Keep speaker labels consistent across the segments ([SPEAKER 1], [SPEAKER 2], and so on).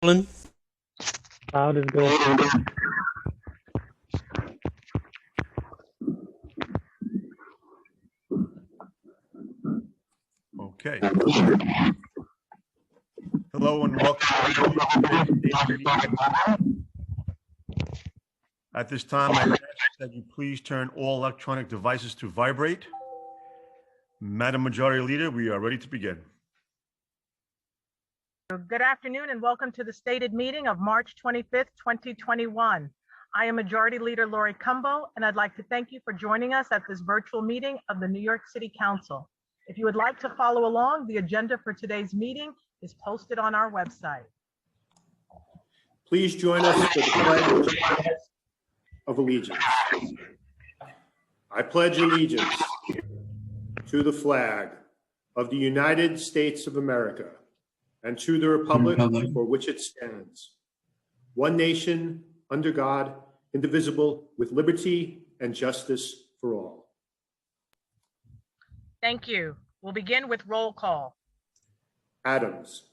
[SPEAKER 1] Colin?
[SPEAKER 2] Loud is good.
[SPEAKER 3] Okay. Hello and welcome to today's meeting. At this time, I ask that you please turn all electronic devices to vibrate. Madam Majority Leader, we are ready to begin.
[SPEAKER 4] Good afternoon and welcome to the stated meeting of March 25th, 2021. I am Majority Leader Lori Cumbo, and I'd like to thank you for joining us at this virtual meeting of the New York City Council. If you would like to follow along, the agenda for today's meeting is posted on our website.
[SPEAKER 3] Please join us for the Pledge of Allegiance. I pledge allegiance to the flag of the United States of America and to the republic for which it stands, one nation, under God, indivisible, with liberty and justice for all.
[SPEAKER 4] Thank you. We'll begin with roll call.
[SPEAKER 3] Adams.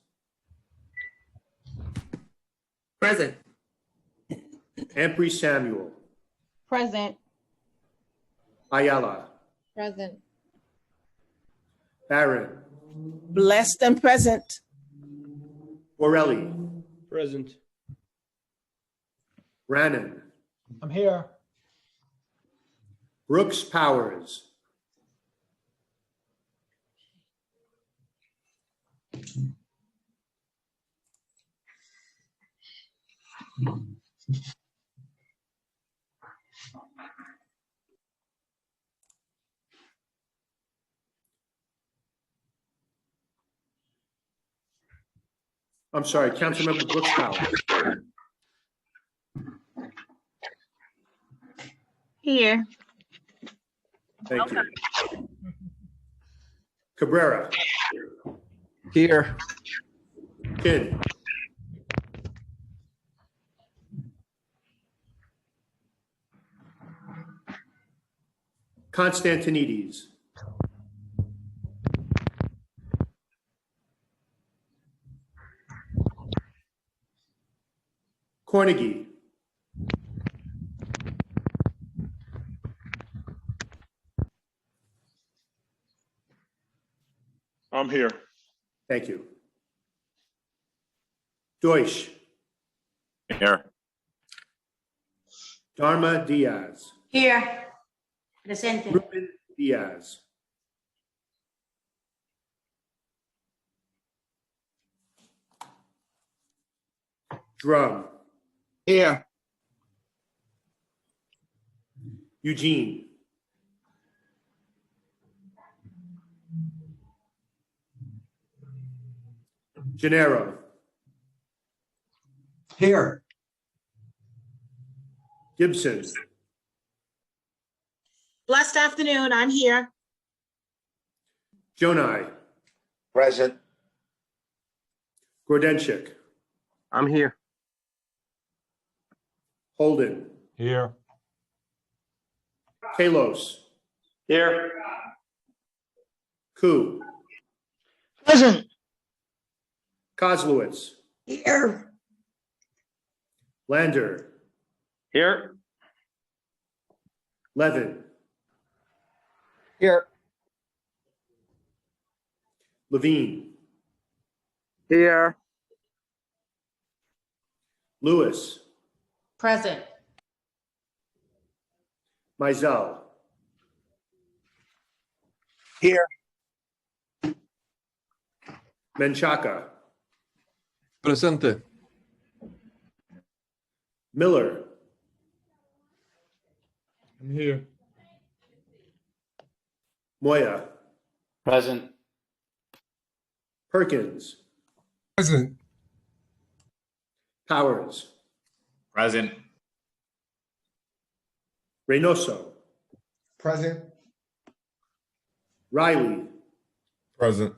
[SPEAKER 5] Present.
[SPEAKER 3] Ampry Samuel.
[SPEAKER 6] Present.
[SPEAKER 3] Ayala.
[SPEAKER 6] Present.
[SPEAKER 3] Barron.
[SPEAKER 5] Blessed and present.
[SPEAKER 3] Borelli.
[SPEAKER 1] Present.
[SPEAKER 3] Brannan.
[SPEAKER 2] I'm here.
[SPEAKER 3] Brooks Powers. I'm sorry, Councilmember Brooks Powers.
[SPEAKER 6] Here.
[SPEAKER 3] Thank you. Cabrera.
[SPEAKER 1] Here.
[SPEAKER 3] Kin. Constantinides. Cornegie.
[SPEAKER 7] I'm here.
[SPEAKER 3] Thank you. Deutsch.
[SPEAKER 7] Here.
[SPEAKER 3] Dharma Diaz.
[SPEAKER 6] Here. Presente.
[SPEAKER 3] Ruben Diaz. Drum.
[SPEAKER 5] Here.
[SPEAKER 3] Eugene. Gennaro.
[SPEAKER 5] Here.
[SPEAKER 3] Gibson.
[SPEAKER 6] Blessed afternoon. I'm here.
[SPEAKER 3] Jonai.
[SPEAKER 7] Present.
[SPEAKER 3] Grodenchik.
[SPEAKER 7] I'm here.
[SPEAKER 3] Holden.
[SPEAKER 2] Here.
[SPEAKER 3] Kalos.
[SPEAKER 7] Here.
[SPEAKER 3] Ku.
[SPEAKER 6] Present.
[SPEAKER 3] Kozlowitz.
[SPEAKER 6] Here.
[SPEAKER 3] Lander.
[SPEAKER 7] Here.
[SPEAKER 3] Levin.
[SPEAKER 5] Here.
[SPEAKER 3] Levine.
[SPEAKER 7] Here.
[SPEAKER 3] Lewis.
[SPEAKER 6] Present.
[SPEAKER 3] Mizell.
[SPEAKER 5] Here.
[SPEAKER 3] Menchaca.
[SPEAKER 1] Presente.
[SPEAKER 3] Miller.
[SPEAKER 2] I'm here.
[SPEAKER 3] Moya.
[SPEAKER 7] Present.
[SPEAKER 3] Perkins.
[SPEAKER 1] Present.
[SPEAKER 3] Powers.
[SPEAKER 7] Present.
[SPEAKER 3] Reynoso.
[SPEAKER 5] Present.
[SPEAKER 3] Riley.
[SPEAKER 1] Present.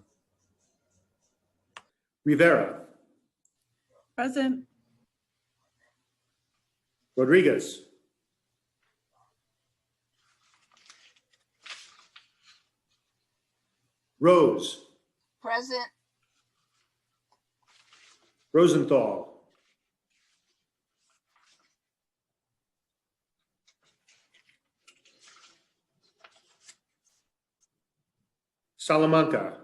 [SPEAKER 3] Rivera.
[SPEAKER 6] Present.
[SPEAKER 3] Rodriguez. Rose.
[SPEAKER 6] Present.
[SPEAKER 3] Rosenthal. Salamanca,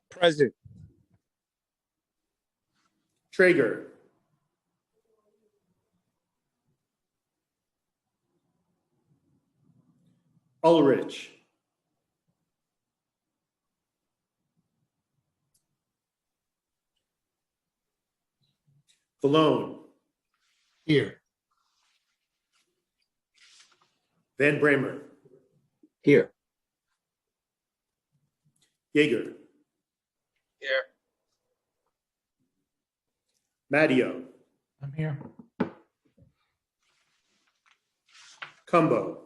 [SPEAKER 5] Present.
[SPEAKER 3] Traeger, Ulrich, Valone,
[SPEAKER 5] Here.
[SPEAKER 3] Van Bramer,
[SPEAKER 5] Here.
[SPEAKER 3] Jaeger,
[SPEAKER 5] Here.
[SPEAKER 3] Matteo,
[SPEAKER 2] I'm here.
[SPEAKER 3] Cumbo,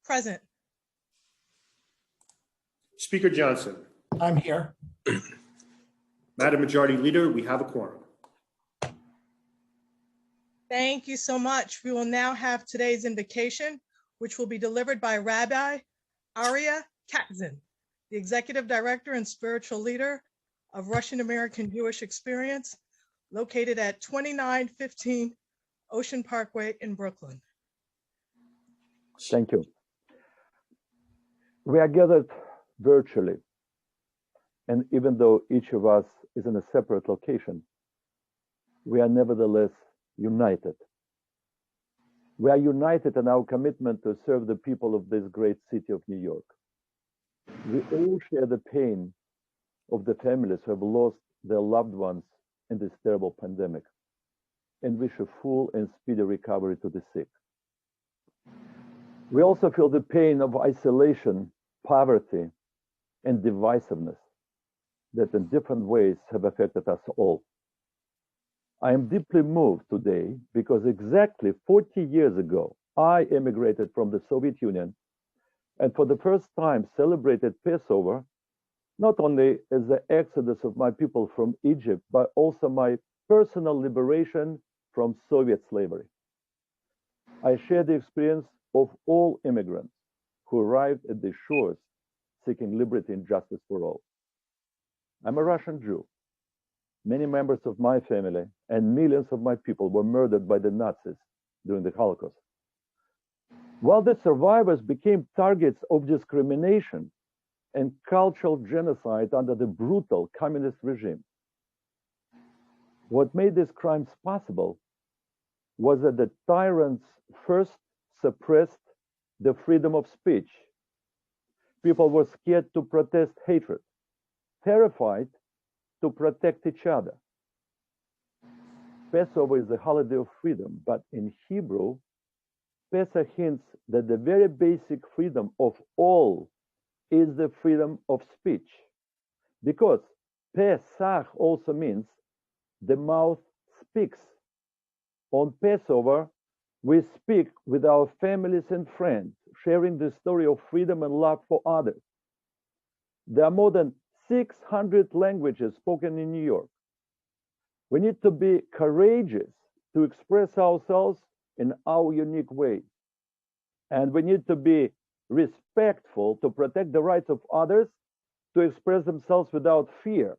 [SPEAKER 4] Present.
[SPEAKER 3] Speaker Johnson.
[SPEAKER 2] I'm here.
[SPEAKER 3] Madam Majority Leader, we have a quorum.
[SPEAKER 4] Thank you so much. We will now have today's invocation, which will be delivered by Rabbi Aria Katzin, the Executive Director and Spiritual Leader of Russian American Jewish Experience, located at 2915 Ocean Parkway in Brooklyn.
[SPEAKER 8] Thank you. We are gathered virtually, and even though each of us is in a separate location, we are nevertheless united. We are united in our commitment to serve the people of this great city of New York. We all share the pain of the families who have lost their loved ones in this terrible pandemic, and wish a full and speedy recovery to the sick. We also feel the pain of isolation, poverty, and divisiveness that in different ways have affected us all. I am deeply moved today because exactly 40 years ago, I immigrated from the Soviet Union and for the first time celebrated Passover, not only as the exodus of my people from Egypt, but also my personal liberation from Soviet slavery. I share the experience of all immigrants who arrived at the shores seeking liberty and justice for all. I'm a Russian Jew. Many members of my family and millions of my people were murdered by the Nazis during the Holocaust. While the survivors became targets of discrimination and cultural genocide under the brutal communist regime, what made these crimes possible was that the tyrants first suppressed the freedom of speech. People were scared to protest hatred, terrified to protect each other. Passover is a holiday of freedom, but in Hebrew, Pesach hints that the very basic freedom of all is the freedom of speech. Because Pesach also means the mouth speaks. On Passover, we speak with our families and friends, sharing the story of freedom and love for others. There are more than 600 languages spoken in New York. We need to be courageous to express ourselves in our unique way. And we need to be respectful to protect the rights of others to express themselves without fear,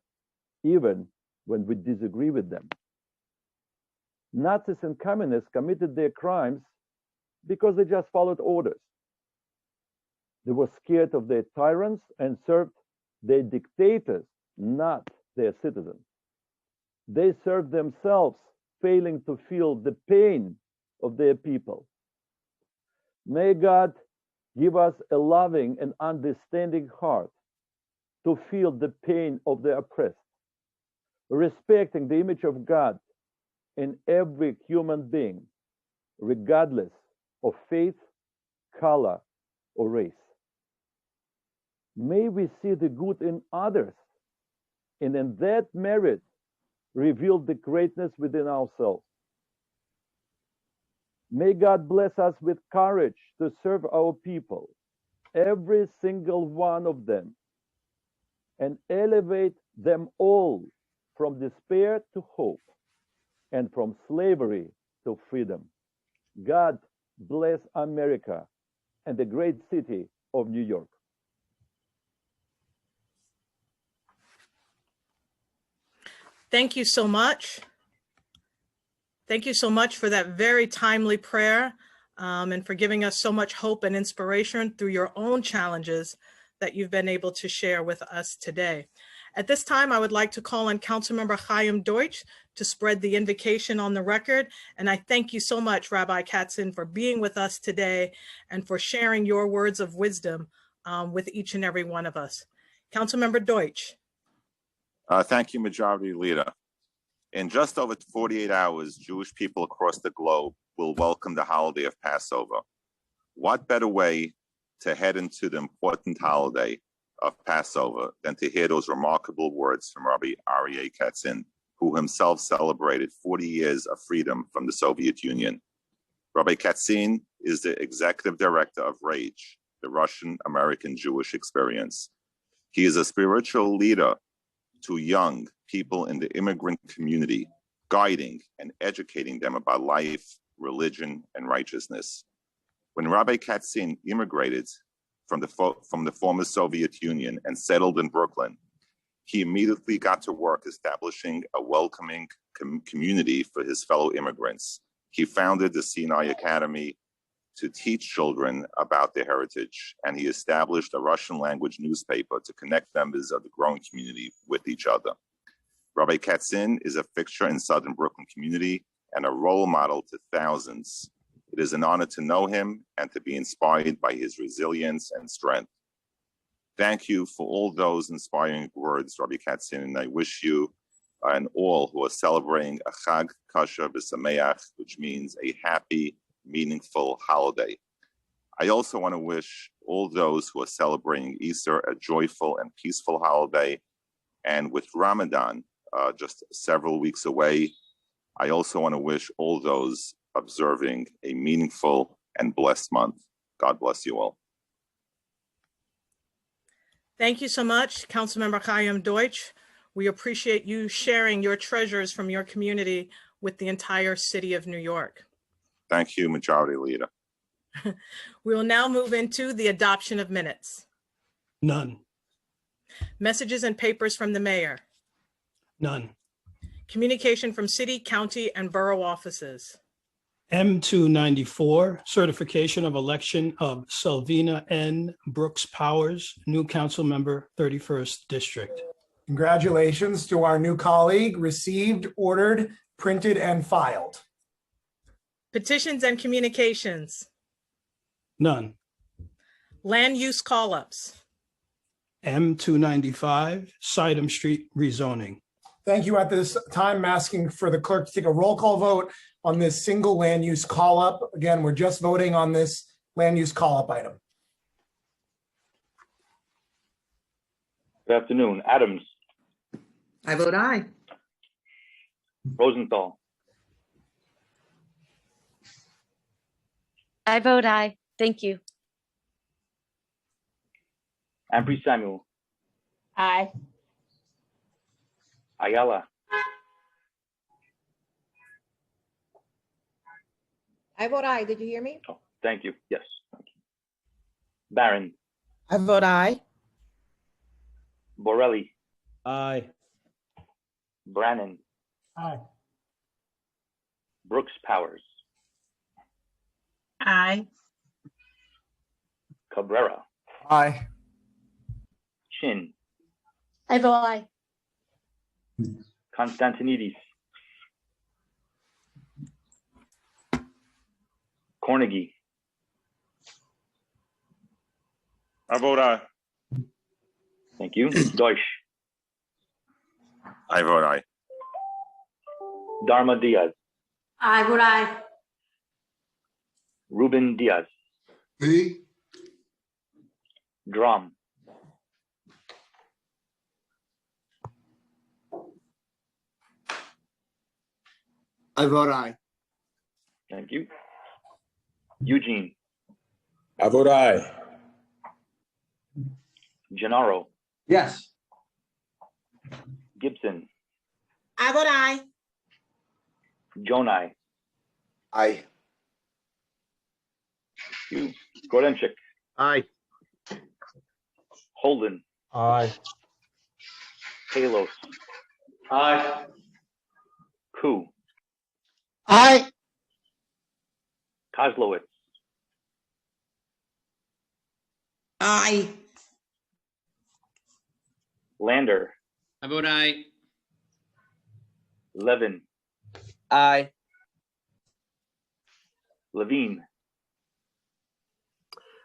[SPEAKER 8] even when we disagree with them. Nazis and communists committed their crimes because they just followed orders. They were scared of their tyrants and served their dictators, not their citizens. They served themselves, failing to feel the pain of their people. May God give us a loving and understanding heart to feel the pain of the oppressed, respecting the image of God in every human being, regardless of faith, color, or race. May we see the good in others, and in that merit, reveal the greatness within ourselves. May God bless us with courage to serve our people, every single one of them, and elevate them all from despair to hope and from slavery to freedom. God bless America and the great city of New York.
[SPEAKER 4] Thank you so much. Thank you so much for that very timely prayer and for giving us so much hope and inspiration through your own challenges that you've been able to share with us today. At this time, I would like to call on Councilmember Chaim Deutsch to spread the invocation on the record. And I thank you so much, Rabbi Katzen, for being with us today and for sharing your words of wisdom with each and every one of us. Councilmember Deutsch.
[SPEAKER 9] Thank you, Majority Leader. In just over 48 hours, Jewish people across the globe will welcome the holiday of Passover. What better way to head into the important holiday of Passover than to hear those remarkable words from Rabbi Aryeh Katzen, who himself celebrated 40 years of freedom from the Soviet Union. Rabbi Katzen is the executive director of RAGE, the Russian American Jewish Experience. He is a spiritual leader to young people in the immigrant community, guiding and educating them about life, religion, and righteousness. When Rabbi Katzen immigrated from the former Soviet Union and settled in Brooklyn, he immediately got to work establishing a welcoming community for his fellow immigrants. He founded the Sinai Academy to teach children about their heritage, and he established a Russian language newspaper to connect members of the growing community with each other. Rabbi Katzen is a fixture in Southern Brooklyn community and a role model to thousands. It is an honor to know him and to be inspired by his resilience and strength. Thank you for all those inspiring words, Rabbi Katzen, and I wish you and all who are celebrating a Chag Kasher B'Sameach, which means a happy, meaningful holiday. I also want to wish all those who are celebrating Easter a joyful and peaceful holiday. And with Ramadan just several weeks away, I also want to wish all those observing a meaningful and blessed month. God bless you all.
[SPEAKER 4] Thank you so much, Councilmember Chaim Deutsch. We appreciate you sharing your treasures from your community with the entire city of New York.
[SPEAKER 9] Thank you, Majority Leader.
[SPEAKER 4] We will now move into the adoption of minutes.
[SPEAKER 2] None.
[SPEAKER 4] Messages and papers from the mayor.
[SPEAKER 2] None.
[SPEAKER 4] Communication from city, county, and borough offices.
[SPEAKER 2] M294, certification of election of Selvina N. Brooks Powers, new council member, 31st District.
[SPEAKER 10] Congratulations to our new colleague, received, ordered, printed, and filed.
[SPEAKER 4] Petitions and communications.
[SPEAKER 2] None.
[SPEAKER 4] Land use call-ups.
[SPEAKER 2] M295, Sidham Street rezoning.
[SPEAKER 10] Thank you. At this time, I'm asking for the clerk to take a roll call vote on this single land use call-up. Again, we're just voting on this land use call-up item.
[SPEAKER 7] Good afternoon. Adams.
[SPEAKER 6] I vote aye.
[SPEAKER 7] Rosenthal.
[SPEAKER 11] I vote aye. Thank you.
[SPEAKER 7] Ampry Samuel.
[SPEAKER 6] Aye.
[SPEAKER 7] Ayala.
[SPEAKER 6] I vote aye. Did you hear me?
[SPEAKER 7] Oh, thank you. Yes. Thank you. Barron.
[SPEAKER 6] I vote aye.
[SPEAKER 7] Borelli.
[SPEAKER 2] Aye.
[SPEAKER 7] Brannan.
[SPEAKER 10] Aye.
[SPEAKER 7] Brooks Powers.
[SPEAKER 6] Aye.
[SPEAKER 7] Cabrera.
[SPEAKER 10] Aye.
[SPEAKER 7] Chin.
[SPEAKER 11] I vote aye.
[SPEAKER 7] Constantinidis. Cornegie.
[SPEAKER 9] I vote aye.
[SPEAKER 7] Thank you. Deutsch.
[SPEAKER 9] I vote aye.
[SPEAKER 7] Dharma Diaz.
[SPEAKER 6] I vote aye.
[SPEAKER 7] Ruben Diaz.
[SPEAKER 1] Me?
[SPEAKER 7] Drum.
[SPEAKER 5] I vote aye.
[SPEAKER 7] Thank you. Eugene.
[SPEAKER 1] I vote aye.
[SPEAKER 7] Gennaro.
[SPEAKER 5] Yes.
[SPEAKER 7] Gibson.
[SPEAKER 6] I vote aye.
[SPEAKER 7] Jonai.
[SPEAKER 5] Aye.
[SPEAKER 7] You. Gorenchik.
[SPEAKER 5] Aye.
[SPEAKER 7] Holden.
[SPEAKER 2] Aye.
[SPEAKER 7] Palos. Aye. Ku,
[SPEAKER 5] Aye.
[SPEAKER 7] Kozlowitz,
[SPEAKER 6] Aye.
[SPEAKER 7] Lander,
[SPEAKER 12] I vote aye.
[SPEAKER 7] Levin,
[SPEAKER 5] Aye.
[SPEAKER 7] Levine,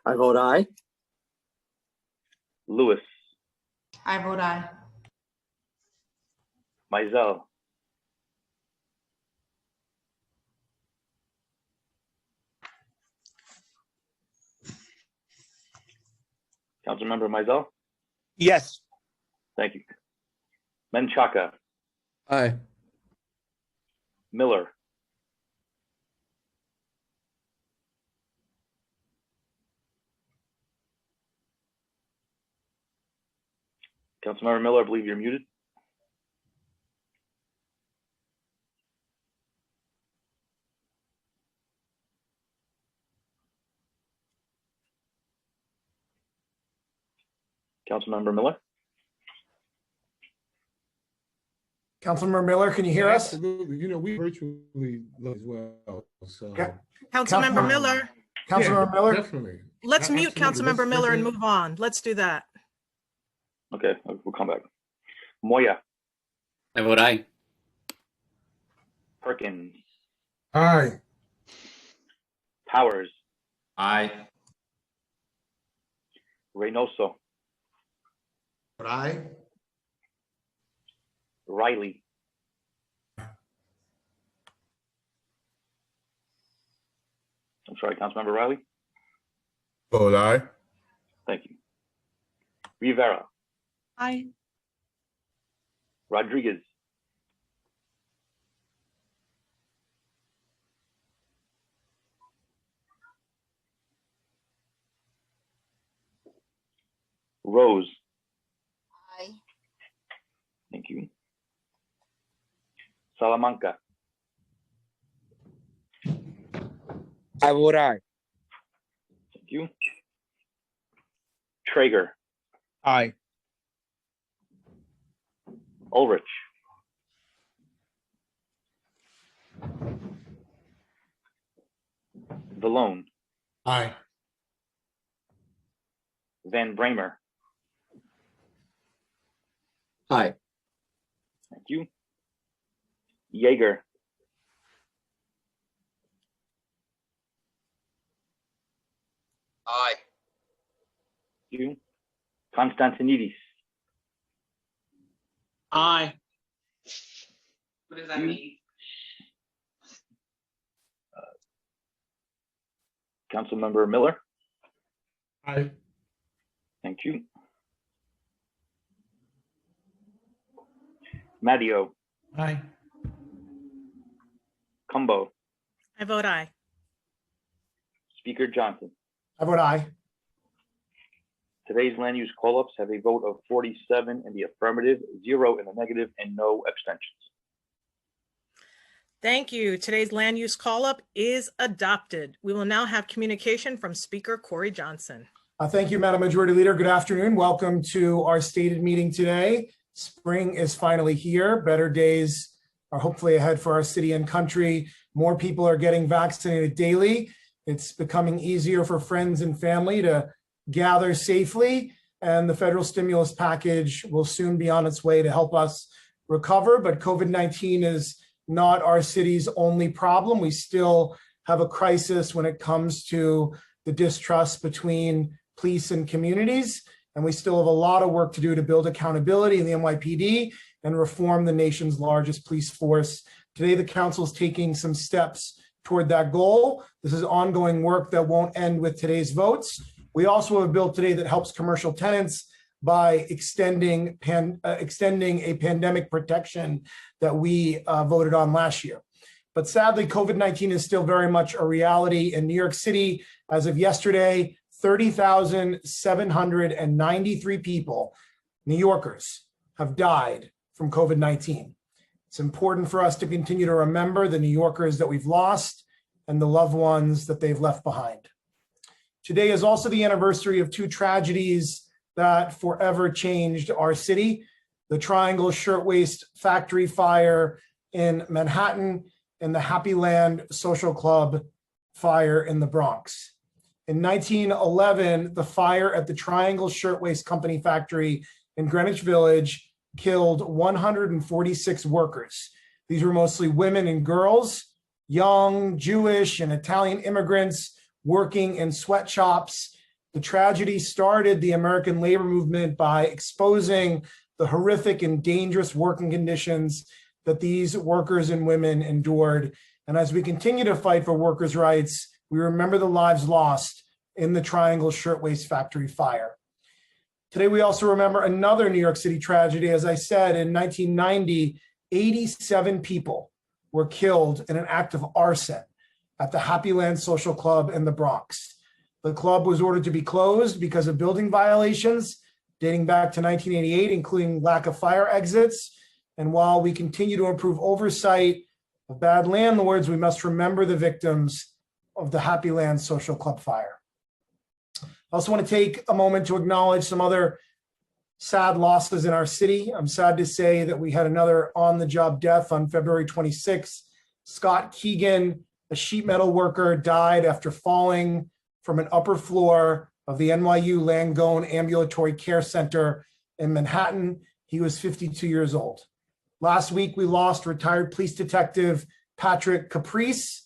[SPEAKER 5] I vote aye.
[SPEAKER 7] Lewis,
[SPEAKER 6] I vote aye.
[SPEAKER 7] Mizell, Councilmember Mizell.
[SPEAKER 5] Yes.
[SPEAKER 7] Thank you. Menchaca,
[SPEAKER 5] Aye.
[SPEAKER 7] Miller, Councilmember Miller, I believe you're muted. Councilmember Miller?
[SPEAKER 10] Councilmember Miller, can you hear us?
[SPEAKER 1] Absolutely. You know, we virtually as well. So.
[SPEAKER 10] Okay.
[SPEAKER 4] Councilmember Miller,
[SPEAKER 10] Councilmember Miller?
[SPEAKER 1] Definitely.
[SPEAKER 4] let's mute
[SPEAKER 1] Absolutely.
[SPEAKER 4] Councilmember Miller and move on. Let's do that.
[SPEAKER 7] Okay, we'll come back. Moya,
[SPEAKER 12] I vote aye.
[SPEAKER 7] Perkins,
[SPEAKER 1] Aye.
[SPEAKER 7] Powers,
[SPEAKER 12] Aye.
[SPEAKER 7] Reynoso,
[SPEAKER 1] Aye.
[SPEAKER 7] Riley, I'm sorry, Councilmember Riley?
[SPEAKER 1] Vote aye.
[SPEAKER 7] Thank you. Rivera,
[SPEAKER 6] Aye.
[SPEAKER 7] Rodriguez, Rose,
[SPEAKER 6] Aye.
[SPEAKER 7] thank you. Salamanca,
[SPEAKER 5] I vote aye.
[SPEAKER 7] thank you. Traeger,
[SPEAKER 5] Aye.
[SPEAKER 7] Ulrich, Vallone,
[SPEAKER 1] Aye.
[SPEAKER 7] Van Bramer,
[SPEAKER 5] Aye.
[SPEAKER 7] thank you. Jaeger,
[SPEAKER 5] Aye.
[SPEAKER 7] thank you. Konstantinidis,
[SPEAKER 12] Aye. What does that
[SPEAKER 7] You-
[SPEAKER 12] mean?
[SPEAKER 7] Councilmember Miller,
[SPEAKER 1] Aye.
[SPEAKER 7] thank you. Matteo,
[SPEAKER 1] Aye.
[SPEAKER 7] Cumbo,
[SPEAKER 4] I vote aye.
[SPEAKER 7] Speaker Johnson.
[SPEAKER 10] I vote aye.
[SPEAKER 7] Today's land use call-ups have a vote of 47 in the affirmative, 0 in the negative, and no abstentions.
[SPEAKER 4] Thank you. Today's land use call-up is adopted. We will now have communication from Speaker Corey Johnson.
[SPEAKER 10] Thank you, Madam Majority Leader. Good afternoon. Welcome to our stated meeting today. Spring is finally here. Better days are hopefully ahead for our city and country. More people are getting vaccinated daily. It's becoming easier for friends and family to gather safely, and the federal stimulus package will soon be on its way to help us recover. But COVID-19 is not our city's only problem. We still have a crisis when it comes to the distrust between police and communities, and we still have a lot of work to do to build accountability in the NYPD and reform the nation's largest police force. Today, the council is taking some steps toward that goal. This is ongoing work that won't end with today's votes. We also have a bill today that helps commercial tenants by extending a pandemic protection that we voted on last year. But sadly, COVID-19 is still very much a reality in New York City. As of yesterday, 30,793 people, New Yorkers, have died from COVID-19. It's important for us to continue to remember the New Yorkers that we've lost and the loved ones that they've left behind. Today is also the anniversary of two tragedies that forever changed our city. the Triangle Shirtwaist Factory fire in Manhattan, and the Happy Land Social Club fire in the Bronx. In 1911, the fire at the Triangle Shirtwaist Company factory in Greenwich Village killed 146 workers. These were mostly women and girls, young Jewish and Italian immigrants working in sweatshops. The tragedy started the American labor movement by exposing the horrific and dangerous working conditions that these workers and women endured. And as we continue to fight for workers' rights, we remember the lives lost in the Triangle Shirtwaist Factory fire. Today, we also remember another New York City tragedy. As I said, in 1990, 87 people were killed in an act of arson at the Happy Land Social Club in the Bronx. The club was ordered to be closed because of building violations dating back to 1988, including lack of fire exits. And while we continue to improve oversight of bad landlords, we must remember the victims of the Happy Land Social Club fire. I also want to take a moment to acknowledge some other sad losses in our city. I'm sad to say that we had another on-the-job death on February 26th. Scott Keegan, a sheet metal worker, died after falling from an upper floor of the NYU Langone Ambulatory Care Center in Manhattan. He was 52 years old. Last week, we lost retired police detective Patrick Caprice.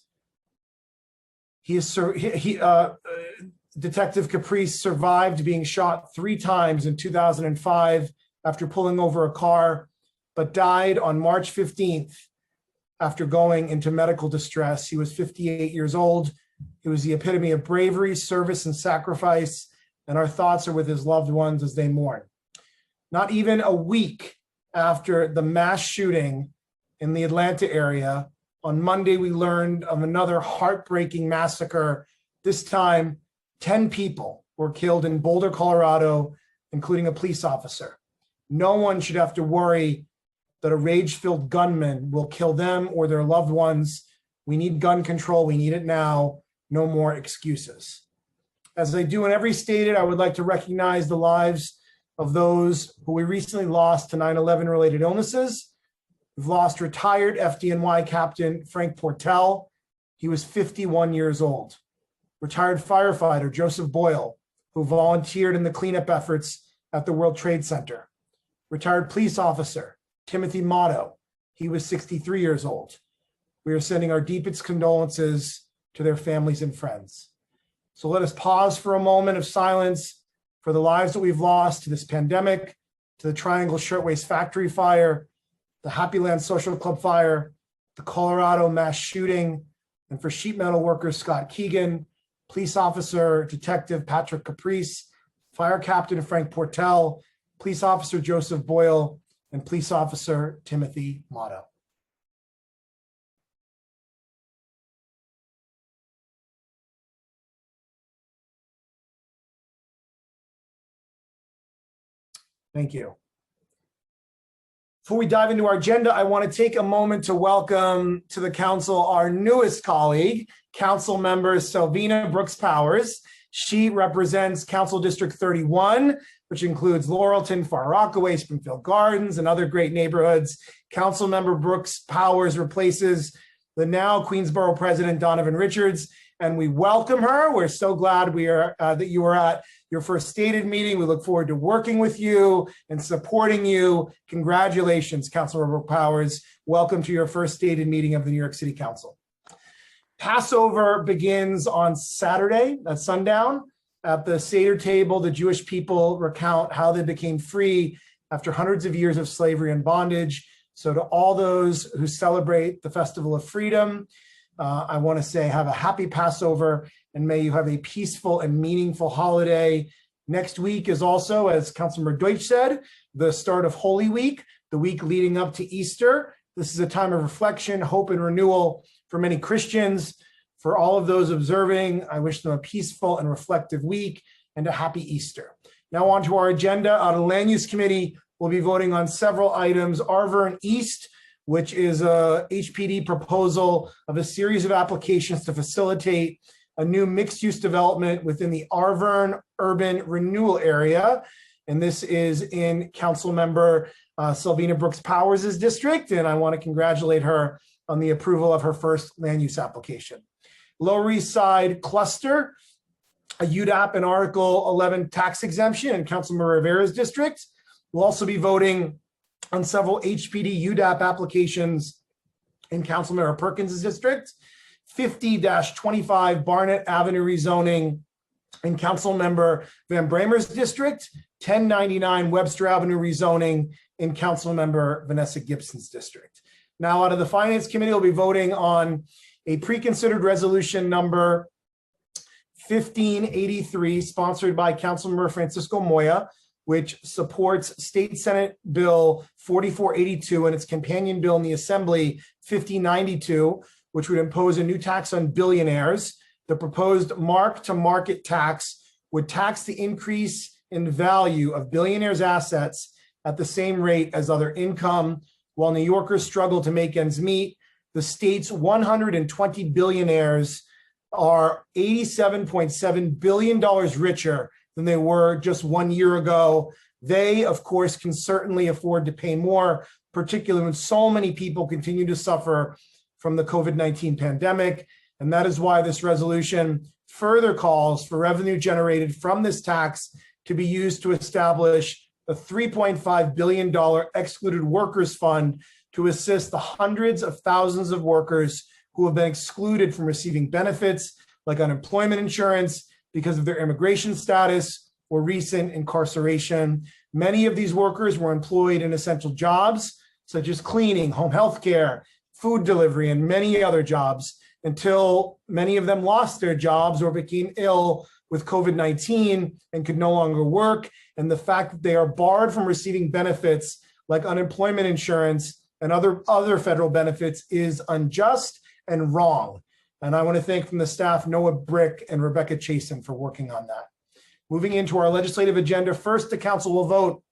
[SPEAKER 10] Detective Caprice survived being shot 3 times in 2005 after pulling over a car, but died on March 15th after going into medical distress. He was 58 years old. He was the epitome of bravery, service, and sacrifice, and our thoughts are with his loved ones as they mourn. Not even a week after the mass shooting in the Atlanta area, on Monday, we learned of another heartbreaking massacre. This time, 10 people were killed in Boulder, Colorado, including a police officer. No one should have to worry that a rage-filled gunman will kill them or their loved ones. We need gun control. We need it now. No more excuses. As I do in every stated, I would like to recognize the lives of those who we recently lost to 9/11 related illnesses. We've lost retired FDNY Captain Frank Portell. He was 51 years old. Retired firefighter Joseph Boyle, who volunteered in the cleanup efforts at the World Trade Center. Retired police officer Timothy Motto. He was 63 years old. We are sending our deepest condolences to their families and friends. So let us pause for a moment of silence for the lives that we've lost to this pandemic, to the Triangle Shirtwaist Factory fire, the Happy Land Social Club fire, the Colorado mass shooting, and for sheet metal worker Scott Keegan, police officer Detective Patrick Caprice, fire captain Frank Portell, police officer Joseph Boyle, and police officer Timothy Motto. Thank you. Before we dive into our agenda, I want to take a moment to welcome to the council our newest colleague, council member Selvina Brooks Powers. She represents Council District 31, which includes Laurelton, Far Rockaway, Springfield Gardens, and other great neighborhoods. Council member Brooks Powers replaces the now Queensborough President Donovan Richards, and we welcome her. We're so glad that you are at your first stated meeting. We look forward to working with you and supporting you. Congratulations, Councilmember Powers. Welcome to your first stated meeting of the New York City Council. Passover begins on Saturday at sundown. At the Seder table, the Jewish people recount how they became free after hundreds of years of slavery and bondage. So to all those who celebrate the Festival of Freedom, I want to say have a happy Passover, and may you have a peaceful and meaningful holiday. Next week is also, as Councilmember Deutsch said, the start of Holy Week, the week leading up to Easter. This is a time of reflection, hope, and renewal for many Christians. For all of those observing, I wish them a peaceful and reflective week and a happy Easter. Now on to our agenda. On the Land Use Committee, we'll be voting on several items. Arverne East, which is a HPD proposal of a series of applications to facilitate a new mixed-use development within the Arverne Urban Renewal Area. and this is in Councilmember Selvina Brooks Powers' district, and I want to congratulate her on the approval of her first land use application. Lower East Side Cluster, a UDAP and Article 11 tax exemption in Councilmember Rivera's district. We'll also be voting on several HPD UDAP applications in Councilmember Perkins' district. 50-25 Barnett Avenue rezoning in Councilmember Van Bramer's district. 1099 Webster Avenue rezoning in Councilmember Vanessa Gibson's district. Now, out of the Finance Committee, we'll be voting on a pre-considered resolution number 1583, sponsored by Councilmember Francisco Moya, which supports State Senate Bill 4482 and its companion bill in the Assembly 5092, which would impose a new tax on billionaires. The proposed mark-to-market tax would tax the increase in value of billionaires' assets at the same rate as other income. While New Yorkers struggle to make ends meet, the state's 120 billionaires are $87.7 billion richer than they were just 1 year ago. They, of course, can certainly afford to pay more, particularly when so many people continue to suffer from the COVID-19 pandemic. And that is why this resolution further calls for revenue generated from this tax to be used to establish a $3.5 billion excluded workers fund to assist the hundreds of thousands of workers who have been excluded from receiving benefits like unemployment insurance because of their immigration status or recent incarceration. Many of these workers were employed in essential jobs such as cleaning, home health care, food delivery, and many other jobs until many of them lost their jobs or became ill with COVID-19 and could no longer work. And the fact that they are barred from receiving benefits like unemployment insurance and other federal benefits is unjust and wrong. And I want to thank from the staff, Noah Brick and Rebecca Chasen, for working on that. Moving into our legislative agenda, first the council will vote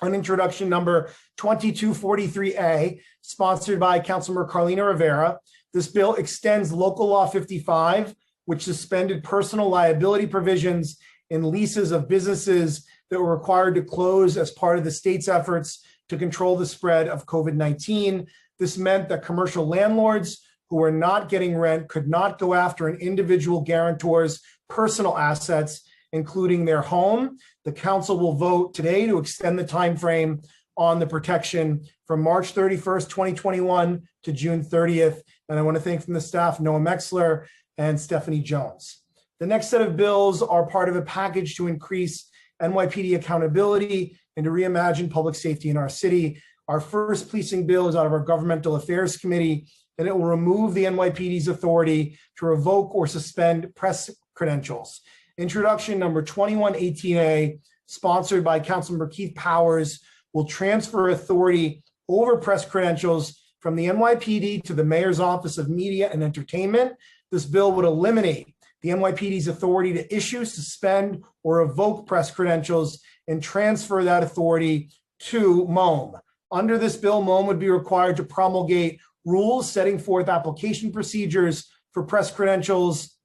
[SPEAKER 10] on introduction number 2243A, sponsored by Councilmember Carlina Rivera. This bill extends Local Law 55, which suspended personal liability provisions in leases of businesses that were required to close as part of the state's efforts to control the spread of COVID-19. This meant that commercial landlords who were not getting rent could not go after an individual guarantor's personal assets, including their home. The council will vote today to extend the time frame on the protection from March 31st, 2021 to June 30th. And I want to thank from the staff, Noah Mexler and Stephanie Jones. The next set of bills are part of a package to increase NYPD accountability and to reimagine public safety in our city. Our first policing bill is out of our Governmental Affairs Committee, and it will remove the NYPD's authority to revoke or suspend press credentials. Introduction number 2118A, sponsored by Councilmember Keith Powers, will transfer authority over press credentials from the NYPD to the Mayor's Office of Media and Entertainment. This bill would eliminate the NYPD's authority to issue, suspend, or revoke press credentials and transfer that authority to MOME. Under this bill, MOME would be required to promulgate rules setting forth application procedures for press credentials,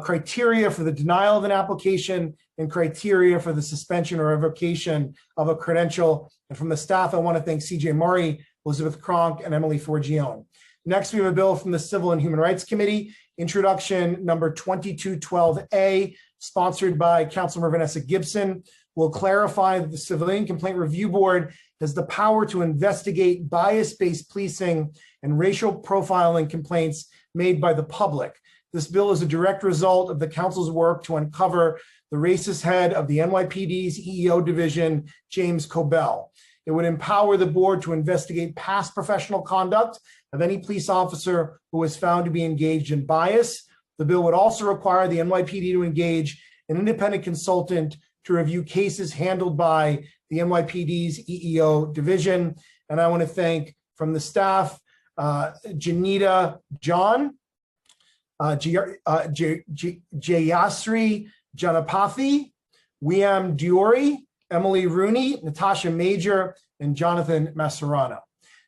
[SPEAKER 10] criteria for the denial of an application, and criteria for the suspension or revocation of a credential. And from the staff, I want to thank CJ Murray, Elizabeth Cronk, and Emily Forgione. Next, we have a bill from the Civil and Human Rights Committee, introduction number 2212A, sponsored by Councilmember Vanessa Gibson, will clarify that the Civilian Complaint Review Board has the power to investigate bias-based policing and racial profiling complaints made by the public. This bill is a direct result of the council's work to uncover the racist head of the NYPD's EEO division, James Cobell. It would empower the board to investigate past professional conduct of any police officer who was found to be engaged in bias. The bill would also require the NYPD to engage an independent consultant to review cases handled by the NYPD's EEO division. And I want to thank from the staff, Janita John, Jayasri Janapathy, Wiam Diori, Emily Rooney, Natasha Major, and Jonathan Massarano.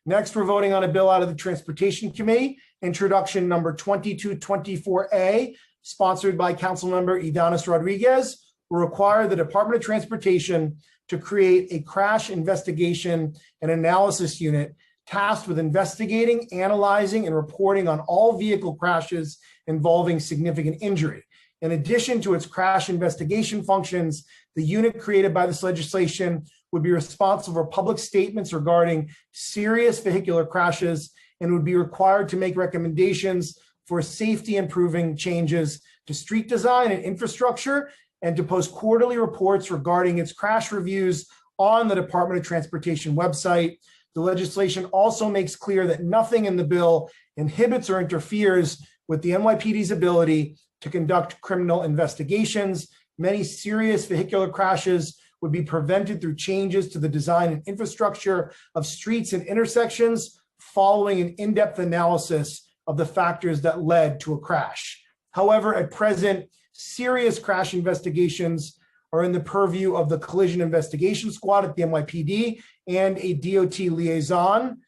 [SPEAKER 10] Next, we're voting on a bill out of the Transportation Committee, introduction number 2224A, sponsored by Councilmember Idanis Rodriguez, will require the Department of Transportation to create a crash investigation and analysis unit tasked with investigating, analyzing, and reporting on all vehicle crashes involving significant injury. In addition to its crash investigation functions, the unit created by this legislation would be responsible for public statements regarding serious vehicular crashes and would be required to make recommendations for safety improving changes to street design and infrastructure, and to post quarterly reports regarding its crash reviews on the Department of Transportation website. The legislation also makes clear that nothing in the bill inhibits or interferes with the NYPD's ability to conduct criminal investigations. Many serious vehicular crashes would be prevented through changes to the design and infrastructure of streets and intersections following an in-depth analysis of the factors that led to a crash. However, at present, serious crash investigations are in the purview of the Collision Investigation Squad at the NYPD and a DOT liaison.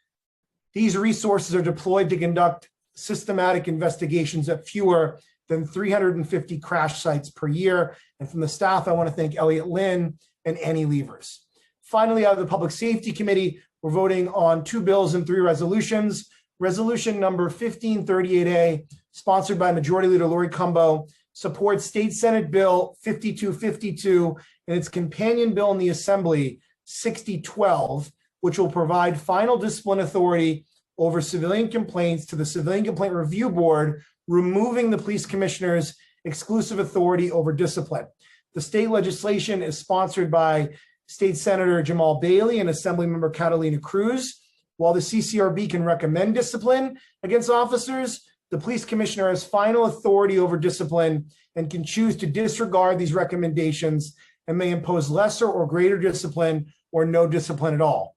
[SPEAKER 10] These resources are deployed to conduct systematic investigations at fewer than 350 crash sites per year. And from the staff, I want to thank Elliot Lynn and Annie Levers. Finally, out of the Public Safety Committee, we're voting on 2 bills and 3 resolutions. Resolution number 1538A, sponsored by Majority Leader Lori Cumbo, supports State Senate Bill 5252 and its companion bill in the Assembly, 6012, which will provide final discipline authority over civilian complaints to the Civilian Complaint Review Board, removing the police commissioner's exclusive authority over discipline. The state legislation is sponsored by State Senator Jamal Bailey and Assemblymember Catalina Cruz. While the CCRB can recommend discipline against officers, the police commissioner has final authority over discipline and can choose to disregard these recommendations and may impose lesser or greater discipline or no discipline at all.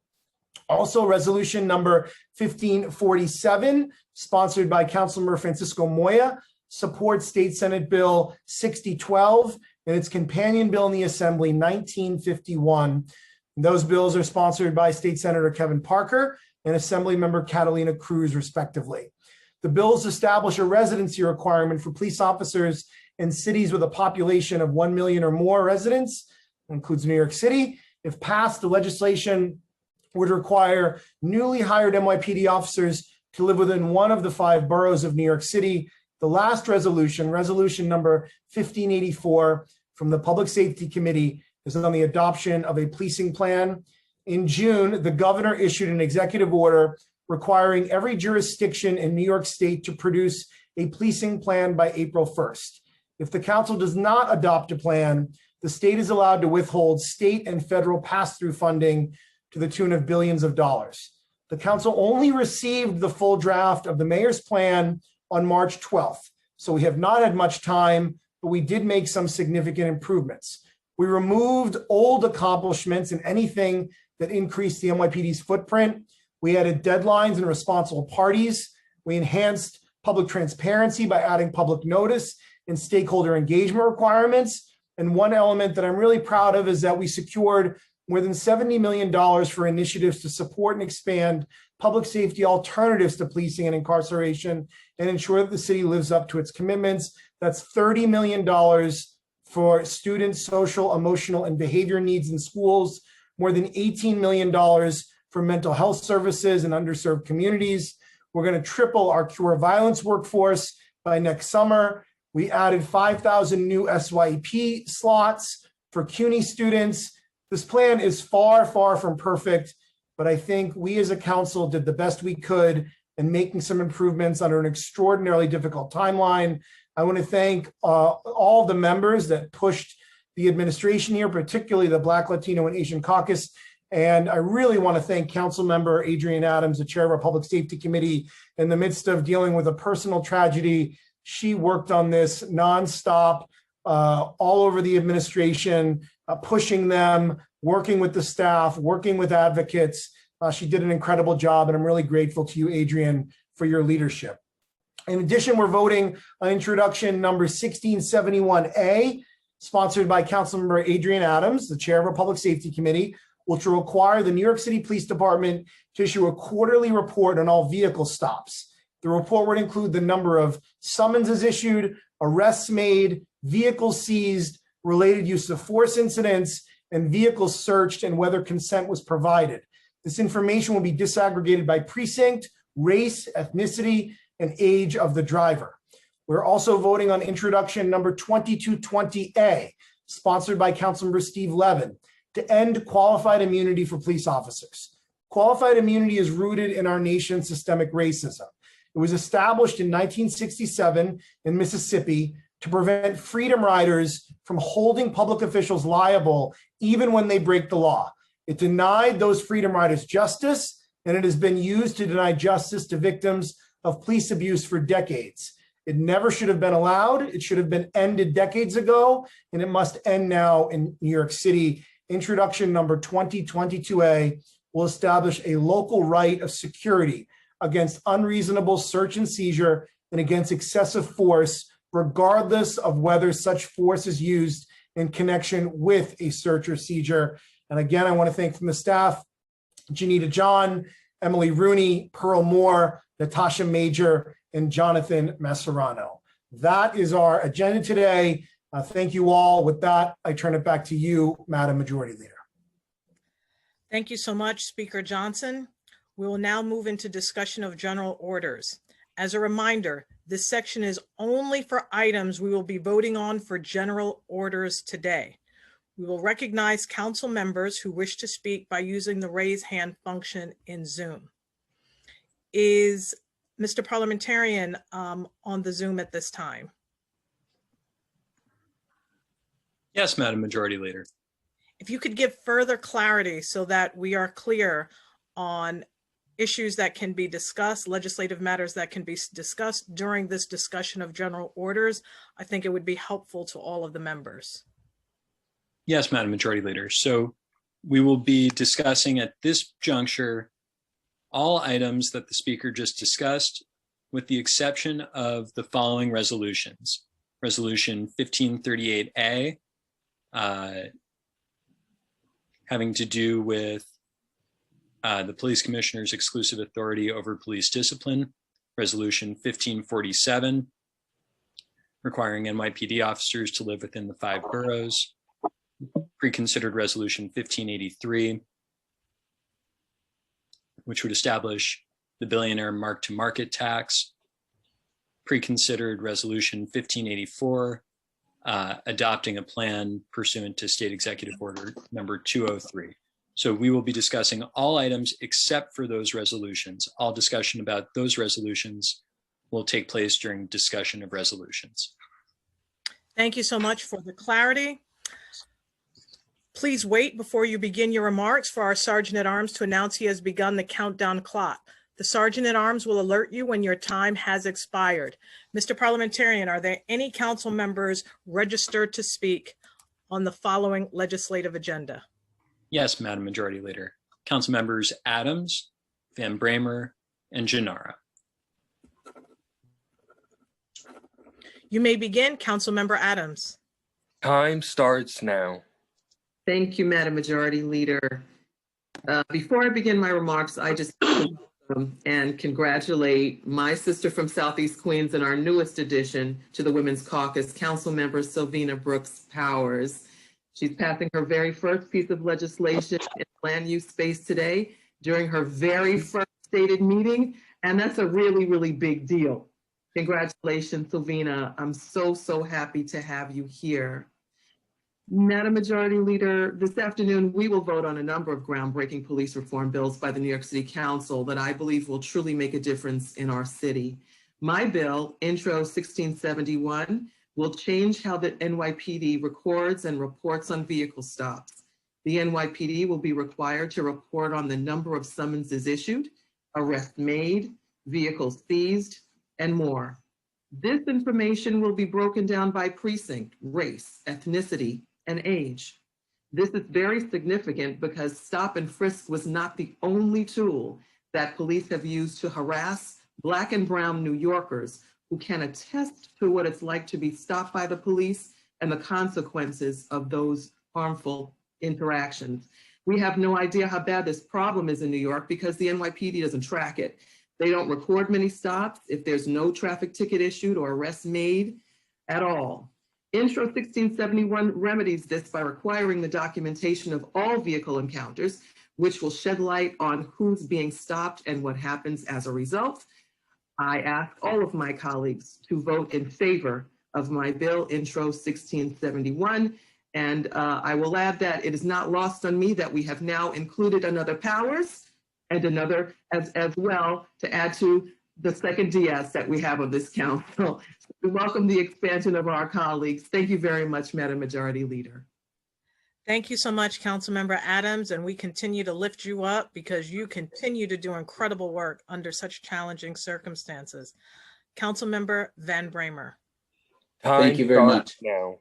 [SPEAKER 10] Also, resolution number 1547, sponsored by Councilmember Francisco Moya, supports State Senate Bill 6012 and its companion bill in the Assembly, 1951. Those bills are sponsored by State Senator Kevin Parker and Assemblymember Catalina Cruz, respectively. The bills establish a residency requirement for police officers in cities with a population of 1 million or more residents, includes New York City. If passed, the legislation would require newly hired NYPD officers to live within one of the 5 boroughs of New York City. The last resolution, resolution number 1584 from the Public Safety Committee, is on the adoption of a policing plan. In June, the governor issued an executive order requiring every jurisdiction in New York State to produce a policing plan by April 1st. If the council does not adopt a plan, the state is allowed to withhold state and federal pass-through funding to the tune of billions of dollars. The council only received the full draft of the mayor's plan on March 12th, so we have not had much time, but we did make some significant improvements. We removed old accomplishments and anything that increased the NYPD's footprint. We added deadlines and responsible parties. We enhanced public transparency by adding public notice and stakeholder engagement requirements. And one element that I'm really proud of is that we secured more than $70 million for initiatives to support and expand public safety alternatives to policing and incarceration and ensure that the city lives up to its commitments. That's $30 million for students' social, emotional, and behavior needs in schools, more than $18 million for mental health services in underserved communities. We're going to triple our cure violence workforce by next summer. We added 5,000 new SYEP slots for CUNY students. This plan is far, far from perfect, but I think we as a council did the best we could in making some improvements under an extraordinarily difficult timeline. I want to thank all the members that pushed the administration here, particularly the Black, Latino, and Asian Caucus. And I really want to thank Council Member Adrienne Adams, the chair of our Public Safety Committee. In the midst of dealing with a personal tragedy, she worked on this nonstop, all over the administration, pushing them, working with the staff, working with advocates. She did an incredible job, and I'm really grateful to you, Adrienne, for your leadership. In addition, we're voting on introduction number 1671A, sponsored by Councilmember Adrienne Adams, the chair of our Public Safety Committee, which will require the New York City Police Department to issue a quarterly report on all vehicle stops. The report would include the number of summonses issued, arrests made, vehicles seized, related use of force incidents, and vehicles searched and whether consent was provided. This information will be disaggregated by precinct, race, ethnicity, and age of the driver. We're also voting on introduction number 2220A, sponsored by Councilmember Steve Levin, to end qualified immunity for police officers. Qualified immunity is rooted in our nation's systemic racism. It was established in 1967 in Mississippi to prevent freedom riders from holding public officials liable even when they break the law. It denied those freedom riders justice, and it has been used to deny justice to victims of police abuse for decades. It never should have been allowed. It should have been ended decades ago, and it must end now in New York City. Introduction number 2022A will establish a local right of security against unreasonable search and seizure and against excessive force, regardless of whether such force is used in connection with a search or seizure. And again, I want to thank from the staff, Janita John, Emily Rooney, Pearl Moore, Natasha Major, and Jonathan Masserano. That is our agenda today. Thank you all. With that, I turn it back to you, Madam Majority Leader.
[SPEAKER 4] Thank you so much, Speaker Johnson. We will now move into discussion of general orders. As a reminder, this section is only for items we will be voting on for general orders today. We will recognize council members who wish to speak by using the raise hand function in Zoom. Is Mr. Parliamentarian on the Zoom at this time?
[SPEAKER 2] Yes, Madam Majority Leader.
[SPEAKER 4] If you could give further clarity so that we are clear on issues that can be discussed, legislative matters that can be discussed during this discussion of general orders, I think it would be helpful to all of the members.
[SPEAKER 2] Yes, Madam Majority Leader. So we will be discussing at this juncture all items that the speaker just discussed, with the exception of the following resolutions. Resolution 1538A, having to do with the police commissioner's exclusive authority over police discipline. Resolution 1547, requiring NYPD officers to live within the 5 boroughs. Pre-considered resolution 1583, which would establish the billionaire mark-to-market tax. Pre-considered resolution 1584, adopting a plan pursuant to State Executive Order number 203. So we will be discussing all items except for those resolutions. All discussion about those resolutions will take place during discussion of resolutions.
[SPEAKER 4] Thank you so much for the clarity. Please wait before you begin your remarks for our Sergeant at Arms to announce he has begun the countdown clock. The Sergeant at Arms will alert you when your time has expired. Mr. Parliamentarian, are there any council members registered to speak on the following legislative agenda?
[SPEAKER 2] Yes, Madam Majority Leader. Council members Adams, Van Bramer, and Gennaro.
[SPEAKER 4] You may begin, Council Member Adams.
[SPEAKER 5] Time starts now.
[SPEAKER 13] Thank you, Madam Majority Leader. Before I begin my remarks, I just and congratulate my sister from Southeast Queens and our newest addition to the Women's Caucus, Council Member Sylvina Brooks Powers. She's passing her very first piece of legislation in land use space today during her very first stated meeting, and that's a really, really big deal. Congratulations, Sylvina. I'm so, so happy to have you here. Madam Majority Leader, this afternoon, we will vote on a number of groundbreaking police reform bills by the New York City Council that I believe will truly make a difference in our city. My bill, Intro 1671, will change how the NYPD records and reports on vehicle stops. The NYPD will be required to report on the number of summonses issued, arrests made, vehicles seized, and more. This information will be broken down by precinct, race, ethnicity, and age. This is very significant because stop and frisk was not the only tool that police have used to harass Black and brown New Yorkers who can attest to what it's like to be stopped by the police and the consequences of those harmful interactions. We have no idea how bad this problem is in New York because the NYPD doesn't track it. They don't record many stops if there's no traffic ticket issued or arrest made at all. Intro 1671 remedies this by requiring the documentation of all vehicle encounters, which will shed light on who's being stopped and what happens as a result. I ask all of my colleagues to vote in favor of my bill, Intro 1671. And I will add that it is not lost on me that we have now included another powers and another as well to add to the second DS that we have on this council. We welcome the expansion of our colleagues. Thank you very much, Madam Majority Leader.
[SPEAKER 4] Thank you so much, Councilmember Adams, and we continue to lift you up because you continue to do incredible work under such challenging circumstances. Councilmember Van Bramer.
[SPEAKER 5] Time
[SPEAKER 12] you very
[SPEAKER 5] starts
[SPEAKER 12] much.
[SPEAKER 5] now.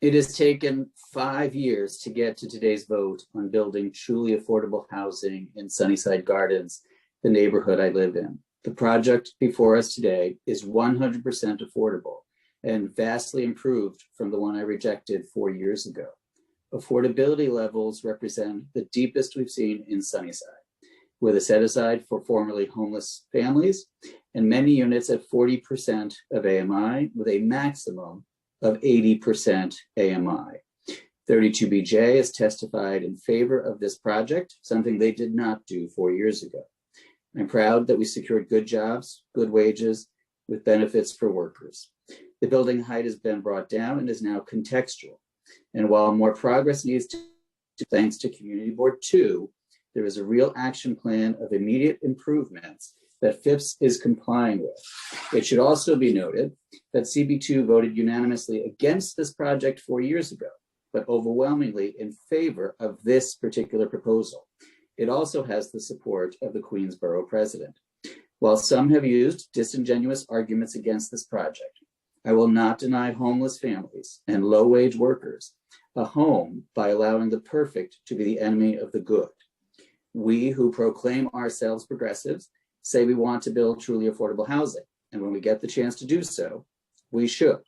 [SPEAKER 12] It has taken 5 years to get to today's vote on building truly affordable housing in Sunnyside Gardens, the neighborhood I live in. The project before us today is 100% affordable and vastly improved from the one I rejected 4 years ago. Affordability levels represent the deepest we've seen in Sunnyside, with a set aside for formerly homeless families and many units at 40% of AMI with a maximum of 80% AMI. 32BJ has testified in favor of this project, something they did not do 4 years ago. I'm proud that we secured good jobs, good wages, with benefits for workers. The building height has been brought down and is now contextual. And while more progress needs to, thanks to Community Board 2, there is a real action plan of immediate improvements that FIPS is complying with. It should also be noted that CB2 voted unanimously against this project 4 years ago, but overwhelmingly in favor of this particular proposal. It also has the support of the Queensborough president. While some have used disingenuous arguments against this project, I will not deny homeless families and low-wage workers a home by allowing the perfect to be the enemy of the good. We who proclaim ourselves progressives say we want to build truly affordable housing, and when we get the chance to do so, we should,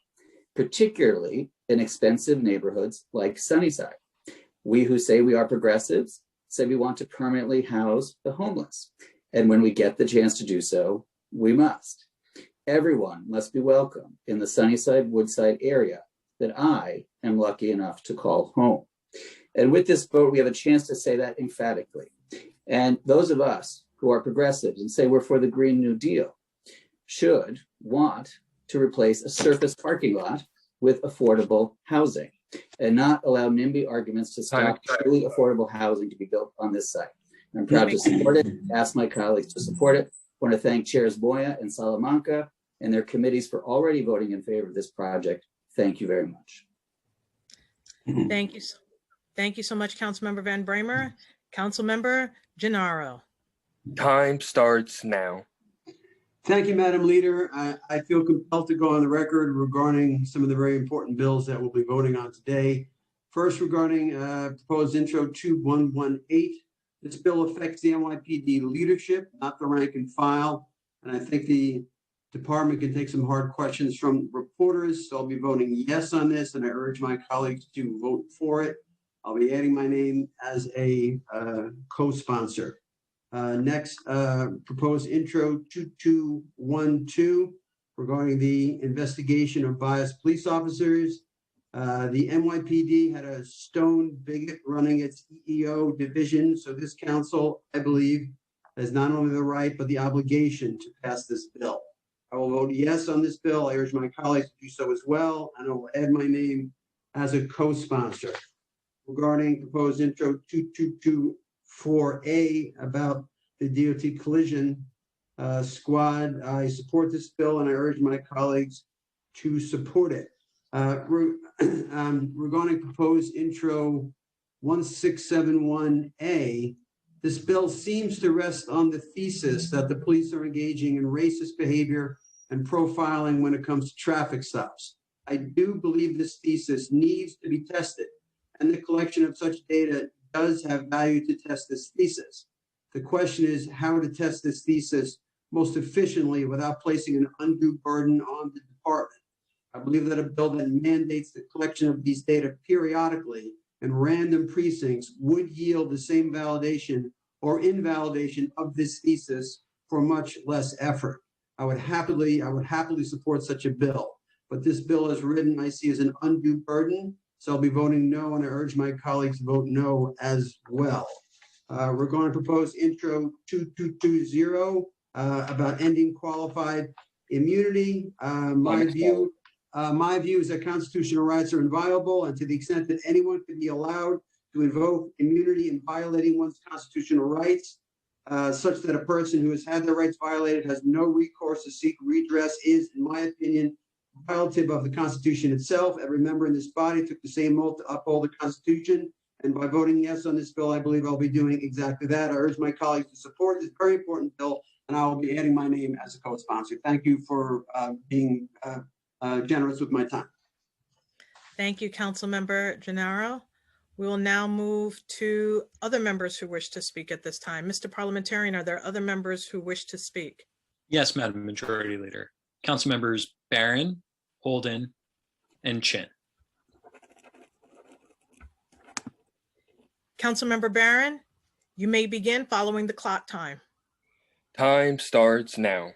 [SPEAKER 12] particularly in expensive neighborhoods like Sunnyside. We who say we are progressives say we want to permanently house the homeless, and when we get the chance to do so, we must. Everyone must be welcome in the Sunnyside Woodside area that I am lucky enough to call home. And with this vote, we have a chance to say that emphatically. And those of us who are progressives and say we're for the Green New Deal should want to replace a surface parking lot with affordable housing and not allow NIMBY arguments to stop truly affordable housing to be built on this site. I'm proud to support it, ask my colleagues to support it. I want to thank Chairs Boya and Salamanca and their committees for already voting in favor of this project. Thank you very much.
[SPEAKER 4] Thank you. Thank you so much, Councilmember Van Bramer. Councilmember Gennaro.
[SPEAKER 5] Time starts now.
[SPEAKER 14] Thank you, Madam Leader. I feel compelled to go on the record regarding some of the very important bills that we'll be voting on today. First, regarding proposed Intro 2118. This bill affects the NYPD leadership, not the rank and file. And I think the department can take some hard questions from reporters. So I'll be voting yes on this, and I urge my colleagues to vote for it. I'll be adding my name as a co-sponsor. Next, proposed Intro 2212 regarding the investigation of biased police officers. The NYPD had a stone bigot running its EEO division. So this council, I believe, has not only the right, but the obligation to pass this bill. I will vote yes on this bill. I urge my colleagues to do so as well, and I will add my name as a co-sponsor. Regarding proposed Intro 2224A about the DOT collision squad, I support this bill and I urge my colleagues to support it. Regarding proposed Intro 1671A, this bill seems to rest on the thesis that the police are engaging in racist behavior and profiling when it comes to traffic stops. I do believe this thesis needs to be tested, and the collection of such data does have value to test this thesis. The question is how to test this thesis most efficiently without placing an undue burden on the department. I believe that a bill that mandates the collection of these data periodically in random precincts would yield the same validation or invalidation of this thesis for much less effort. I would happily support such a bill, What this bill has written, I see as an undue burden. So I'll be voting no, and I urge my colleagues to vote no as well. We're going to propose intro 2220 about ending qualified immunity. My view is that constitutional rights are inviolable, and to the extent that anyone can be allowed to invoke immunity in violating one's constitutional rights, such that a person who has had their rights violated has no recourse to seek redress is, in my opinion, violative of the Constitution itself. Every member in this body took the same oath to uphold the Constitution. And by voting yes on this bill, I believe I'll be doing exactly that. I urge my colleagues to support this very important bill, and I will be adding my name as a co-sponsor. Thank you for being generous with my time.
[SPEAKER 4] Thank you, Councilmember Gennaro. We will now move to other members who wish to speak at this time. Mr. Parliamentarian, are there other members who wish to speak?
[SPEAKER 2] Yes, Madam Majority Leader. Council members Barron, Holden, and Chin.
[SPEAKER 4] Councilmember Barron, you may begin following the clock time.
[SPEAKER 5] Time starts now.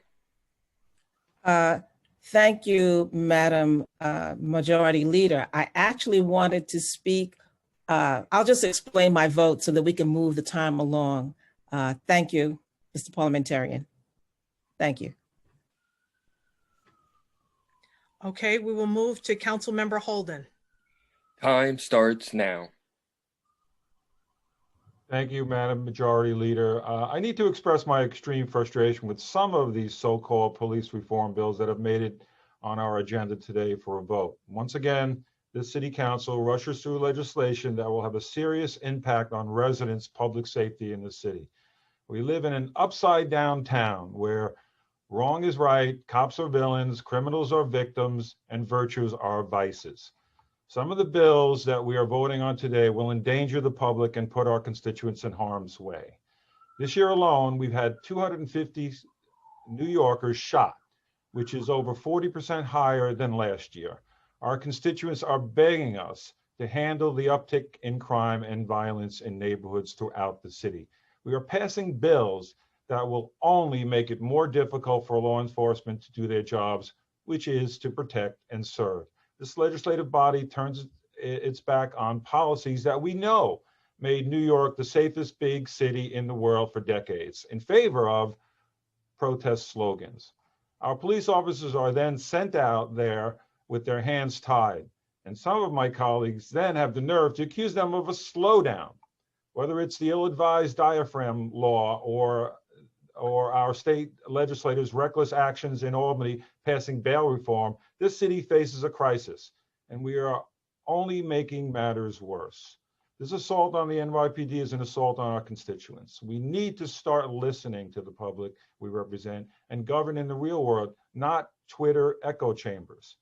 [SPEAKER 15] Thank you, Madam Majority Leader. I actually wanted to speak. I'll just explain my vote so that we can move the time along. Thank you, Mr. Parliamentarian. Thank you.
[SPEAKER 4] Okay, we will move to Councilmember Holden.
[SPEAKER 5] Time starts now.
[SPEAKER 1] Thank you, Madam Majority Leader. I need to express my extreme frustration with some of these so-called police reform bills that have made it on our agenda today for a vote. Once again, the City Council rushes through legislation that will have a serious impact on residents' public safety in the city. We live in an upside-down town where wrong is right, cops are villains, criminals are victims, and virtues are vices. Some of the bills that we are voting on today will endanger the public and put our constituents in harm's way. This year alone, we've had 250 New Yorkers shot, which is over 40% higher than last year. Our constituents are begging us to handle the uptick in crime and violence in neighborhoods throughout the city. We are passing bills that will only make it more difficult for law enforcement to do their jobs, which is to protect and serve. This legislative body turns its back on policies that we know made New York the safest big city in the world for decades in favor of protest slogans. Our police officers are then sent out there with their hands tied. And some of my colleagues then have the nerve to accuse them of a slowdown, whether it's the ill-advised diaphragm law or our state legislators' reckless actions in Albany passing bail reform. This city faces a crisis, and we are only making matters worse. This assault on the NYPD is an assault on our constituents. We need to start listening to the public we represent and govern in the real world, not Twitter echo chambers.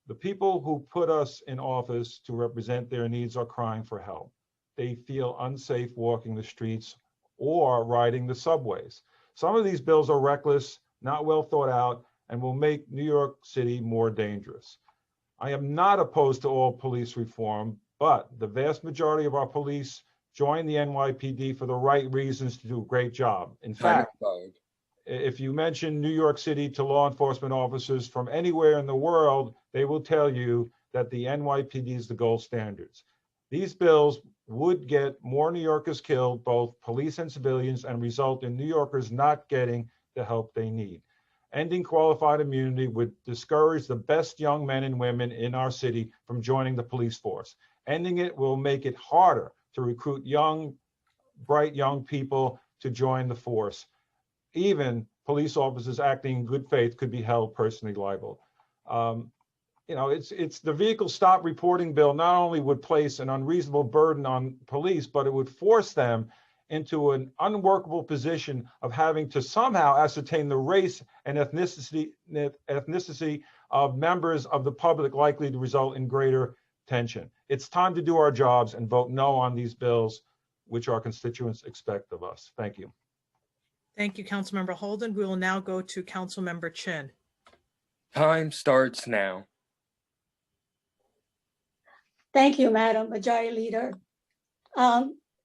[SPEAKER 1] The people who put us in office to represent their needs are crying for help. They feel unsafe walking the streets or riding the subways. Some of these bills are reckless, not well thought out, and will make New York City more dangerous. I am not opposed to all police reform, but the vast majority of our police join the NYPD for the right reasons to do a great job. In fact, if you mention New York City to law enforcement officers from anywhere in the world, they will tell you that the NYPD is the gold standards. These bills would get more New Yorkers killed, both police and civilians, and result in New Yorkers not getting the help they need. Ending qualified immunity would discourage the best young men and women in our city from joining the police force. Ending it will make it harder to recruit young, bright young people to join the force. Even police officers acting in good faith could be held personally liable. It's the vehicle stop reporting bill not only would place an unreasonable burden on police, but it would force them into an unworkable position of having to somehow ascertain the race and ethnicity of members of the public, likely to result in greater tension. It's time to do our jobs and vote no on these bills, which our constituents expect of us. Thank you.
[SPEAKER 4] Thank you, Councilmember Holden. We will now go to Councilmember Chin.
[SPEAKER 5] Time starts now.
[SPEAKER 11] Thank you, Madam Majority Leader.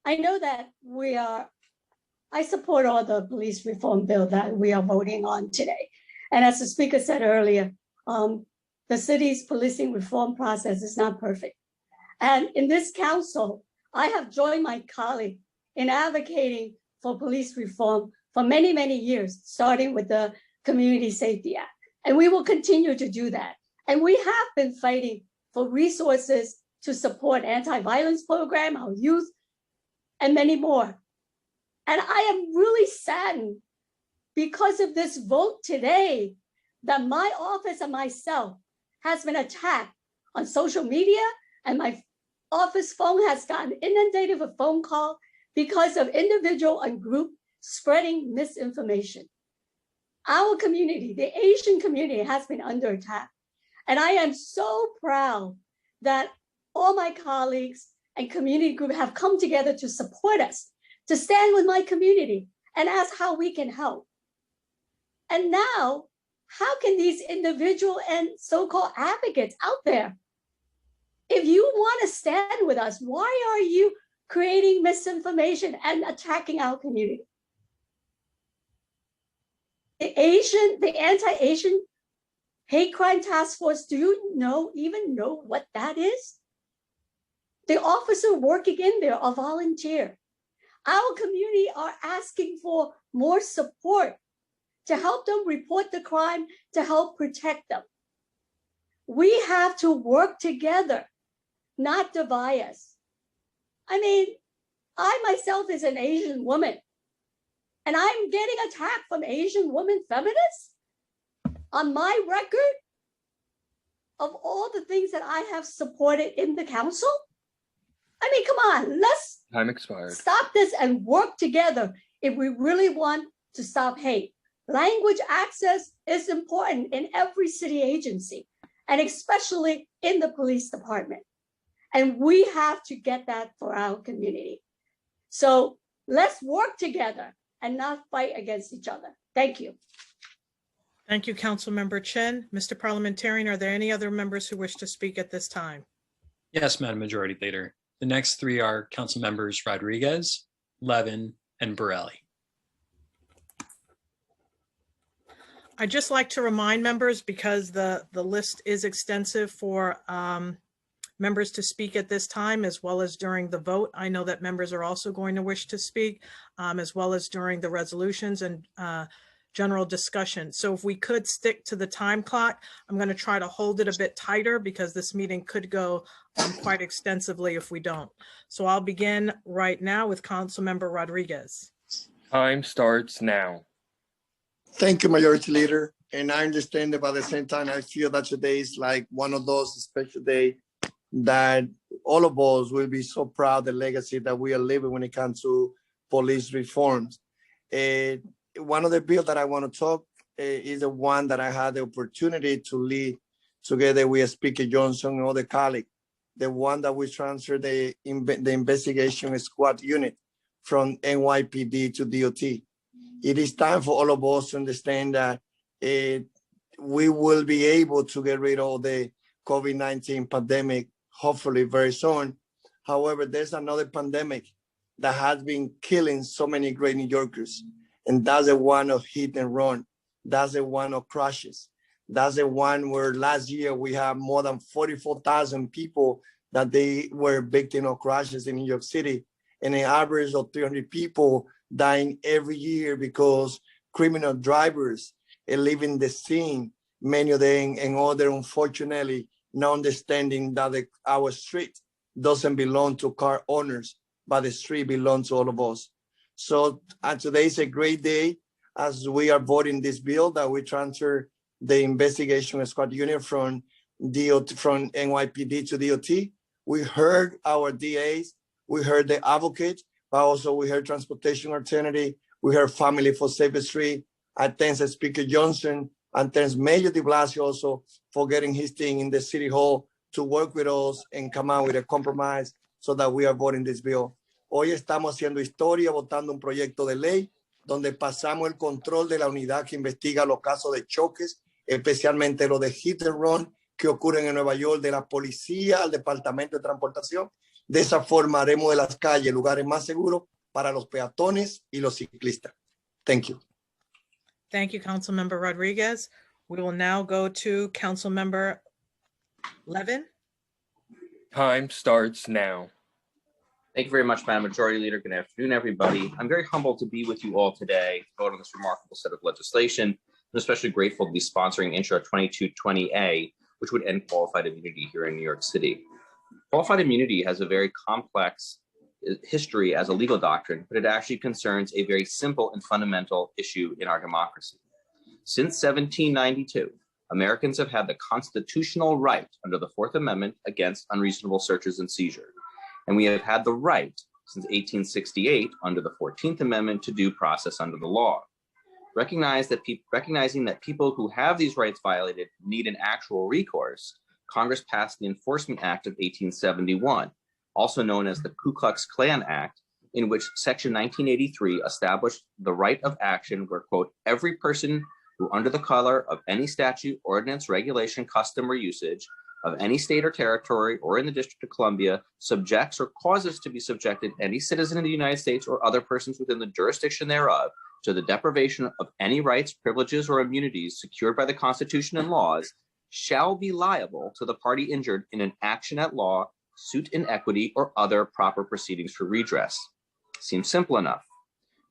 [SPEAKER 11] I know that I support all the police reform bill that we are voting on today. And as the speaker said earlier, the city's policing reform process is not perfect. And in this council, I have joined my colleague in advocating for police reform for many, many years, starting with the Community Safety Act. And we will continue to do that. And we have been fighting for resources to support anti-violence program, our youth, and many more. And I am really saddened because of this vote today that my office and myself has been attacked on social media, and my office phone has gotten inundated with phone calls because of individual and group spreading misinformation. Our community, the Asian community, has been under attack. And I am so proud that all my colleagues and community group have come together to support us, to stand with my community and ask how we can help. And now, how can these individual and so-called advocates out there, if you want to stand with us, why are you creating misinformation and attacking our community? The anti-Asian hate crime task force, do you even know what that is? The officer working in there are volunteer. Our community are asking for more support to help them report the crime, to help protect them. We have to work together, not divide us. I mean, I myself is an Asian woman, and I'm getting attacked from Asian women feminists on my record of all the things that I have supported in the council. I mean, come on, let's
[SPEAKER 5] Time expired.
[SPEAKER 11] stop this and work together if we really want to stop hate. Language access is important in every city agency, and especially in the police department. And we have to get that for our community. So let's work together and not fight against each other. Thank you.
[SPEAKER 4] Thank you, Councilmember Chen. Mr. Parliamentarian, are there any other members who wish to speak at this time?
[SPEAKER 2] Yes, Madam Majority Leader. The next three are Council Members Rodriguez, Levin, and Borelli.
[SPEAKER 4] I'd just like to remind members, because the list is extensive for members to speak at this time, as well as during the vote. I know that members are also going to wish to speak, as well as during the resolutions and general discussion. So if we could stick to the time clock, I'm going to try to hold it a bit tighter because this meeting could go quite extensively if we don't. So I'll begin right now with Councilmember Rodriguez.
[SPEAKER 5] Time starts now.
[SPEAKER 16] Thank you, Majority Leader. And I understand that, but at the same time, I feel that today is like one of those special days that all of us will be so proud of the legacy that we are living when it comes to police reforms. One of the bills that I want to talk is the one that I had the opportunity to lead together with Speaker Johnson and other colleagues, the one that we transferred the investigation squad unit from NYPD to DOT. It is time for all of us to understand that we will be able to get rid of the COVID-19 pandemic, hopefully very soon. However, there's another pandemic that has been killing so many great New Yorkers. And that's the one of hit and run. That's the one of crashes. That's the one where last year we had more than 44,000 people that they were victims of crashes in New York City, and an average of 300 people dying every year because criminal drivers are leaving the scene, many of them and other, unfortunately, not understanding that our street doesn't belong to car owners, but the street belongs to all of us. So today is a great day as we are voting this bill that we transfer the investigation squad unit from NYPD to DOT. We heard our DAs, we heard the advocate, but also we heard transportation alternative, we heard Family for Safer Street. I thank Speaker Johnson and thanks Mayor de Blasio also for getting his team in the City Hall to work with us and come out with a compromise so that we are voting this bill. Hoy estamos haciendo historia, votando un proyecto de ley donde pasamos el control de la unidad que investiga los casos de choques, especialmente los de hit and run que ocurren en Nueva York, de la policía al Departamento de Transportación. De esa forma haremos de las calles lugares más seguros para los peatones y los ciclistas. Thank you.
[SPEAKER 4] Thank you, Councilmember Rodriguez. We will now go to Councilmember Levin?
[SPEAKER 5] Time starts now.
[SPEAKER 17] Thank you very much, Madam Majority Leader. Good afternoon, everybody. I'm very humbled to be with you all today to vote on this remarkable set of legislation. I'm especially grateful to be sponsoring Intro 2220A, which would end qualified immunity here in New York City. Qualified immunity has a very complex history as a legal doctrine, but it actually concerns a very simple and fundamental issue in our democracy. Since 1792, Americans have had the constitutional right under the Fourth Amendment against unreasonable searches and seizure. And we have had the right since 1868 under the 14th Amendment to due process under the law. Recognizing that people who have these rights violated need an actual recourse, Congress passed the Enforcement Act of 1871, also known as the Ku Klux Klan Act, in which Section 1983 established the right of action where, quote, every person who under the color of any statute, ordinance, regulation, custom, or usage of any state or territory or in the District of Columbia subjects or causes to be subjected any citizen of the United States or other persons within the jurisdiction thereof to the deprivation of any rights, privileges, or immunities secured by the Constitution and laws shall be liable to the party injured in an action at law, suit in equity, or other proper proceedings for redress. Seems simple enough.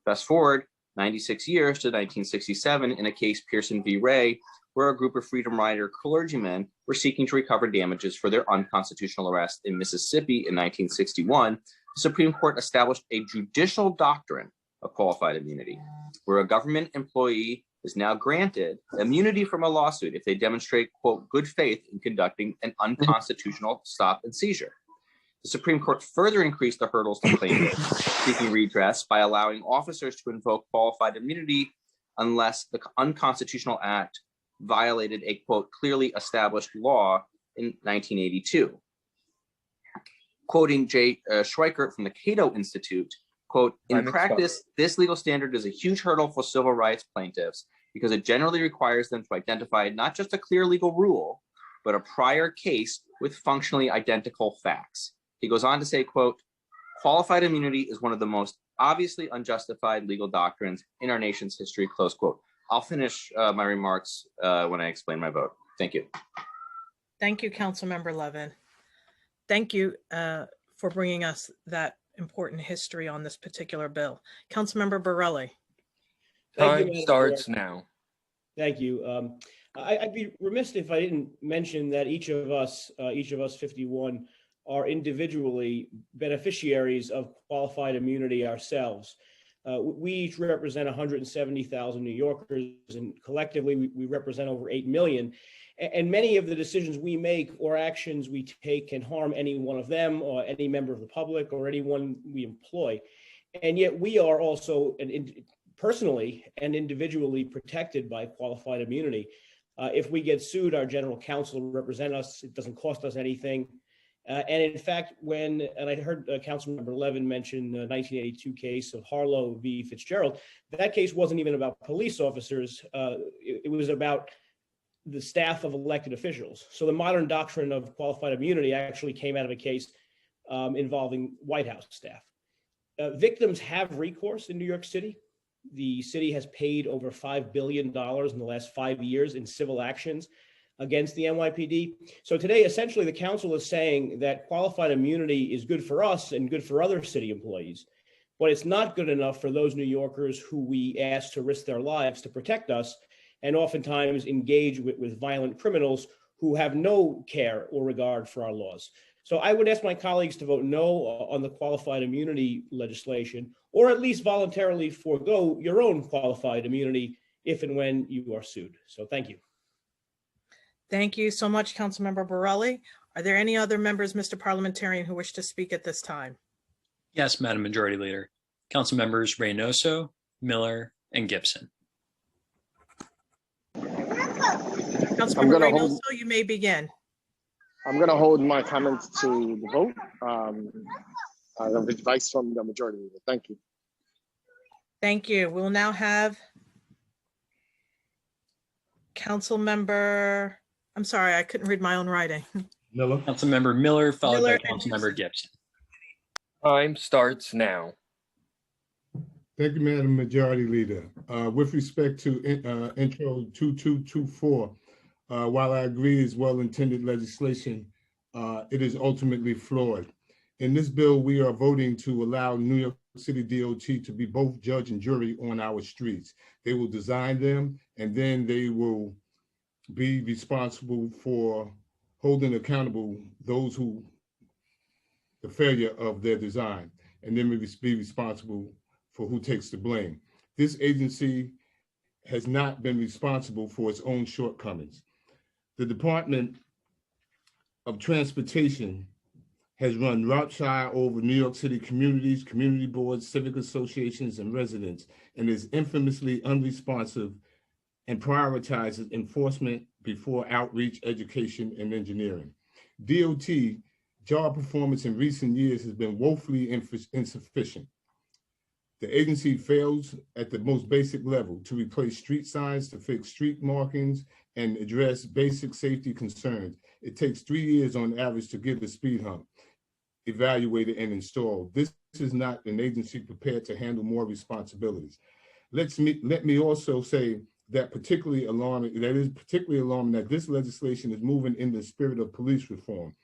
[SPEAKER 17] Fast forward 96 years to 1967 in a case Pearson v. Ray, where a group of Freedom Rider clergymen were seeking to recover damages for their unconstitutional arrest in Mississippi in 1961. The Supreme Court established a judicial doctrine of qualified immunity, where a government employee is now granted immunity from a lawsuit if they demonstrate, quote, good faith in conducting an unconstitutional stop and seizure. The Supreme Court further increased the hurdles to plaintiffs seeking redress by allowing officers to invoke qualified immunity unless the unconstitutional act violated a, quote, clearly established law in 1982. Quoting Jay Schweikert from the Cato Institute, quote, in practice, this legal standard is a huge hurdle for civil rights plaintiffs because it generally requires them to identify not just a clear legal rule, but a prior case with functionally identical facts. He goes on to say, quote, qualified immunity is one of the most obviously unjustified legal doctrines in our nation's history, close quote. I'll finish my remarks when I explain my vote. Thank you.
[SPEAKER 4] Thank you, Councilmember Levin. Thank you for bringing us that important history on this particular bill. Councilmember Borelli.
[SPEAKER 5] Time starts now.
[SPEAKER 18] Thank you. I'd be remiss if I didn't mention that each of us 51, are individually beneficiaries of qualified immunity ourselves. We each represent 170,000 New Yorkers, and collectively we represent over 8 million. And many of the decisions we make or actions we take can harm any one of them or any member of the public or anyone we employ. And yet we are also personally and individually protected by qualified immunity. If we get sued, our general counsel will represent us. It doesn't cost us anything. And in fact, and I heard Councilmember Levin mention the 1982 case of Harlow v. Fitzgerald, that case wasn't even about police officers. It was about the staff of elected officials. So the modern doctrine of qualified immunity actually came out of a case involving White House staff. Victims have recourse in New York City. The city has paid over $5 billion in the last 5 years in civil actions against the NYPD. So today, essentially, the council is saying that qualified immunity is good for us and good for other city employees, but it's not good enough for those New Yorkers who we ask to risk their lives to protect us and oftentimes engage with violent criminals who have no care or regard for our laws. So I would ask my colleagues to vote no on the qualified immunity legislation, or at least voluntarily forego your own qualified immunity if and when you are sued. So thank you.
[SPEAKER 4] Thank you so much, Councilmember Borelli. Are there any other members, Mr. Parliamentarian, who wish to speak at this time?
[SPEAKER 2] Yes, Madam Majority Leader. Council members Reynoso, Miller, and Gibson.
[SPEAKER 4] Councilmember Reynoso, you may begin.
[SPEAKER 19] I'm going to hold my comments to the vote of advice from the Majority Leader. Thank you.
[SPEAKER 4] Thank you. We'll now have Councilmember, I'm sorry, I couldn't read my own writing.
[SPEAKER 2] Miller. Councilmember Miller, followed by Councilmember Gibson.
[SPEAKER 5] Time starts now.
[SPEAKER 20] Thank you, Madam Majority Leader. With respect to Intro 2224, while I agree is well-intended legislation, it is ultimately flawed. In this bill, we are voting to allow New York City DOT to be both judge and jury on our streets. They will design them, and then they will be responsible for holding accountable those who, the failure of their design, and then be responsible for who takes the blame. This agency has not been responsible for its own shortcomings. The Department of Transportation has run roughshod over New York City communities, community boards, civic associations, and residents, and is infamously unresponsive and prioritizes enforcement before outreach, education, and engineering. DOT job performance in recent years has been woefully insufficient. The agency fails at the most basic level to replace street signs, to fix street markings, and address basic safety concerns. It takes 3 years on average to get a speed hump evaluated and installed. This is not an agency prepared to handle more responsibilities. Let me also say that particularly alarming that this legislation is moving in the spirit of police reform.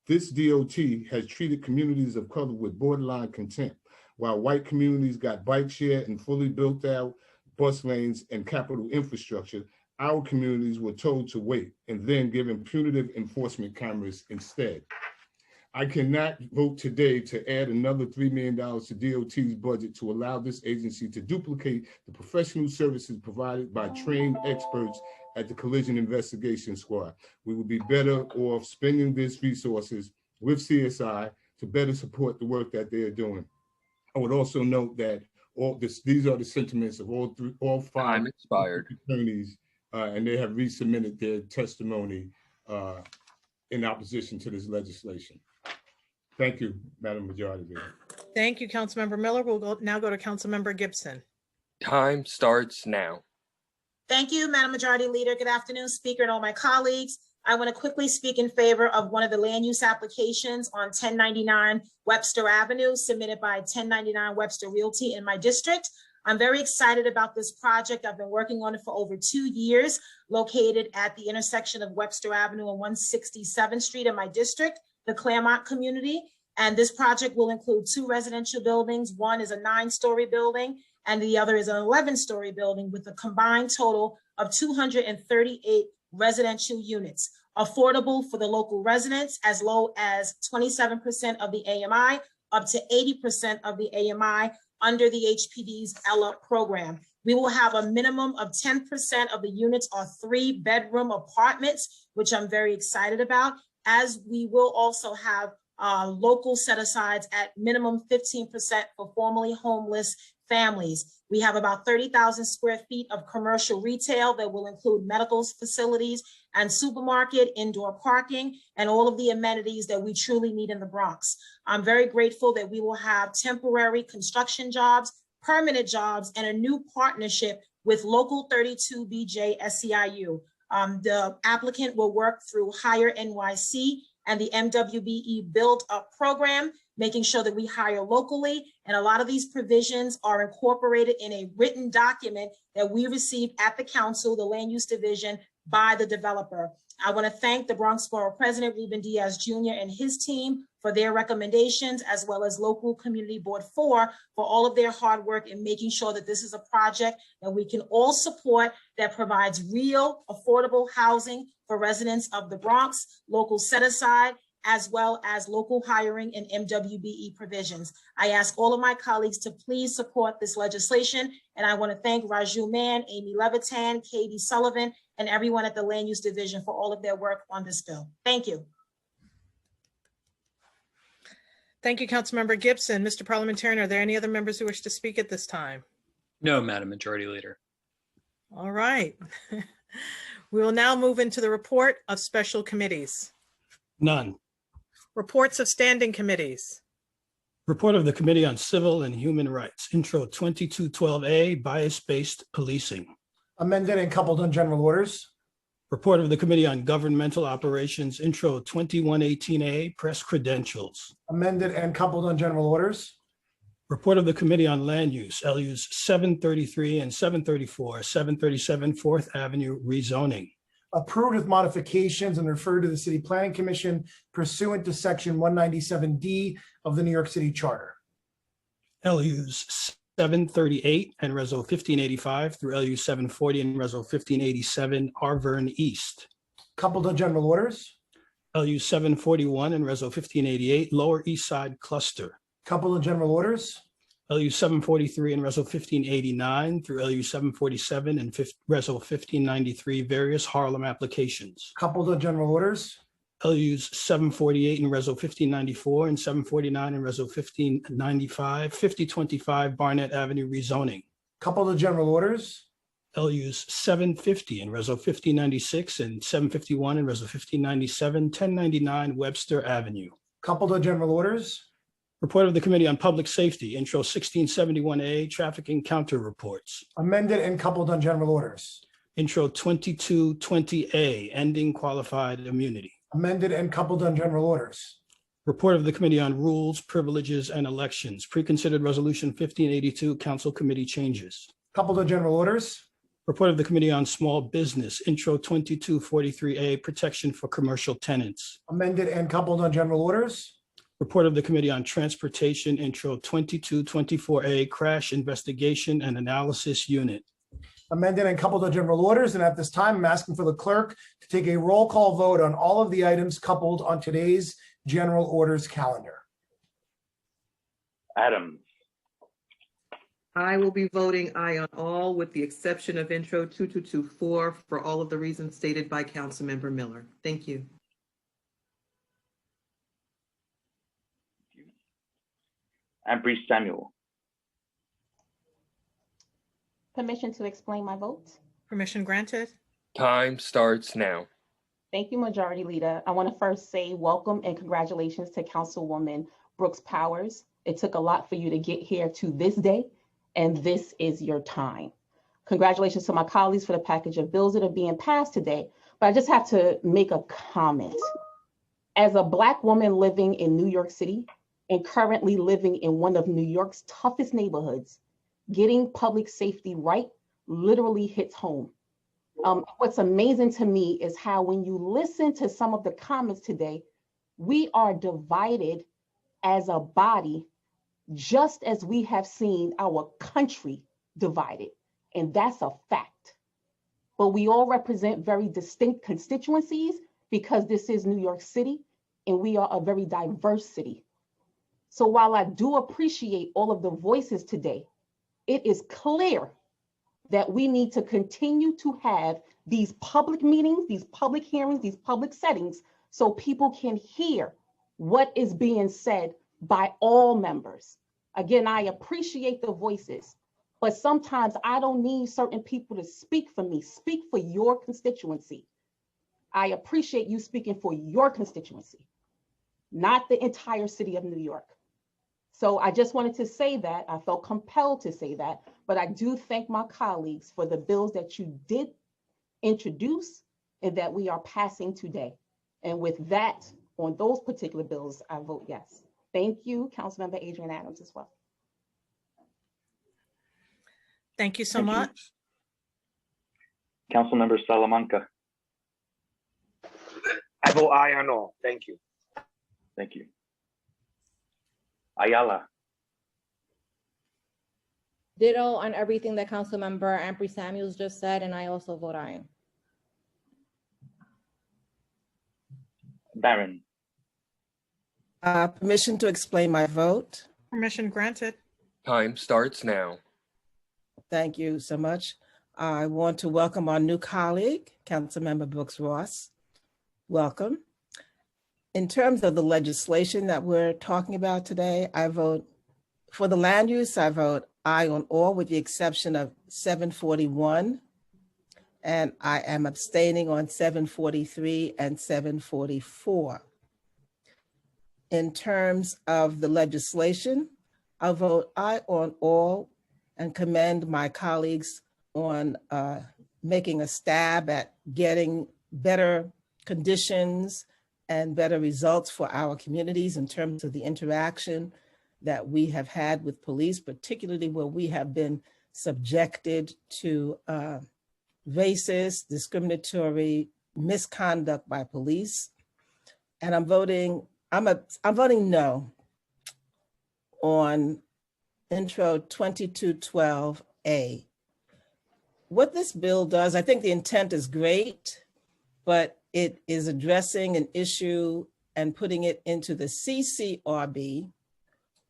[SPEAKER 20] This DOT has treated communities of color with borderline contempt, while white communities got bike share and fully built out bus lanes and capital infrastructure. Our communities were told to wait and then given punitive enforcement cameras instead. I cannot vote today to add another $3 million to DOT's budget to allow this agency to duplicate the professional services provided by trained experts at the Collision Investigation Squad. We would be better off spending these resources with CSI to better support the work that they are doing. I would also note that these are the sentiments of all five attorneys, and they have resubmitted their testimony in opposition to this legislation. Thank you, Madam Majority Leader.
[SPEAKER 4] Thank you, Councilmember Miller. We'll now go to Councilmember Gibson.
[SPEAKER 5] Time starts now.
[SPEAKER 6] Thank you, Madam Majority Leader. Good afternoon, Speaker and all my colleagues. I want to quickly speak in favor of one of the land use applications on 1099 Webster Avenue submitted by 1099 Webster Realty in my district. I'm very excited about this project. I've been working on it for over 2 years, located at the intersection of Webster Avenue and 167th Street in my district, the Claremont community. And this project will include 2 residential buildings. One is a 9-story building and the other is an 11-story building with a combined total of 238 residential units, affordable for the local residents, as low as 27% of the AMI, up to 80% of the AMI under the HPD's ELA program. We will have a minimum of 10% of the units are 3-bedroom apartments, which I'm very excited about, as we will also have local set-asides at minimum 15% for formerly homeless families. We have about 30,000 square feet of commercial retail that will include medical facilities and supermarket, indoor parking, and all of the amenities that we truly need in the Bronx. I'm very grateful that we will have temporary construction jobs, permanent jobs, and a new partnership with Local 32 BJ SEIU. The applicant will work through Hire NYC and the MWBE Build Up program, making sure that we hire locally. And a lot of these provisions are incorporated in a written document that we received at the council, the land use division, by the developer. I want to thank the Bronx Borough President, Ruben Diaz Jr. and his team for their recommendations, as well as Local Community Board 4 for all of their hard work in making sure that this is a project that we can all support that provides real affordable housing for residents of the Bronx, local set aside, as well as local hiring and MWBE provisions. I ask all of my colleagues to please support this legislation. And I want to thank Raju Mann, Amy Levitan, Katie Sullivan, and everyone at the Land Use Division for all of their work on this bill. Thank you.
[SPEAKER 4] Thank you, Councilmember Gibson. Mr. Parliamentarian, are there any other members who wish to speak at this time?
[SPEAKER 2] No, Madam Majority Leader.
[SPEAKER 4] All right. We will now move into the report of special committees.
[SPEAKER 21] None.
[SPEAKER 4] Reports of standing committees.
[SPEAKER 21] Report of the Committee on Civil and Human Rights, Intro 2212A, Bias-Based Policing.
[SPEAKER 10] Amended and coupled on general orders.
[SPEAKER 21] Report of the Committee on Governmental Operations, Intro 2118A, Press Credentials.
[SPEAKER 10] Amended and coupled on general orders.
[SPEAKER 21] Report of the Committee on Land Use, LUs 733 and 734, 737 4th Avenue rezoning.
[SPEAKER 10] approved with modifications and referred to the City Planning Commission pursuant to Section 197D of the New York City Charter.
[SPEAKER 21] LUs 738 and Reso 1585 through LU 740 and Reso 1587, Arverne East.
[SPEAKER 10] Coupled on general orders.
[SPEAKER 21] LU 741 and Reso 1588, Lower East Side Cluster.
[SPEAKER 10] Coupled on general orders.
[SPEAKER 21] LU 743 and Reso 1589 through LU 747 and Reso 1593, various Harlem applications.
[SPEAKER 10] Coupled on general orders.
[SPEAKER 21] LUs 748 and Reso 1594 and 749 and Reso 1595, 5025 Barnett Avenue rezoning.
[SPEAKER 10] Coupled on general orders.
[SPEAKER 21] LUs 750 and Reso 1596 and 751 and Reso 1597, 1099 Webster Avenue.
[SPEAKER 10] Coupled on general orders.
[SPEAKER 21] Report of the Committee on Public Safety, Intro 1671A, Traffic Encounter Reports.
[SPEAKER 10] Amended and coupled on general orders.
[SPEAKER 21] Intro 2220A, Ending Qualified Immunity.
[SPEAKER 10] Amended and coupled on general orders.
[SPEAKER 21] Report of the Committee on Rules, Privileges, and Elections, Preconsidered Resolution 1582, Council Committee Changes.
[SPEAKER 10] Coupled on general orders.
[SPEAKER 21] Report of the Committee on Small Business, Intro 2243A, Protection for Commercial Tenants.
[SPEAKER 10] Amended and coupled on general orders.
[SPEAKER 21] Report of the Committee on Transportation, Intro 2224A, Crash Investigation and Analysis Unit.
[SPEAKER 10] Amended and coupled on general orders. And at this time, I'm asking for the clerk to take a roll call vote on all of the items coupled on today's general orders calendar.
[SPEAKER 7] Adams,
[SPEAKER 13] I will be voting aye on all with the exception of intro 2224 for all of the reasons stated by Councilmember Miller. Thank you.
[SPEAKER 7] Ambry Samuel,
[SPEAKER 3] Permission to explain my vote.
[SPEAKER 6] Permission granted.
[SPEAKER 5] Time starts now.
[SPEAKER 3] Thank you, Majority Leader. I want to first say welcome and congratulations to Councilwoman Brooks Powers. It took a lot for you to get here to this day, and this is your time. Congratulations to my colleagues for the package of bills that are being passed today. But I just have to make a comment. As a Black woman living in New York City and currently living in one of New York's toughest neighborhoods, getting public safety right literally hits home. What's amazing to me is how when you listen to some of the comments today, we are divided as a body, just as we have seen our country divided. And that's a fact. But we all represent very distinct constituencies because this is New York City and we are a very diverse city. So while I do appreciate all of the voices today, it is clear that we need to continue to have these public meetings, these public hearings, these public settings, so people can hear what is being said by all members. Again, I appreciate the voices, but sometimes I don't need certain people to speak for me. Speak for your constituency. I appreciate you speaking for your constituency, not the entire city of New York. So I just wanted to say that. I felt compelled to say that, but I do thank my colleagues for the bills that you did introduce and that we are passing today. And with that, on those particular bills, I vote yes. Thank you, Councilmember Adrienne Adams as well.
[SPEAKER 6] Thank you so much.
[SPEAKER 7] Councilmember Salamanca.
[SPEAKER 19] I vote aye on all. Thank you.
[SPEAKER 7] Thank you. Ayala,
[SPEAKER 22] Ditto on everything that Councilmember Ambry Samuels just said, and I also vote aye.
[SPEAKER 7] Barron,
[SPEAKER 15] Permission to explain my vote.
[SPEAKER 6] Permission granted.
[SPEAKER 5] Time starts now.
[SPEAKER 15] Thank you so much. I want to welcome our new colleague, Councilmember Brooks Ross. Welcome. In terms of the legislation that we're talking about today, I vote for the land use. I vote aye on all with the exception of 741. And I am abstaining on 743 and 744. In terms of the legislation, I'll vote aye on all and commend my colleagues on making a stab at getting better conditions and better results for our communities in terms of the interaction that we have had with police, particularly where we have been subjected to racist, discriminatory misconduct by police. And I'm voting no on Intro 2212A. What this bill does, I think the intent is great, but it is addressing an issue and putting it into the CCRB,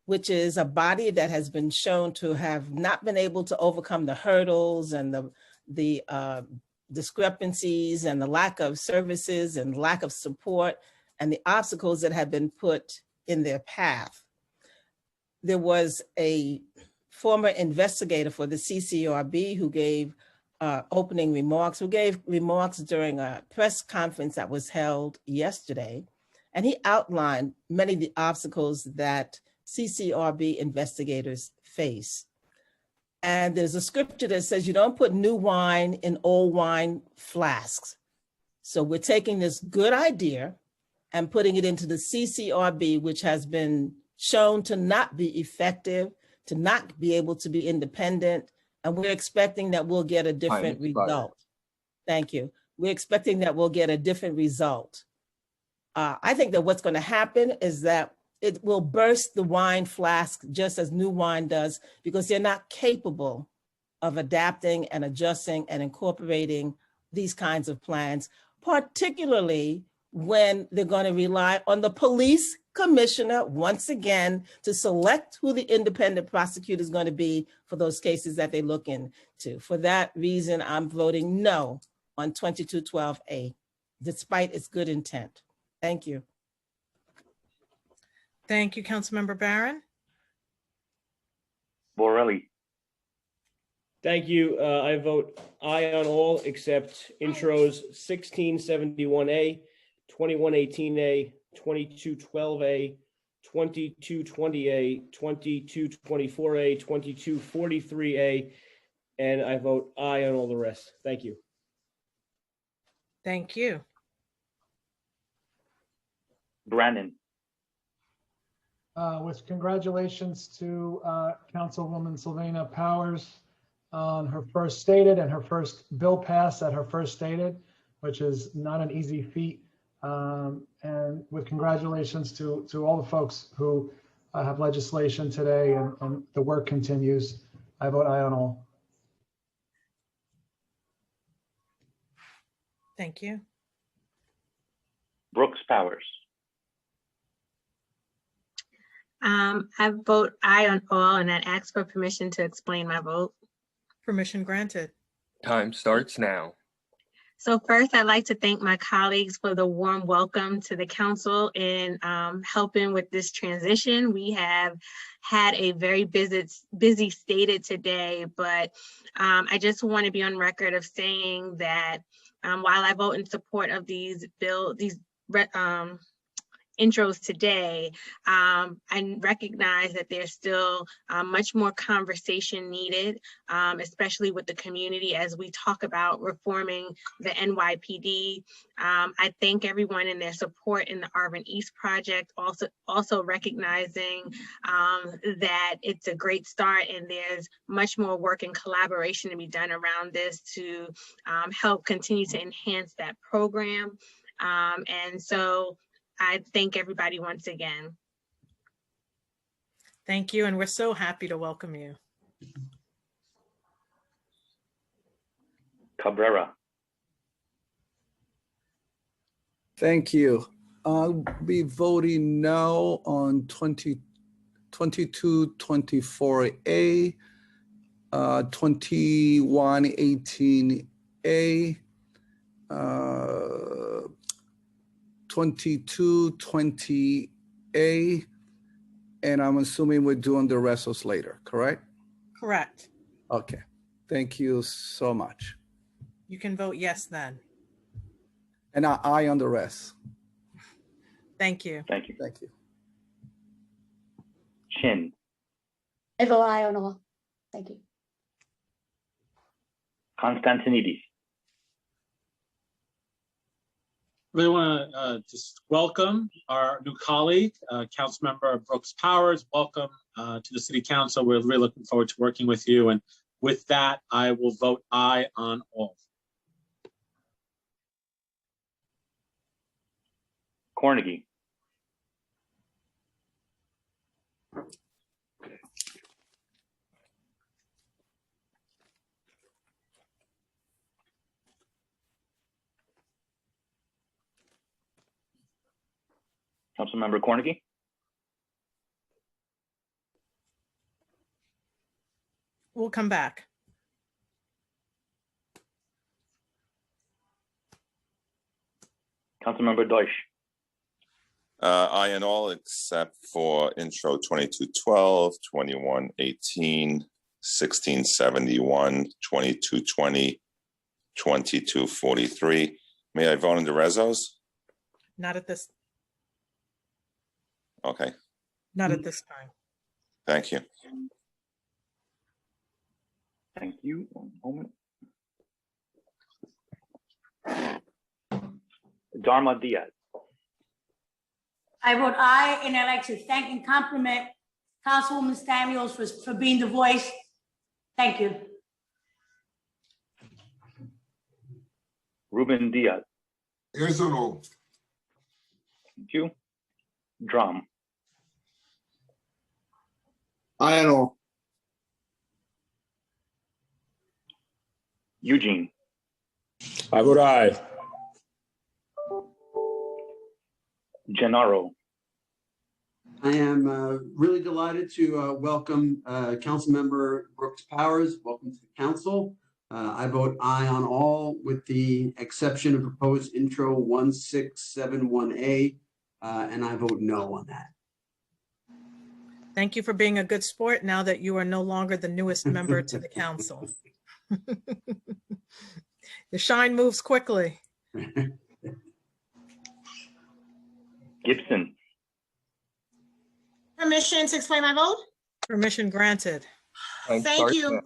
[SPEAKER 15] which is a body that has been shown to have not been able to overcome the hurdles and the discrepancies and the lack of services and lack of support and the obstacles that have been put in their path. There was a former investigator for the CCRB who gave opening remarks, during a press conference that was held yesterday. And he outlined many of the obstacles that CCRB investigators face. And there's a scripture that says you don't put new wine in old wine flasks. So we're taking this good idea and putting it into the CCRB, which has been shown to not be effective, to not be able to be independent. And we're expecting that we'll get a different result. Thank you. We're expecting that we'll get a different result. I think that what's going to happen is that it will burst the wine flask just as new wine does, because they're not capable of adapting and adjusting and incorporating these kinds of plans, particularly when they're going to rely on the police commissioner once again to select who the independent prosecutor is going to be for those cases that they look into. For that reason, I'm voting no on 2212A, despite its good intent. Thank you.
[SPEAKER 4] Thank you, Councilmember Barron.
[SPEAKER 7] Borelli.
[SPEAKER 18] Thank you. I vote aye on all except intros 1671A, 2118A, 2212A, 2220A, 2224A, 2243A, and I vote aye on all the rest. Thank you.
[SPEAKER 4] Thank you.
[SPEAKER 7] Brannan.
[SPEAKER 8] With congratulations to Councilwoman Sylvana Powers on her first stated and her first bill passed at her first stated, which is not an easy feat. And with congratulations to all the folks who have legislation today, and the work continues. I vote aye on all.
[SPEAKER 4] Thank you.
[SPEAKER 7] Brooks Powers.
[SPEAKER 9] I vote aye on all, and I'd ask for permission to explain my vote.
[SPEAKER 4] Permission granted.
[SPEAKER 5] Time starts now.
[SPEAKER 9] So first, I'd like to thank my colleagues for the warm welcome to the council in helping with this transition. We have had a very busy stated today, but I just want to be on record of saying that while I vote in support of these intros today, I recognize that there's still much more conversation needed, especially with the community as we talk about reforming the NYPD. I thank everyone in their support in the Arvin East project, also recognizing that it's a great start and there's much more work and collaboration to be done around this to help continue to enhance that program. And so I thank everybody once again.
[SPEAKER 4] Thank you, and we're so happy to welcome you.
[SPEAKER 7] Cabrera.
[SPEAKER 23] Thank you. I'll be voting no on 2224A, 2118A, 2220A, and I'm assuming we're doing the rest later, correct?
[SPEAKER 4] Correct.
[SPEAKER 23] Okay, thank you so much.
[SPEAKER 4] You can vote yes then.
[SPEAKER 23] And aye on the rest.
[SPEAKER 4] Thank you.
[SPEAKER 7] Thank you.
[SPEAKER 23] Thank you.
[SPEAKER 7] Chin.
[SPEAKER 11] I vote aye on all. Thank you.
[SPEAKER 7] Constantinides.
[SPEAKER 24] Really want to just welcome our new colleague, Councilmember Brooks Powers. Welcome to the City Council. We're really looking forward to working with you. And with that, I will vote aye on all.
[SPEAKER 7] Cornegy, Councilmember Cornegy,
[SPEAKER 4] We'll come back.
[SPEAKER 7] Councilmember Deutsch,
[SPEAKER 1] Aye on all except for intro 2212, 2118, 1671, 2220, 2243. May I vote in the rezos?
[SPEAKER 4] Not at this,
[SPEAKER 1] Okay,
[SPEAKER 4] not at this time.
[SPEAKER 1] thank you.
[SPEAKER 7] thank you. One moment. Dharma Diaz,
[SPEAKER 12] I vote aye, and I'd like to thank and compliment Councilwoman Samuels for being the voice. Thank you.
[SPEAKER 7] Ruben Diaz,
[SPEAKER 20] Yes or no?
[SPEAKER 7] thank you. Drum,
[SPEAKER 20] Aye and all.
[SPEAKER 7] Eugene,
[SPEAKER 24] I vote aye.
[SPEAKER 7] Gennaro,
[SPEAKER 14] I am really delighted to welcome Councilmember Brooks Powers. Welcome to the council. I vote aye on all with the exception of proposed intro 1671A, and I vote no on that.
[SPEAKER 4] Thank you for being a good sport now that you are no longer the newest member to the council. The shine moves quickly.
[SPEAKER 7] Gibson,
[SPEAKER 6] Permission to explain my vote?
[SPEAKER 4] Permission granted.
[SPEAKER 6] Thank you.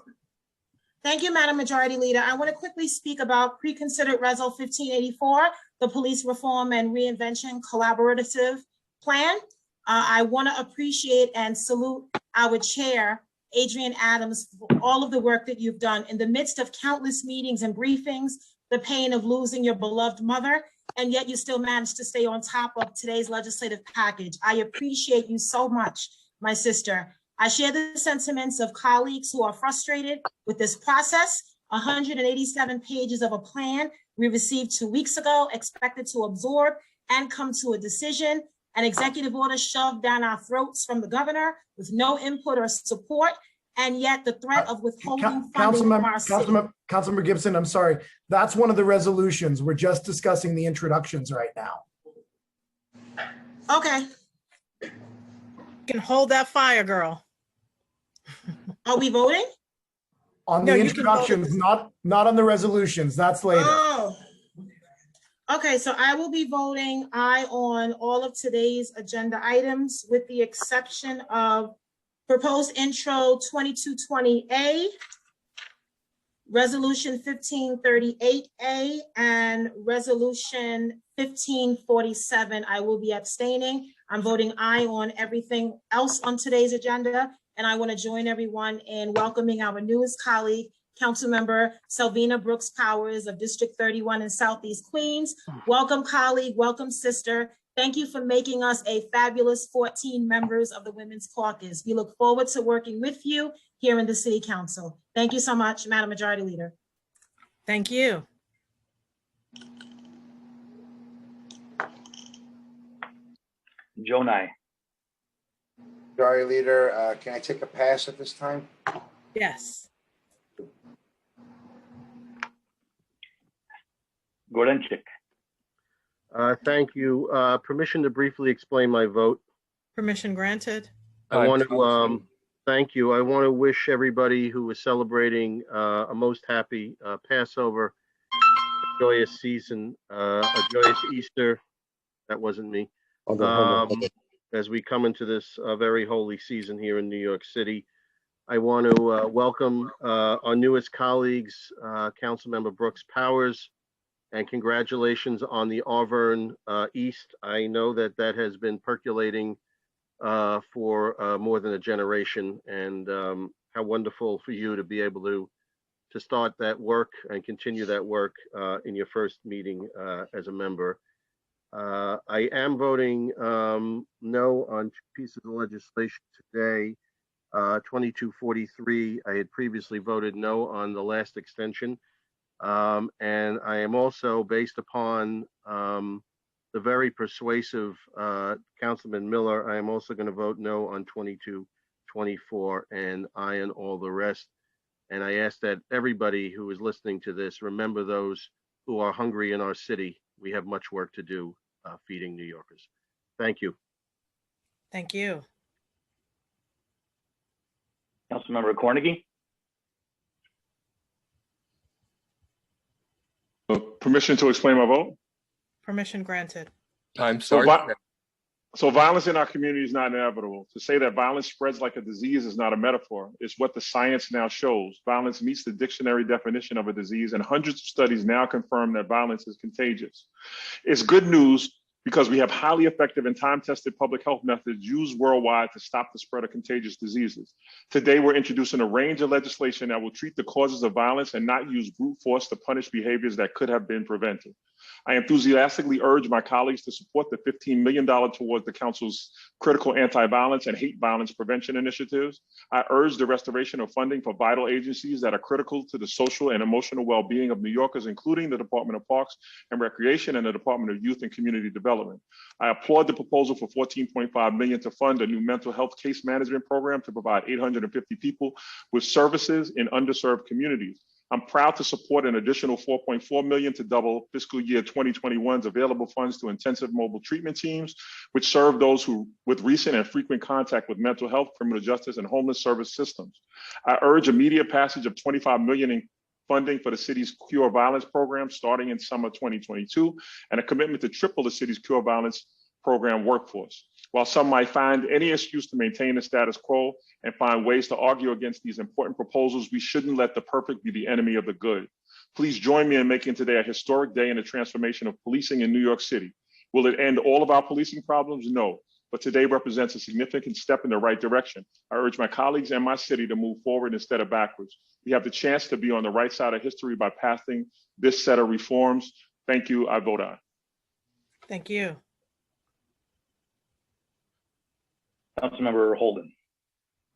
[SPEAKER 6] Thank you, Madam Majority Leader. I want to quickly speak about pre-considered Resol 1584, the Police Reform and Reinvention Collaborative Plan. I want to appreciate and salute our chair, Adrian Adams, for all of the work that you've done in the midst of countless meetings and briefings, the pain of losing your beloved mother, and yet you still managed to stay on top of today's legislative package. I appreciate you so much, my sister. I share the sentiments of colleagues who are frustrated with this process. 187 pages of a plan we received 2 weeks ago, expected to absorb and come to a decision. An executive order shoved down our throats from the governor with no input or support, and yet the threat of withholding funding from our city.
[SPEAKER 10] Councilmember Gibson, I'm sorry. That's one of the resolutions. We're just discussing the introductions right now.
[SPEAKER 6] Okay,
[SPEAKER 4] You can hold that fire, girl.
[SPEAKER 6] are we voting?
[SPEAKER 10] On
[SPEAKER 4] No,
[SPEAKER 10] the
[SPEAKER 4] you can vote.
[SPEAKER 10] introductions, not on the resolutions. That's later.
[SPEAKER 6] Oh. Okay, so I will be voting aye on all of today's agenda items with the exception of proposed intro 2220A, resolution 1538A, and resolution 1547. I will be abstaining. I'm voting aye on everything else on today's agenda. And I want to join everyone in welcoming our newest colleague, Councilmember Selvina Brooks Powers of District 31 in Southeast Queens. Welcome, colleague. Welcome, sister. Thank you for making us a fabulous 14 members of the Women's Caucus. We look forward to working with you here in the City Council. Thank you so much, Madam Majority Leader.
[SPEAKER 4] Thank you.
[SPEAKER 7] Joe Nye,
[SPEAKER 16] Majority Leader, can I take a pass at this time?
[SPEAKER 4] Yes.
[SPEAKER 7] Gordenchik,
[SPEAKER 25] Thank you. Permission to briefly explain my vote.
[SPEAKER 4] Permission granted.
[SPEAKER 25] I want to thank you. I want to wish everybody who is celebrating a most happy Passover, a joyous season, a joyous Easter. That wasn't me. As we come into this very holy season here in New York City, I want to welcome our newest colleagues, Councilmember Brooks Powers, and congratulations on the Auburn East. I know that that has been percolating for more than a generation, and how wonderful for you to be able to start that work and continue that work in your first meeting as a member. I am voting no on two pieces of legislation today. 2243, I had previously voted no on the last extension. And I am also, based upon the very persuasive Councilman Miller, I am also going to vote no on 2224 and I and all the rest. And I ask that everybody who is listening to this remember those who are hungry in our city. We have much work to do feeding New Yorkers. Thank you.
[SPEAKER 4] Thank you.
[SPEAKER 7] Councilmember Cornegy.
[SPEAKER 2] Permission to explain my vote?
[SPEAKER 4] Permission granted.
[SPEAKER 5] Time
[SPEAKER 2] So,
[SPEAKER 5] starts.
[SPEAKER 2] so violence in our community is not inevitable. To say that violence spreads like a disease is not a metaphor. It's what the science now shows. Violence meets the dictionary definition of a disease, and hundreds of studies now confirm that violence is contagious. It's good news because we have highly effective and time-tested public health methods used worldwide to stop the spread of contagious diseases. Today, we're introducing a range of legislation that will treat the causes of violence and not use brute force to punish behaviors that could have been prevented. I enthusiastically urge my colleagues to support the $15 million towards the Council's critical anti-violence and hate violence prevention initiatives. I urge the restoration of funding for vital agencies that are critical to the social and emotional well-being of New Yorkers, including the Department of Parks and Recreation and the Department of Youth and Community Development. I applaud the proposal for $14.5 million to fund a new mental health case management program to provide 850 people with services in underserved communities. I'm proud to support an additional $4.4 million to double fiscal year 2021's available funds to intensive mobile treatment teams, which serve those who with recent and frequent contact with mental health, criminal justice, and homeless service systems. I urge immediate passage of $25 million in funding for the city's Cure Violence program starting in summer 2022, and a commitment to triple the city's Cure Violence program workforce. While some might find any excuse to maintain the status quo and find ways to argue against these important proposals, we shouldn't let the perfect be the enemy of the good. Please join me in making today a historic day in the transformation of policing in New York City. Will it end all of our policing problems? No, but today represents a significant step in the right direction. I urge my colleagues and my city to move forward instead of backwards. We have the chance to be on the right side of history by passing this set of reforms. Thank you. I vote aye.
[SPEAKER 4] Thank you.
[SPEAKER 7] Councilmember Holden.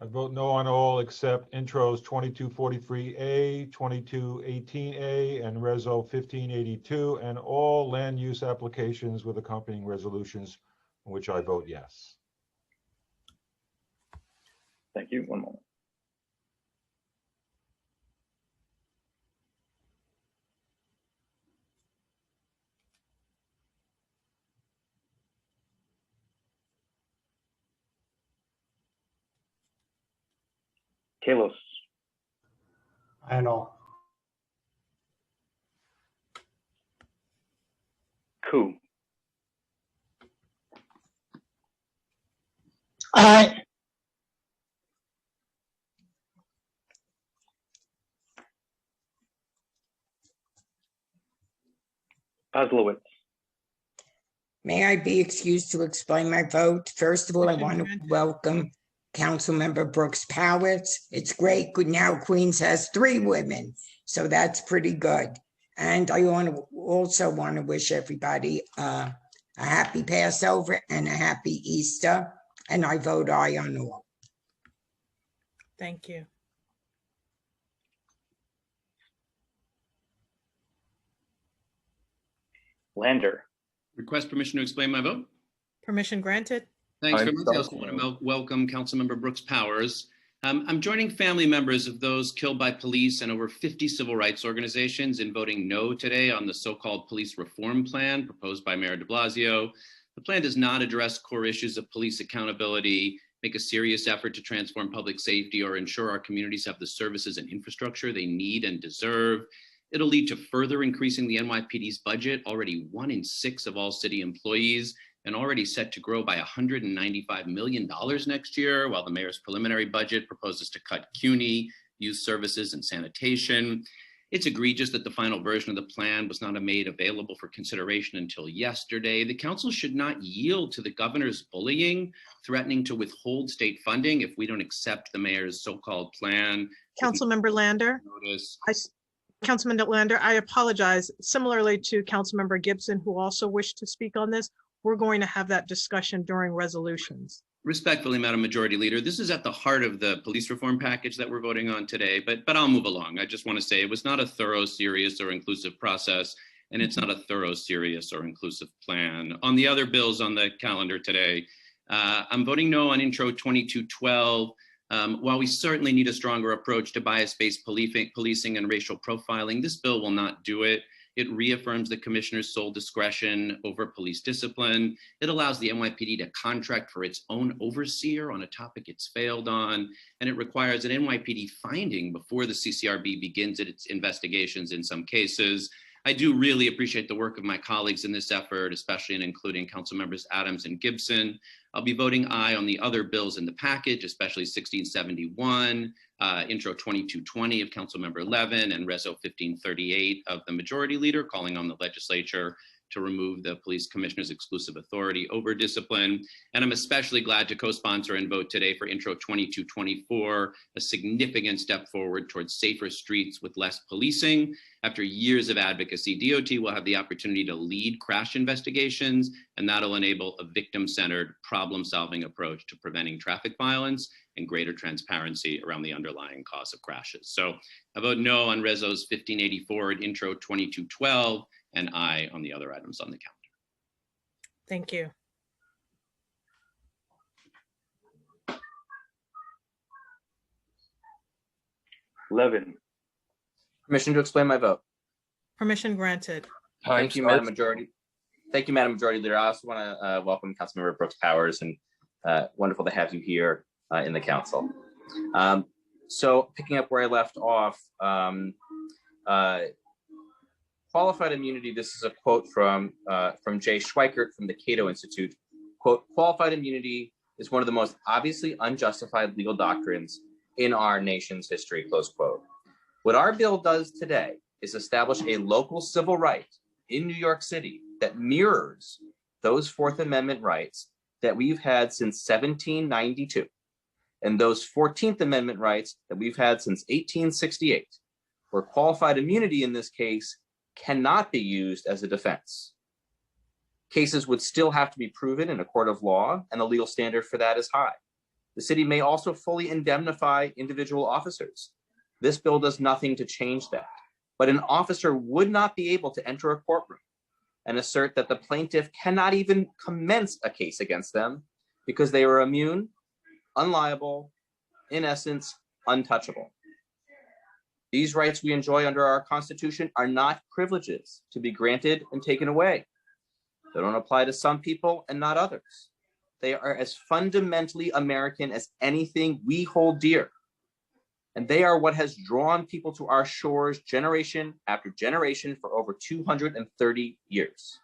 [SPEAKER 3] I vote no on all except intros 2243A, 2218A, and Reso 1582, and all land use applications with accompanying resolutions, in which I vote yes.
[SPEAKER 7] Thank you. One moment. Kalos.
[SPEAKER 8] I know.
[SPEAKER 7] Ku.
[SPEAKER 12] Aye.
[SPEAKER 7] Kozlowitz.
[SPEAKER 13] May I be excused to explain my vote? First of all, I want to welcome Councilmember Brooks Powers. It's great. Now Queens has 3 women, so that's pretty good. And I also want to wish everybody a happy Passover and a happy Easter. And I vote aye on all.
[SPEAKER 4] Thank you.
[SPEAKER 7] Lander.
[SPEAKER 17] Request permission to explain my vote.
[SPEAKER 4] Permission granted.
[SPEAKER 17] Thanks very much. I also want to welcome Councilmember Brooks Powers. I'm joining family members of those killed by police and over 50 civil rights organizations in voting no today on the so-called police reform plan proposed by Mayor de Blasio. The plan does not address core issues of police accountability, make a serious effort to transform public safety, or ensure our communities have the services and infrastructure they need and deserve. It'll lead to further increasing the NYPD's budget, already 1 in 6 of all city employees, and already set to grow by $195 million next year, while the mayor's preliminary budget proposes to cut CUNY, youth services, and sanitation. It's egregious that the final version of the plan was not made available for consideration until yesterday. The council should not yield to the governor's bullying, threatening to withhold state funding if we don't accept the mayor's so-called plan.
[SPEAKER 4] Councilmember Lander, Councilman Lander, I apologize. Similarly to Councilmember Gibson, who also wished to speak on this, we're going to have that discussion during resolutions.
[SPEAKER 17] Respectfully, Madam Majority Leader, this is at the heart of the police reform package that we're voting on today, but I'll move along. I just want to say it was not a thorough, serious, or inclusive process, and it's not a thorough, serious, or inclusive plan. On the other bills on the calendar today, I'm voting no on Intro 2212. While we certainly need a stronger approach to bias-based policing and racial profiling, this bill will not do it. It reaffirms the commissioner's sole discretion over police discipline. It allows the NYPD to contract for its own overseer on a topic it's failed on, and it requires an NYPD finding before the CCRB begins its investigations in some cases. I do really appreciate the work of my colleagues in this effort, especially in including Council Members Adams and Gibson. I'll be voting aye on the other bills in the package, especially 1671, Intro 2220 of Councilmember Levin, and Reso 1538 of the Majority Leader, calling on the legislature to remove the police commissioner's exclusive authority over discipline. And I'm especially glad to co-sponsor and vote today for Intro 2224, a significant step forward towards safer streets with less policing. After years of advocacy, DOT will have the opportunity to lead crash investigations, and that'll enable a victim-centered, problem-solving approach to preventing traffic violence and greater transparency around the underlying cause of crashes. So I vote no on Resos 1584 and Intro 2212, and aye on the other items on the calendar.
[SPEAKER 4] Thank you.
[SPEAKER 7] Levin.
[SPEAKER 15] Permission to explain my vote.
[SPEAKER 4] Permission granted.
[SPEAKER 15] Thank you, Madam Majority. Thank you, Madam Majority Leader. I also want to welcome Councilmember Brooks Powers, and wonderful to have you here in the council. So picking up where I left off, qualified immunity, this is a quote from Jay Schweikert from the Cato Institute. Quote, qualified immunity is one of the most obviously unjustified legal doctrines in our nation's history, close quote. What our bill does today is establish a local civil right in New York City that mirrors those Fourth Amendment rights that we've had since 1792 and those 14th Amendment rights that we've had since 1868, where qualified immunity in this case cannot be used as a defense. Cases would still have to be proven in a court of law, and the legal standard for that is high. The city may also fully indemnify individual officers. This bill does nothing to change that, but an officer would not be able to enter a courtroom and assert that the plaintiff cannot even commence a case against them because they are immune, unliable, in essence, untouchable. These rights we enjoy under our Constitution are not privileges to be granted and taken away. They don't apply to some people and not others. They are as fundamentally American as anything we hold dear. And they are what has drawn people to our shores generation after generation for over 230 years.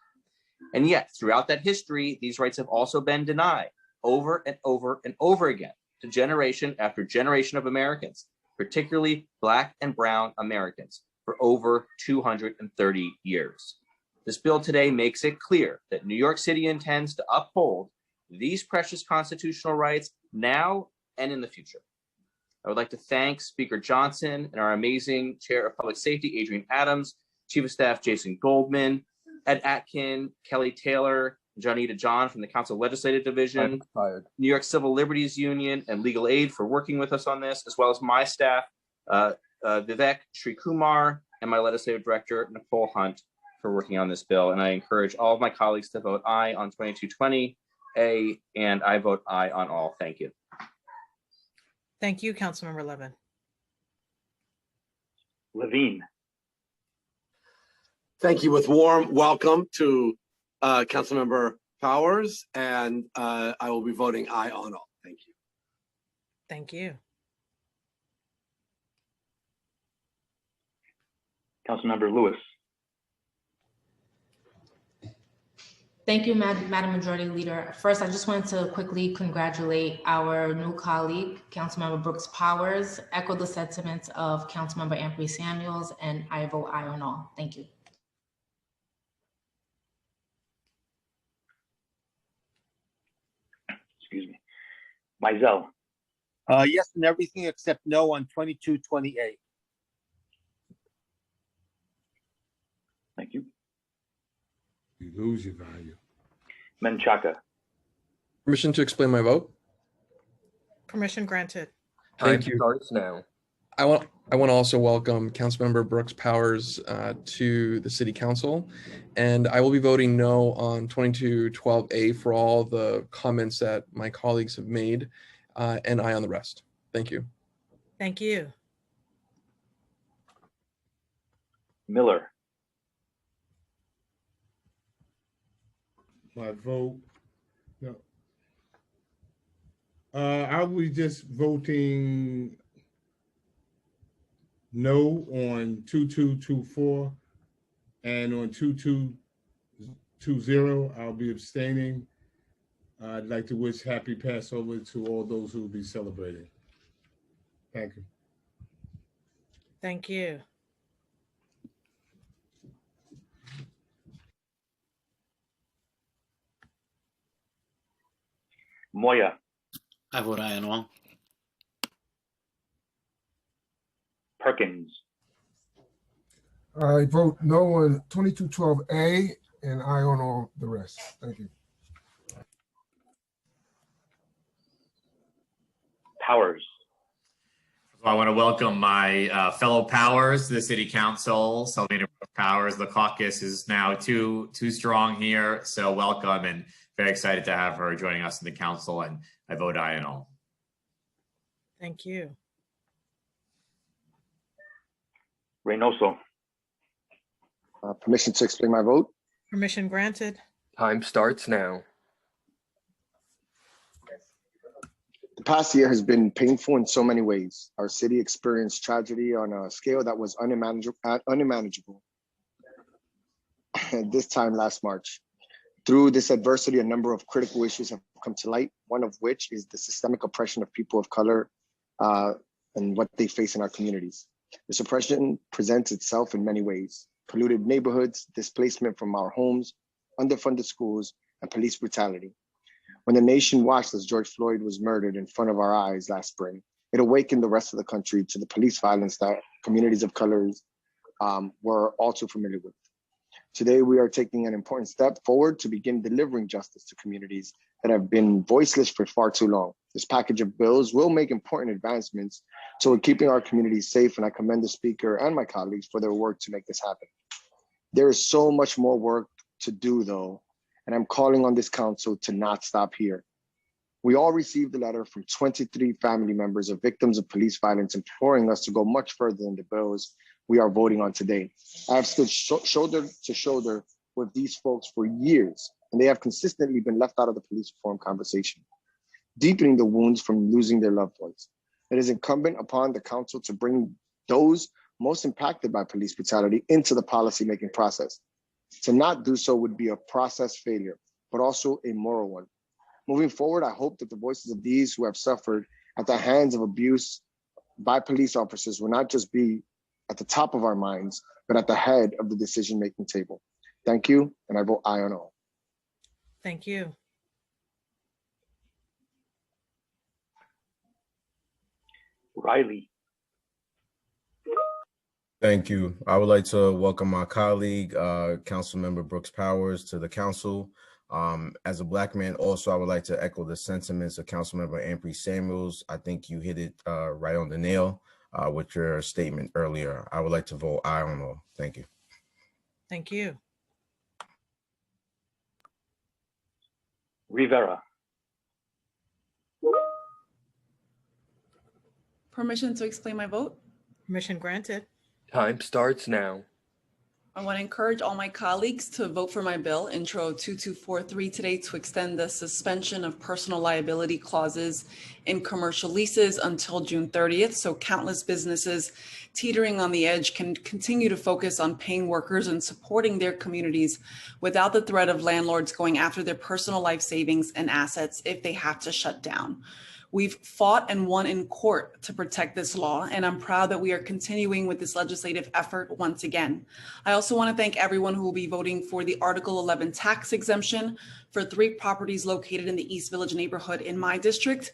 [SPEAKER 15] And yet, throughout that history, these rights have also been denied over and over and over again to generation after generation of Americans, particularly Black and Brown Americans, for over 230 years. This bill today makes it clear that New York City intends to uphold these precious constitutional rights now and in the future. I would like to thank Speaker Johnson and our amazing Chair of Public Safety, Adrienne Adams, Chief of Staff Jason Goldman, Ed Atkin, Kelly Taylor, Johnita John from the Council Legislative Division, New York Civil Liberties Union, and Legal Aid for working with us on this, as well as my staff, Vivek Srikumar, and my Legislative Director, Nicole Hunt, for working on this bill. And I encourage all of my colleagues to vote aye on 2220A, and I vote aye on all. Thank you.
[SPEAKER 4] Thank you, Councilmember Levin.
[SPEAKER 7] Levine.
[SPEAKER 18] Thank you. With warm welcome to Councilmember Powers, and I will be voting aye on all. Thank you.
[SPEAKER 4] Thank you.
[SPEAKER 7] Councilmember Lewis.
[SPEAKER 19] Thank you, Madam Majority Leader. First, I just wanted to quickly congratulate our new colleague, Councilmember Brooks Powers, echo the sentiments of Councilmember Anthony Samuels, and I vote aye on all. Thank you.
[SPEAKER 7] Excuse me. Mizell.
[SPEAKER 21] Yes, and everything except no on 2228.
[SPEAKER 20] You lose your value.
[SPEAKER 7] Menchaca.
[SPEAKER 5] Permission to explain my vote?
[SPEAKER 4] Permission granted.
[SPEAKER 5] Time Thank you. starts now. I want to also welcome Councilmember Brooks Powers to the City Council, and I will be voting no on 2212A for all the comments that my colleagues have made, and aye on the rest. Thank you.
[SPEAKER 4] Thank you.
[SPEAKER 7] Miller.
[SPEAKER 20] My vote, no. I will be just voting no on 2224 and on 2220, I'll be abstaining. I'd like to wish happy Passover to all those who will be celebrating. Thank you.
[SPEAKER 4] Thank you.
[SPEAKER 7] Moya.
[SPEAKER 24] I vote aye on all.
[SPEAKER 7] Perkins.
[SPEAKER 9] I vote no on 2212A and aye on all the rest. Thank you.
[SPEAKER 7] Powers.
[SPEAKER 11] I want to welcome my fellow powers to the City Council. Selvena Powers, the caucus is now too strong here. So welcome, and very excited to have her joining us in the council, and I vote aye on all.
[SPEAKER 4] Thank you.
[SPEAKER 7] Reynoso.
[SPEAKER 16] Permission to explain my vote?
[SPEAKER 4] Permission granted.
[SPEAKER 5] Time starts now.
[SPEAKER 16] The past year has been painful in so many ways. Our city experienced tragedy on a scale that was unimaginable this time last March. Through this adversity, a number of critical issues have come to light, one of which is the systemic oppression of people of color and what they face in our communities. This oppression presents itself in many ways: polluted neighborhoods, displacement from our homes, underfunded schools, and police brutality. When the nation watched as George Floyd was murdered in front of our eyes last spring, it awakened the rest of the country to the police violence that communities of colors were all too familiar with. Today, we are taking an important step forward to begin delivering justice to communities that have been voiceless for far too long. This package of bills will make important advancements toward keeping our communities safe, and I commend the Speaker and my colleagues for their work to make this happen. There is so much more work to do, though, and I'm calling on this council to not stop here. We all received a letter from 23 family members of victims of police violence imploring us to go much further than the bills we are voting on today. I have stood shoulder to shoulder with these folks for years, and they have consistently been left out of the police reform conversation, deepening the wounds from losing their loved ones. It is incumbent upon the council to bring those most impacted by police brutality into the policymaking process. To not do so would be a process failure, but also a moral one. Moving forward, I hope that the voices of these who have suffered at the hands of abuse by police officers will not just be at the top of our minds, but at the head of the decision-making table. Thank you, and I vote aye on all.
[SPEAKER 4] Thank you.
[SPEAKER 7] Riley.
[SPEAKER 21] Thank you. I would like to welcome my colleague, Councilmember Brooks Powers, to the council. As a Black man, also, I would like to echo the sentiments of Councilmember Ampry Samuels. I think you hit it right on the nail with your statement earlier. I would like to vote aye on all. Thank you.
[SPEAKER 4] Thank you.
[SPEAKER 7] Rivera.
[SPEAKER 22] Permission to explain my vote?
[SPEAKER 4] Permission granted.
[SPEAKER 5] Time starts now.
[SPEAKER 22] I want to encourage all my colleagues to vote for my bill, Intro 2243, today to extend the suspension of personal liability clauses in commercial leases until June 30th, so countless businesses teetering on the edge can continue to focus on paying workers and supporting their communities without the threat of landlords going after their personal life savings and assets if they have to shut down. We've fought and won in court to protect this law, and I'm proud that we are continuing with this legislative effort once again. I also want to thank everyone who will be voting for the Article 11 tax exemption for 3 properties located in the East Village neighborhood in my district.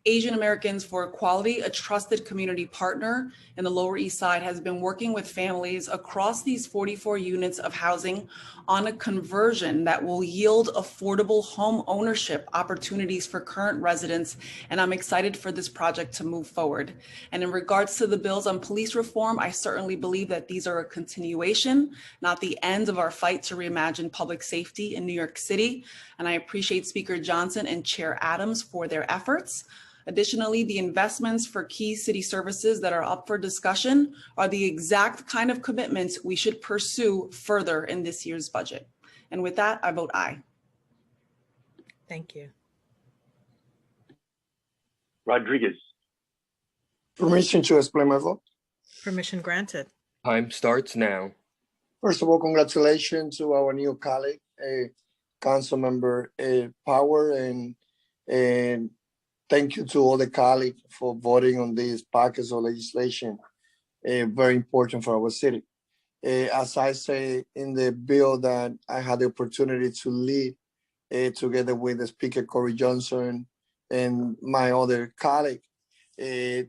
[SPEAKER 22] Asian Americans for Equality, a trusted community partner in the Lower East Side, has been working with families across these 44 units of housing on a conversion that will yield affordable home ownership opportunities for current residents. And I'm excited for this project to move forward. And in regards to the bills on police reform, I certainly believe that these are a continuation, not the end of our fight to reimagine public safety in New York City. And I appreciate Speaker Johnson and Chair Adams for their efforts. Additionally, the investments for key city services that are up for discussion are the exact kind of commitments we should pursue further in this year's budget. And with that, I vote aye.
[SPEAKER 4] Thank you.
[SPEAKER 7] Rodriguez.
[SPEAKER 1] Permission to explain my vote.
[SPEAKER 4] Permission granted.
[SPEAKER 6] Time starts now.
[SPEAKER 1] First of all, congratulations to our new colleague, Councilmember Power, and thank you to all the colleagues for voting on this package of legislation, very important for our city. As I say in the bill that I had the opportunity to lead together with the Speaker Corey Johnson and my other colleague,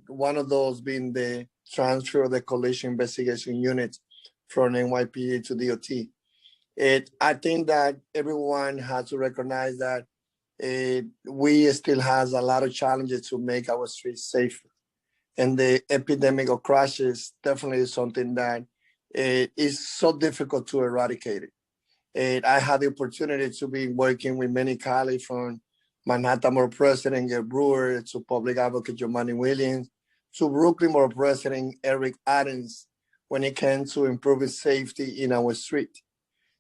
[SPEAKER 1] one of those being the transfer of the collision investigation unit from NYPD to DOT. I think that everyone has to recognize that we still has a lot of challenges to make our streets safer. And the epidemic of crashes definitely is something that is so difficult to eradicate it. And I had the opportunity to be working with many colleagues from Manhattan Borough President Gary Brewer to Public Advocate Jumaane Williams to Brooklyn Borough President Eric Adams when it came to improving safety in our street.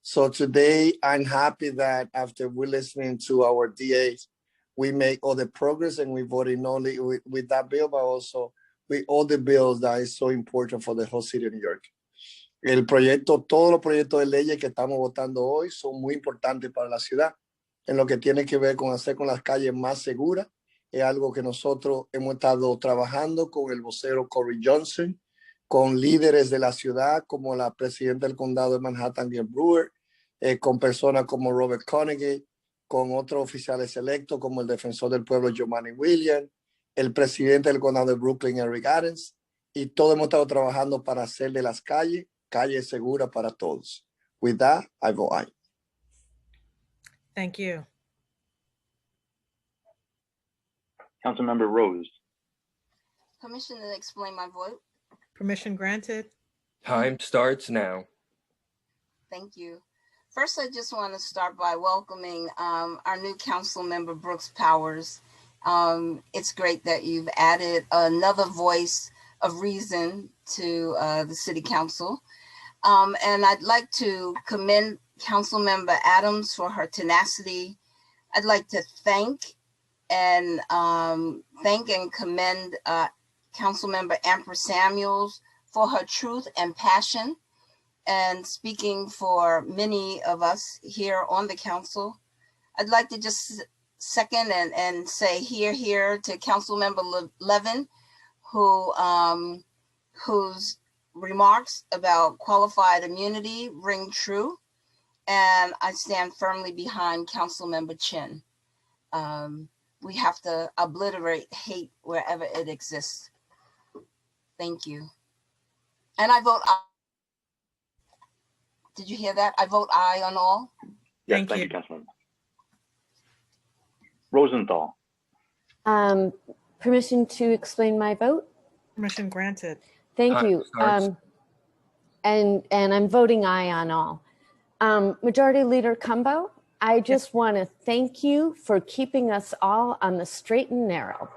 [SPEAKER 1] So today, I'm happy that after we're listening to our DAs, we make all the progress and we voted not only with that bill, but also with all the bills that is so important for the whole city of New York. Todos los proyectos de leyes que estamos votando hoy son muy importantes para la ciudad. En lo que tiene que ver con hacer con las calles más seguras, es algo que nosotros hemos estado trabajando con el vocero Corey Johnson, con líderes de la ciudad como la presidenta del condado de Manhattan, Gary Brewer, con personas como Robert Carnegie, con otros oficiales electos como el defensor del pueblo Jumaane Williams, el presidente del condado de Brooklyn, Eric Adams, y todos hemos estado trabajando para hacer de las calles seguras para todos. With that, I vote aye.
[SPEAKER 4] Thank you.
[SPEAKER 7] Councilmember Rose.
[SPEAKER 10] Permission to explain my vote.
[SPEAKER 4] Permission granted.
[SPEAKER 6] Time starts now.
[SPEAKER 10] Thank you. First, I just want to start by welcoming our new council member, Brooks Powers. It's great that you've added another voice of reason to the city council. And I'd like to commend Councilmember Adams for her tenacity. I'd like to thank and commend Councilmember Amber Samuels for her truth and passion, and speaking for many of us here on the council. I'd like to just second and say here to Councilmember Levin, whose remarks about qualified immunity ring true, and I stand firmly behind Councilmember Chin. We have to obliterate hate wherever it exists. Thank you. And I vote aye. Did you hear that? I vote aye on all.
[SPEAKER 7] Yes, thank you, Councilmember. Rosenthal.
[SPEAKER 14] Permission to explain my vote?
[SPEAKER 4] Permission granted.
[SPEAKER 14] Thank you. And I'm voting aye on all. Majority Leader Cumbo, I just want to thank you for keeping us all on the straight and narrow.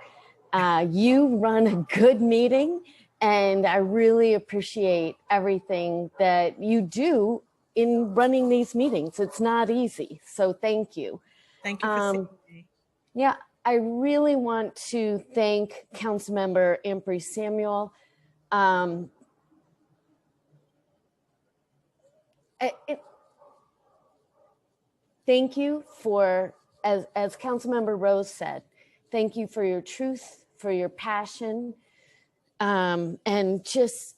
[SPEAKER 14] You run a good meeting, and I really appreciate everything that you do in running these meetings. It's not easy, so thank you.
[SPEAKER 4] Thank you for seeing me.
[SPEAKER 14] Yeah, I really want to thank Councilmember Amber Samuel. Thank you for, as Councilmember Rose said, thank you for your truth, for your passion, and just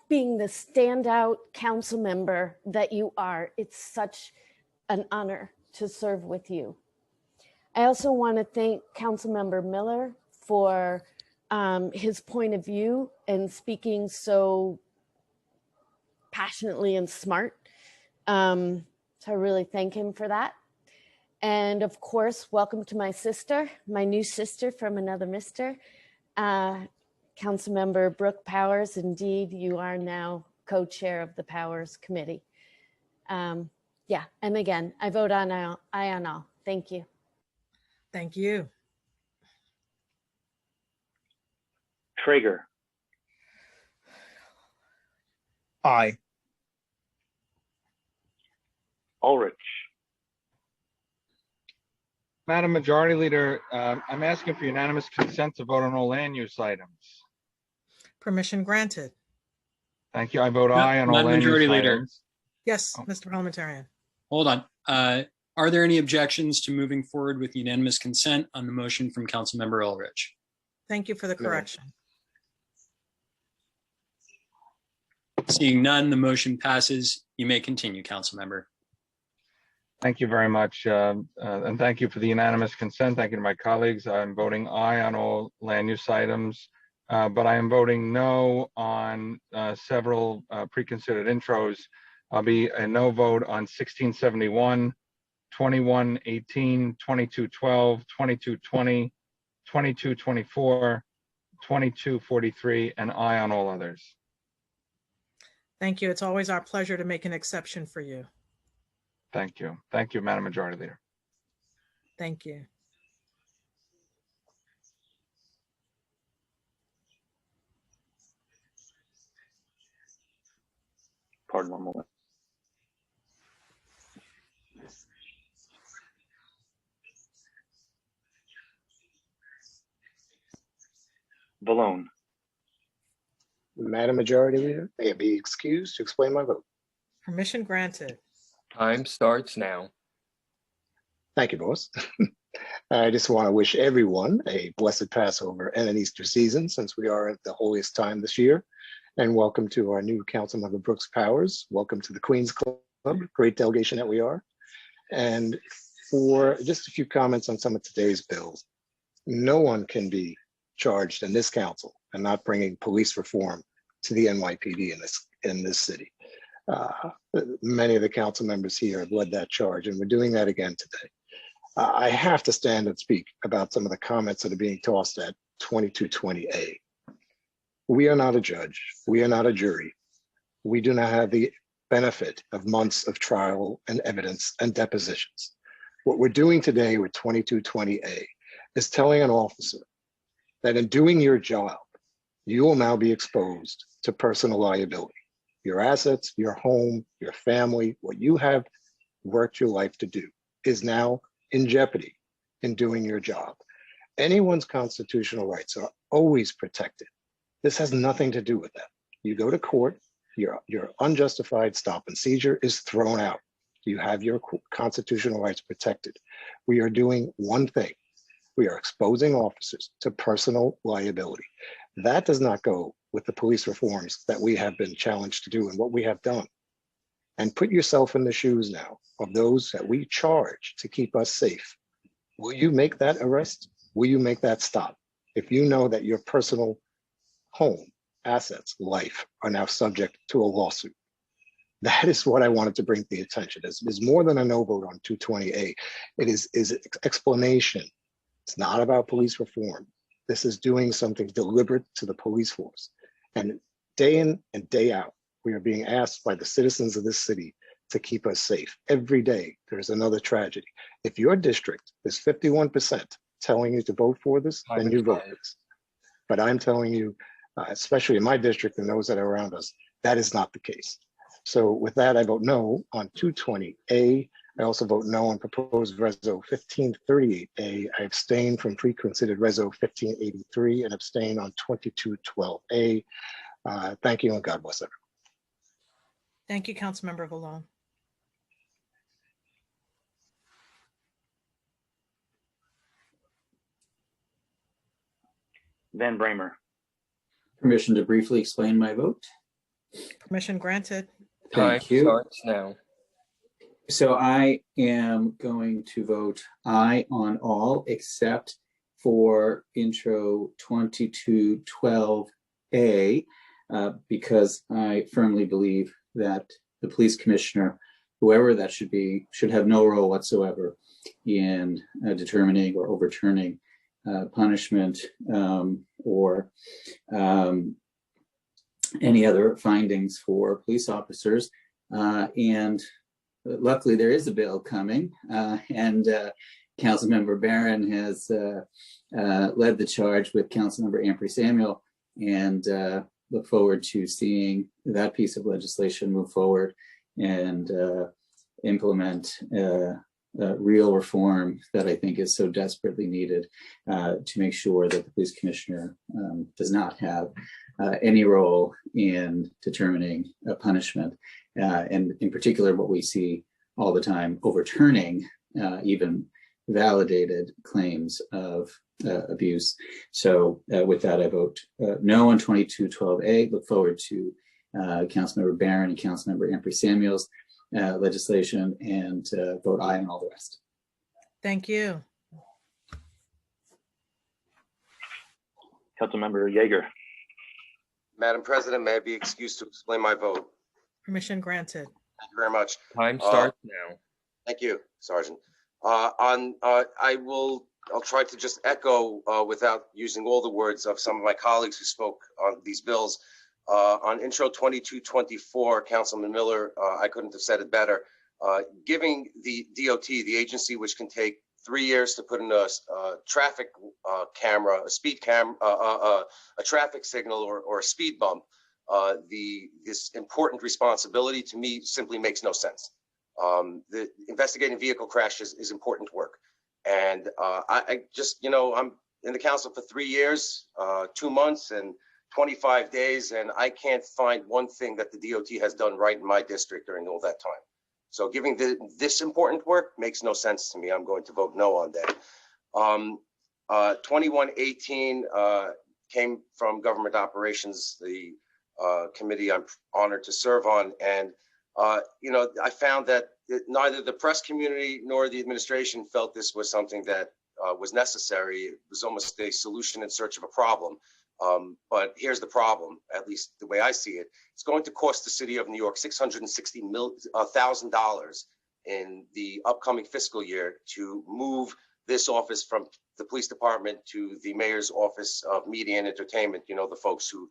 [SPEAKER 14] being the standout council member that you are. It's such an honor to serve with you. I also want to thank Councilmember Miller for his point of view and speaking so passionately and smart. So I really thank him for that. And of course, welcome to my sister, my new sister from another mister, Councilmember Brooke Powers. Indeed, you are now co-chair of the Powers Committee. Yeah, and again, I vote aye on all. Thank you.
[SPEAKER 2] Thank you.
[SPEAKER 7] Traeger,
[SPEAKER 3] Aye.
[SPEAKER 7] Ulrich,
[SPEAKER 3] Madam Majority Leader, I'm asking for unanimous consent to vote on all land use items.
[SPEAKER 2] Permission granted.
[SPEAKER 3] Thank you. I vote aye on all
[SPEAKER 8] Madam
[SPEAKER 3] land use
[SPEAKER 8] Majority Leader.
[SPEAKER 3] items.
[SPEAKER 2] Yes, Mr. Parliamentarian.
[SPEAKER 8] Hold on. Are there any objections to moving forward with unanimous consent on the motion from Councilmember Ulrich?
[SPEAKER 2] Thank you for the correction.
[SPEAKER 8] Seeing none, the motion passes. You may continue, Councilmember.
[SPEAKER 3] Thank you very much. And thank you for the unanimous consent. Thank you to my colleagues. I'm voting aye on all land use items, but I am voting no on several pre-considered intros. I'll be a no vote on 1671, 2118, 2212, 2220, 2224, 2243, and aye on all others.
[SPEAKER 2] Thank you. It's always our pleasure to make an exception for you.
[SPEAKER 3] Thank you. Thank you, Madam Majority Leader.
[SPEAKER 2] Thank you.
[SPEAKER 7] pardon one moment. Vallone.
[SPEAKER 23] Madam Majority Leader, may I be excused to explain my vote?
[SPEAKER 2] Permission granted.
[SPEAKER 6] Time starts now.
[SPEAKER 23] Thank you, boss. I just want to wish everyone a blessed Passover and an Easter season, since we are at the holiest time this year. And welcome to our new Councilmember Brooks Powers. Welcome to the Queens Club, great delegation that we are. And for just a few comments on some of today's bills, no one can be charged in this council and not bringing police reform to the NYPD in this city. Many of the council members here have led that charge, and we're doing that again today. I have to stand and speak about some of the comments that are being tossed at 2220A. We are not a judge. We are not a jury. We do not have the benefit of months of trial and evidence and depositions. What we're doing today with 2220A is telling an officer that in doing your job, you will now be exposed to personal liability. Your assets, your home, your family, what you have worked your life to do is now in jeopardy in doing your job. Anyone's constitutional rights are always protected. This has nothing to do with that. You go to court, your unjustified stop and seizure is thrown out. You have your constitutional rights protected. We are doing one thing. We are exposing officers to personal liability. That does not go with the police reforms that we have been challenged to do and what we have done. And put yourself in the shoes now of those that we charge to keep us safe. Will you make that arrest? Will you make that stop? If you know that your personal home, assets, life are now subject to a lawsuit. That is what I wanted to bring to the attention. It's more than a no vote on 220A. It is explanation. It's not about police reform. This is doing something deliberate to the police force. And day in and day out, we are being asked by the citizens of this city to keep us safe. Every day, there's another tragedy. If your district is 51% telling you to vote for this, then you vote for this. But I'm telling you, especially in my district and those that are around us, that is not the case. So with that, I vote no on 220A. I also vote no on proposed Reso 1538A. I abstain from pre-considered Reso 1583 and abstain on 2212A. Thank you and God bless everyone.
[SPEAKER 2] Thank you, Councilmember Vallone.
[SPEAKER 7] Van Bramer.
[SPEAKER 25] Permission to briefly explain my vote.
[SPEAKER 2] Permission granted.
[SPEAKER 6] Time
[SPEAKER 25] Thank you.
[SPEAKER 6] starts now.
[SPEAKER 25] So I am going to vote aye on all except for intro 2212A because I firmly believe that the police commissioner, whoever that should be, should have no role whatsoever in determining or overturning punishment or any other findings for police officers. And luckily there is a bill coming, and Councilmember Barron has led the charge with Councilmember Ampry-Samuel, and look forward to seeing that piece of legislation move forward and implement real reform that I think is so desperately needed to make sure that the police commissioner does not have any role in determining a punishment. And in particular, what we see all the time, overturning even validated claims of abuse. So with that, I vote no on 2212A. Look forward to Councilmember Barron and Councilmember Ampry-Samuel's legislation, and vote aye on all the rest.
[SPEAKER 2] Thank you.
[SPEAKER 7] Councilmember Yeager.
[SPEAKER 12] Madam President, may I be excused to explain my vote?
[SPEAKER 2] Permission granted.
[SPEAKER 12] Thank you very much.
[SPEAKER 6] Time starts now.
[SPEAKER 12] Thank you, Sergeant. I'll try to just echo without using all the words of some of my colleagues who spoke on these bills. On intro 2224, Councilman Miller, I couldn't have said it better. Giving the DOT, the agency which can take 3 years to put in a traffic camera, a speed camera, a traffic signal or a speed bump, this important responsibility to me simply makes no sense. The investigating vehicle crashes is important work. And I just, I'm in the council for 3 years, 2 months and 25 days, and I can't find one thing that the DOT has done right in my district during all that time. So giving this important work makes no sense to me. I'm going to vote no on that. 2118 came from Government Operations, the committee I'm honored to serve on. And, I found that neither the press community nor the administration felt this was something that was necessary. It was almost a solution in search of a problem. But here's the problem, at least the way I see it. It's going to cost the city of New York $660,000 in the upcoming fiscal year to move this office from the police department to the mayor's office of media and entertainment. The folks who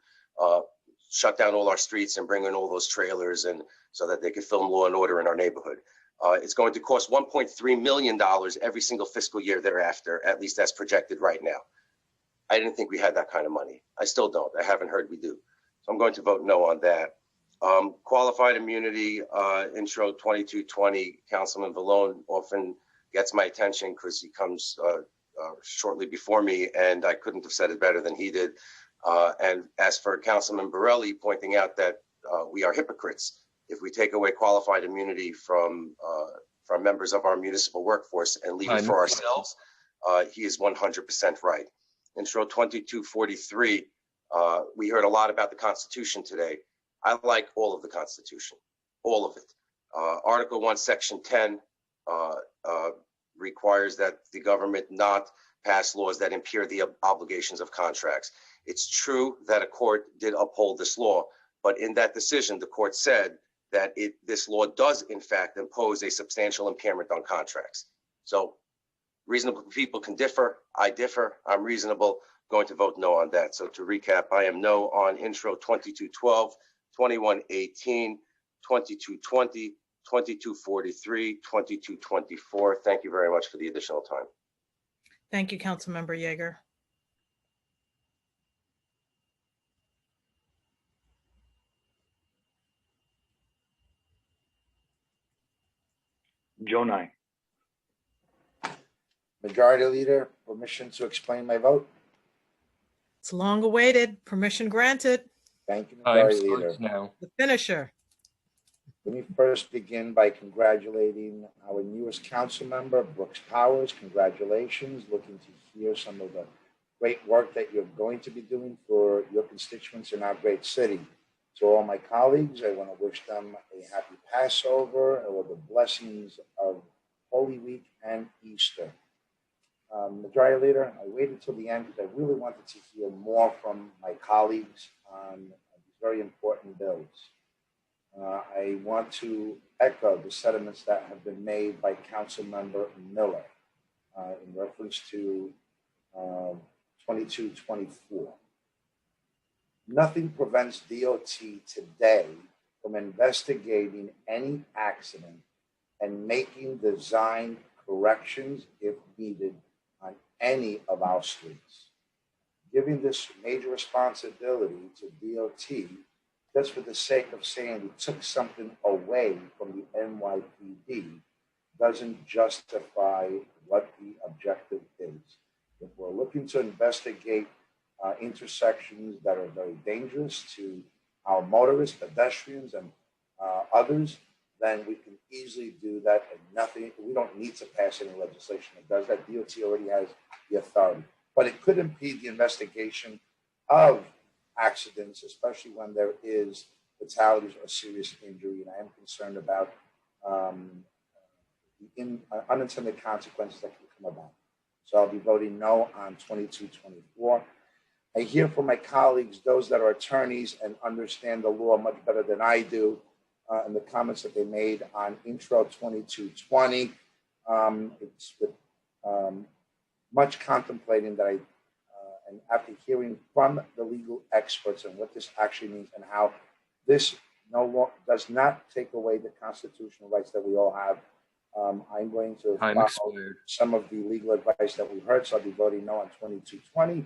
[SPEAKER 12] shut down all our streets and bring in all those trailers and so that they could film Law and Order in our neighborhood. It's going to cost $1.3 million every single fiscal year thereafter, at least as projected right now. I didn't think we had that kind of money. I still don't. I haven't heard we do. So I'm going to vote no on that. Qualified immunity, intro 2220, Councilman Vallone often gets my attention because he comes shortly before me, and I couldn't have said it better than he did. And as for Councilman Borelli pointing out that we are hypocrites if we take away qualified immunity from members of our municipal workforce and leave it for ourselves, he is 100% right. Intro 2243, we heard a lot about the Constitution today. I like all of the Constitution, all of it. Article 1, Section 10 requires that the government not pass laws that impair the obligations of contracts. It's true that a court did uphold this law, but in that decision, the court said that this law does, in fact, impose a substantial impairment on contracts. So reasonable people can differ. I differ. I'm reasonable. Going to vote no on that. So to recap, I am no on intro 2212, 2118, 2220, 2243, 2224. Thank you very much for the additional time.
[SPEAKER 2] Thank you, Councilmember Yeager.
[SPEAKER 7] Joe Nye.
[SPEAKER 13] Majority Leader, permission to explain my vote.
[SPEAKER 2] It's long awaited. Permission granted.
[SPEAKER 13] Thank you,
[SPEAKER 6] Time
[SPEAKER 13] Majority Leader.
[SPEAKER 6] starts now.
[SPEAKER 2] The finisher.
[SPEAKER 13] Let me first begin by congratulating our newest council member, Brooks Powers. Congratulations. Looking to hear some of the great work that you're going to be doing for your constituents in our great city. To all my colleagues, I want to wish them a happy Passover and all the blessings of Holy Week and Easter. Majority Leader, I waited till the end because I really wanted to hear more from my colleagues on these very important bills. I want to echo the sentiments that have been made by Councilmember Miller in reference to 2224. Nothing prevents DOT today from investigating any accident and making design corrections if needed on any of our streets. Giving this major responsibility to DOT just for the sake of saying we took something away from the NYPD doesn't justify what the objective is. If we're looking to investigate intersections that are very dangerous to our motorists, pedestrians, and others, then we can easily do that, and nothing. We don't need to pass any legislation that does that. DOT already has the authority, but it could impede the investigation of accidents, especially when there is fatalities or serious injury. And I am concerned about the unintended consequences that can come about. So I'll be voting no on 2224. I hear from my colleagues, those that are attorneys and understand the law much better than I do, and the comments that they made on Intro 2220. It's with much contemplating that and after hearing from the legal experts and what this actually means and how this does not take away the constitutional rights that we all have, I'm going to follow some of the legal advice that we heard, so I'll be voting no on 2220.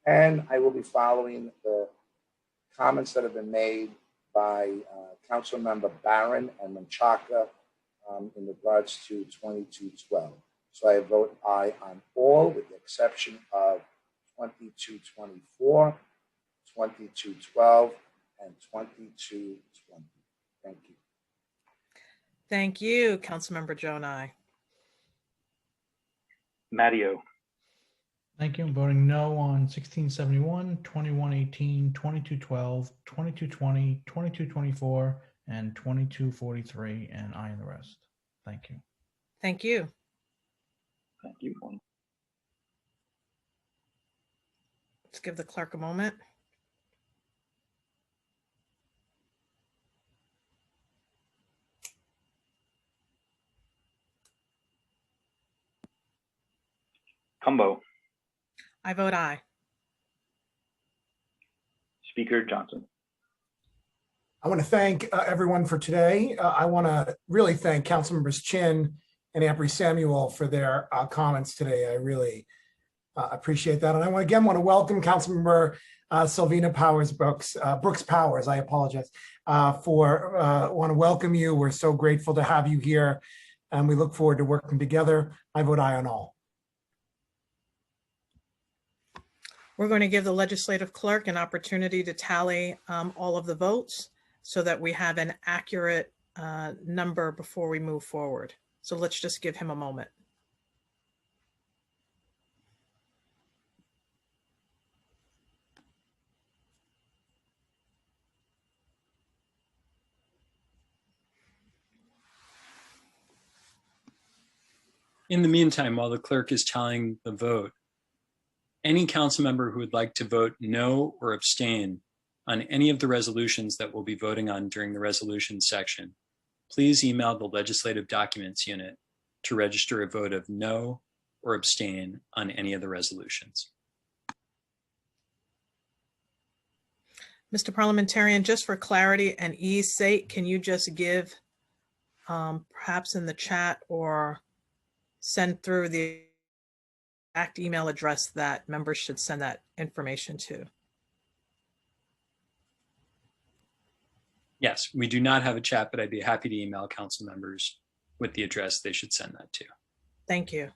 [SPEAKER 13] And I will be following the comments that have been made by Councilmember Barron and Menchaca in regards to 2212. So I vote aye on all with the exception of 2224, 2212, and 2220. Thank you.
[SPEAKER 2] Thank you, Councilmember Jonai.
[SPEAKER 7] Matteo.
[SPEAKER 15] Thank you. I'm voting no on 1671, 2118, 2212, 2220, 2224, and 2243, and aye on the rest. Thank you.
[SPEAKER 2] Thank you.
[SPEAKER 7] Thank you.
[SPEAKER 2] Let's give the clerk a moment.
[SPEAKER 7] Cumbo.
[SPEAKER 2] I vote aye.
[SPEAKER 7] Speaker Johnson.
[SPEAKER 9] I want to thank everyone for today. I want to really thank Councilmembers Chin and Ampry Samuel for their comments today. I really appreciate that. And I want to welcome Councilmember Sylvina Brooks Powers, I apologize, want to welcome you. We're so grateful to have you here, and we look forward to working together. I vote aye on all.
[SPEAKER 2] We're going to give the legislative clerk an opportunity to tally all of the votes so that we have an accurate number before we move forward. So let's just give him a moment.
[SPEAKER 8] In the meantime, while the clerk is tallying the vote, any council member who would like to vote no or abstain on any of the resolutions that we'll be voting on during the resolution section, please email the Legislative Documents Unit to register a vote of no or abstain on any of the resolutions.
[SPEAKER 2] Mr. Parliamentarian, just for clarity and ease sake, can you just give perhaps in the chat or send through the exact email address that members should send that information to?
[SPEAKER 8] Yes, we do not have a chat, but I'd be happy to email council members with the address they should send that to.
[SPEAKER 2] Thank you.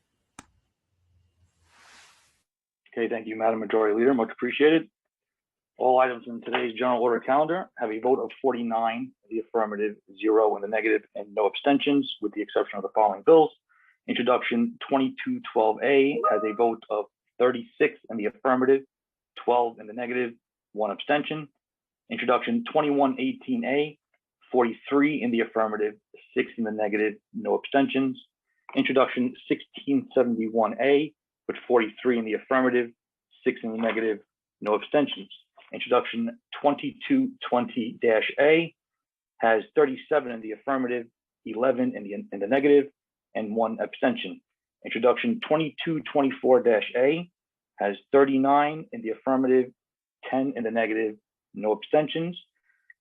[SPEAKER 7] Okay, thank you, Madam Majority Leader. Much appreciated. All items in today's general order calendar have a vote of 49 in the affirmative, 0 in the negative, and no abstentions, with the exception of the following bills. Introduction 2212A has a vote of 36 in the affirmative, 12 in the negative, 1 abstention. Introduction 2118A, 43 in the affirmative, 6 in the negative, no abstentions. Introduction 1671A, with 43 in the affirmative, 6 in the negative, no abstentions. Introduction 2220-A has 37 in the affirmative, 11 in the negative, and 1 abstention. Introduction 2224-A has 39 in the affirmative, 10 in the negative, no abstentions.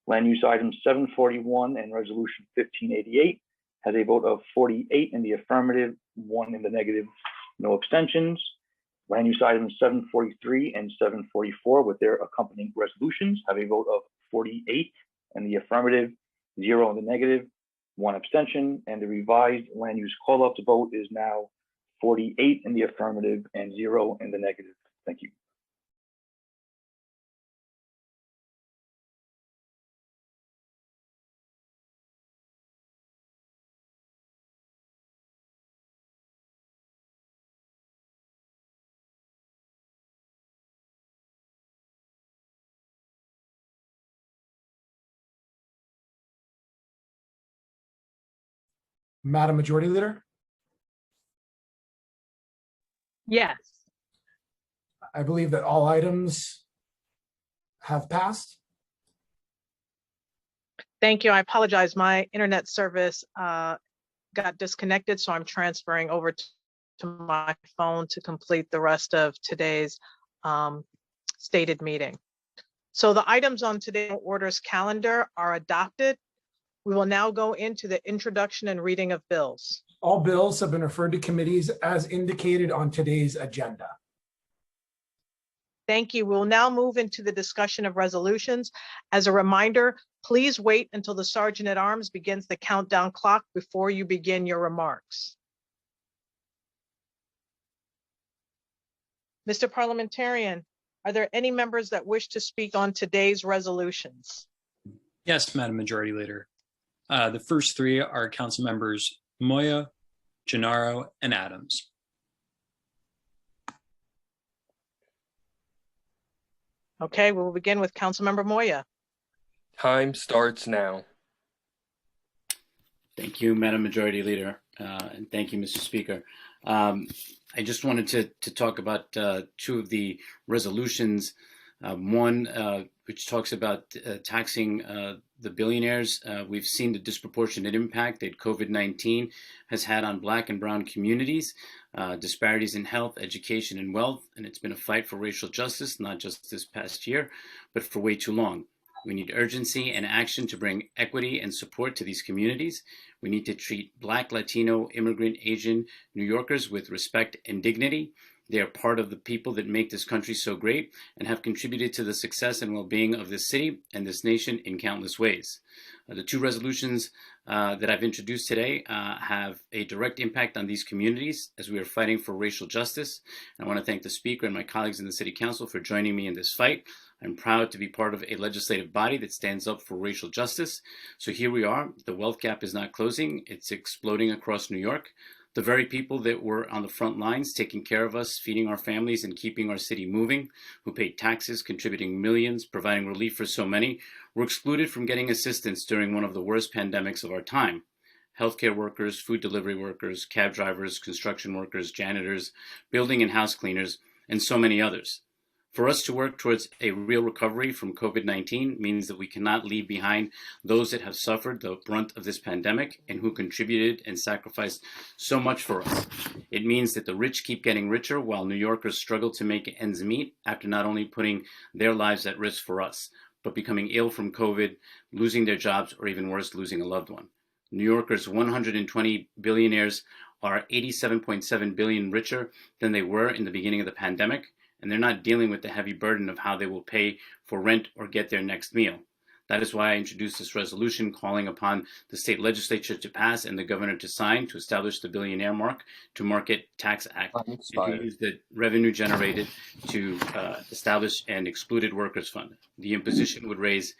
[SPEAKER 7] Land use item 741 and resolution 1588 has a vote of 48 in the affirmative, 1 in the negative, no abstentions. Land use items 743 and 744 with their accompanying resolutions have a vote of 48 in the affirmative, 0 in the negative, 1 abstention, and the revised land use call-up to vote is now 48 in the affirmative and 0 in the negative. Thank you.
[SPEAKER 9] Madam Majority Leader,
[SPEAKER 4] Yes.
[SPEAKER 9] I believe that all items have passed.
[SPEAKER 2] Thank you. I apologize. My internet service got disconnected, so I'm transferring over to my phone to complete the rest of today's stated meeting. So the items on today's orders calendar are adopted. We will now go into the introduction and reading of bills.
[SPEAKER 9] All bills have been referred to committees as indicated on today's agenda.
[SPEAKER 2] Thank you. We'll now move into the discussion of resolutions. As a reminder, please wait until the Sergeant at Arms begins the countdown clock before you begin your remarks. Mr. Parliamentarian, are there any members that wish to speak on today's resolutions?
[SPEAKER 8] Yes, Madam Majority Leader. The first 3 are Council Members Moya, Gennaro, and Adams.
[SPEAKER 2] Okay, we'll begin with Councilmember Moya.
[SPEAKER 6] Time starts now.
[SPEAKER 17] Thank you, Madam Majority Leader, and thank you, Mr. Speaker. I just wanted to talk about 2 of the resolutions. One, which talks about taxing the billionaires. We've seen the disproportionate impact that COVID-19 has had on Black and Brown communities, disparities in health, education, and wealth. And it's been a fight for racial justice, not just this past year, but for way too long. We need urgency and action to bring equity and support to these communities. We need to treat Black, Latino, immigrant, Asian New Yorkers with respect and dignity. They are part of the people that make this country so great and have contributed to the success and well-being of this city and this nation in countless ways. The 2 resolutions that I've introduced today have a direct impact on these communities as we are fighting for racial justice. And I want to thank the Speaker and my colleagues in the City Council for joining me in this fight. I'm proud to be part of a legislative body that stands up for racial justice. So here we are. The wealth gap is not closing. It's exploding across New York. The very people that were on the front lines taking care of us, feeding our families, and keeping our city moving, who paid taxes, contributing millions, providing relief for so many, were excluded from getting assistance during one of the worst pandemics of our time. Healthcare workers, food delivery workers, cab drivers, construction workers, janitors, building and house cleaners, and so many others. For us to work towards a real recovery from COVID-19 means that we cannot leave behind those that have suffered the brunt of this pandemic and who contributed and sacrificed so much for us. It means that the rich keep getting richer while New Yorkers struggle to make ends meet after not only putting their lives at risk for us, but becoming ill from COVID, losing their jobs, or even worse, losing a loved one. New Yorkers' 120 billionaires are 87.7 billion richer than they were in the beginning of the pandemic, and they're not dealing with the heavy burden of how they will pay for rent or get their next meal. That is why I introduced this resolution calling upon the state legislature to pass and the governor to sign to establish the billionaire mark to market tax act and to use the revenue generated to establish an excluded workers fund. The imposition would raise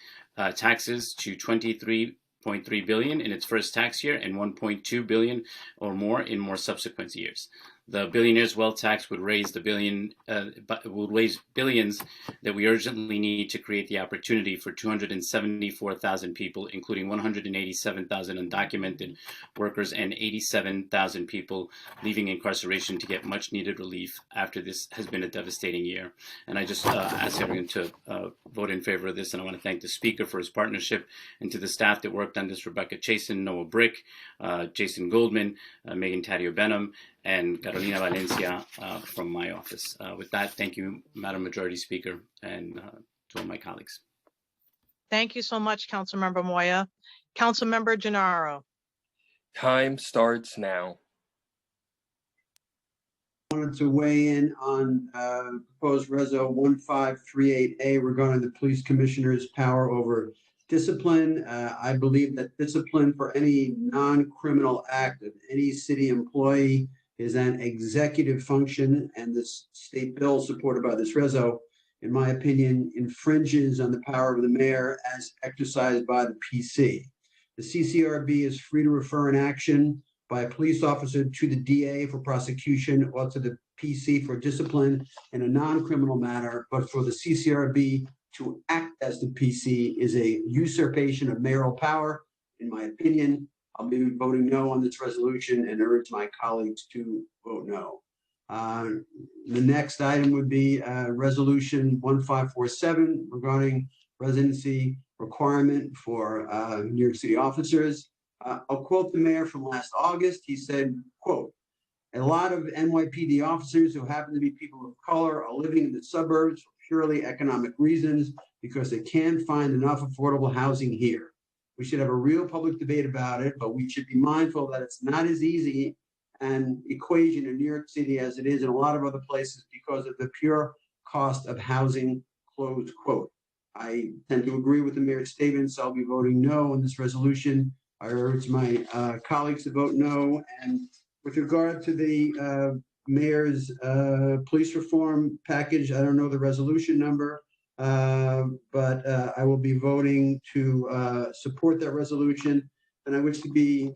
[SPEAKER 17] taxes to $23.3 billion in its first tax year and $1.2 billion or more in more subsequent years. The billionaire's wealth tax would raise billions that we urgently need to create the opportunity for 274,000 people, including 187,000 undocumented workers and 87,000 people leaving incarceration, to get much needed relief after this has been a devastating year. And I just ask everyone to vote in favor of this. And I want to thank the speaker for his partnership, and to the staff that worked on this: Rebecca Chasen, Noah Brick, Jason Goldman, Megan Taddeo-Benham, and Carolina Valencia from my office. With that, thank you, Madam Majority Speaker, and to all my colleagues.
[SPEAKER 2] Thank you so much, Councilmember Moya. Councilmember Gennaro.
[SPEAKER 6] Time starts now.
[SPEAKER 11] I wanted to weigh in on proposed Reso 1538A regarding the police commissioner's power over discipline. I believe that discipline for any non-criminal act of any city employee is an executive function, and this state bill supported by this Reso, in my opinion, infringes on the power of the mayor as exercised by the PC. The CCRB is free to refer an action by a police officer to the DA for prosecution or to the PC for discipline in a non-criminal matter, but for the CCRB to act as the PC is a usurpation of mayoral power, in my opinion. I'll be voting no on this resolution and urge my colleagues to vote no. The next item would be Resolution 1547 regarding residency requirement for New York City officers. I'll quote the mayor from last August. He said, quote, "A lot of NYPD officers who happen to be people of color are living in the suburbs for purely economic reasons because they can't find enough affordable housing here. We should have a real public debate about it, but we should be mindful that it's not as easy an equation in New York City as it is in a lot of other places because of the pure cost of housing," close quote. I tend to agree with the mayor's statements. I'll be voting no on this resolution. I urge my colleagues to vote no. And with regard to the mayor's police reform package, I don't know the resolution number, but I will be voting to support that resolution. And I wish to be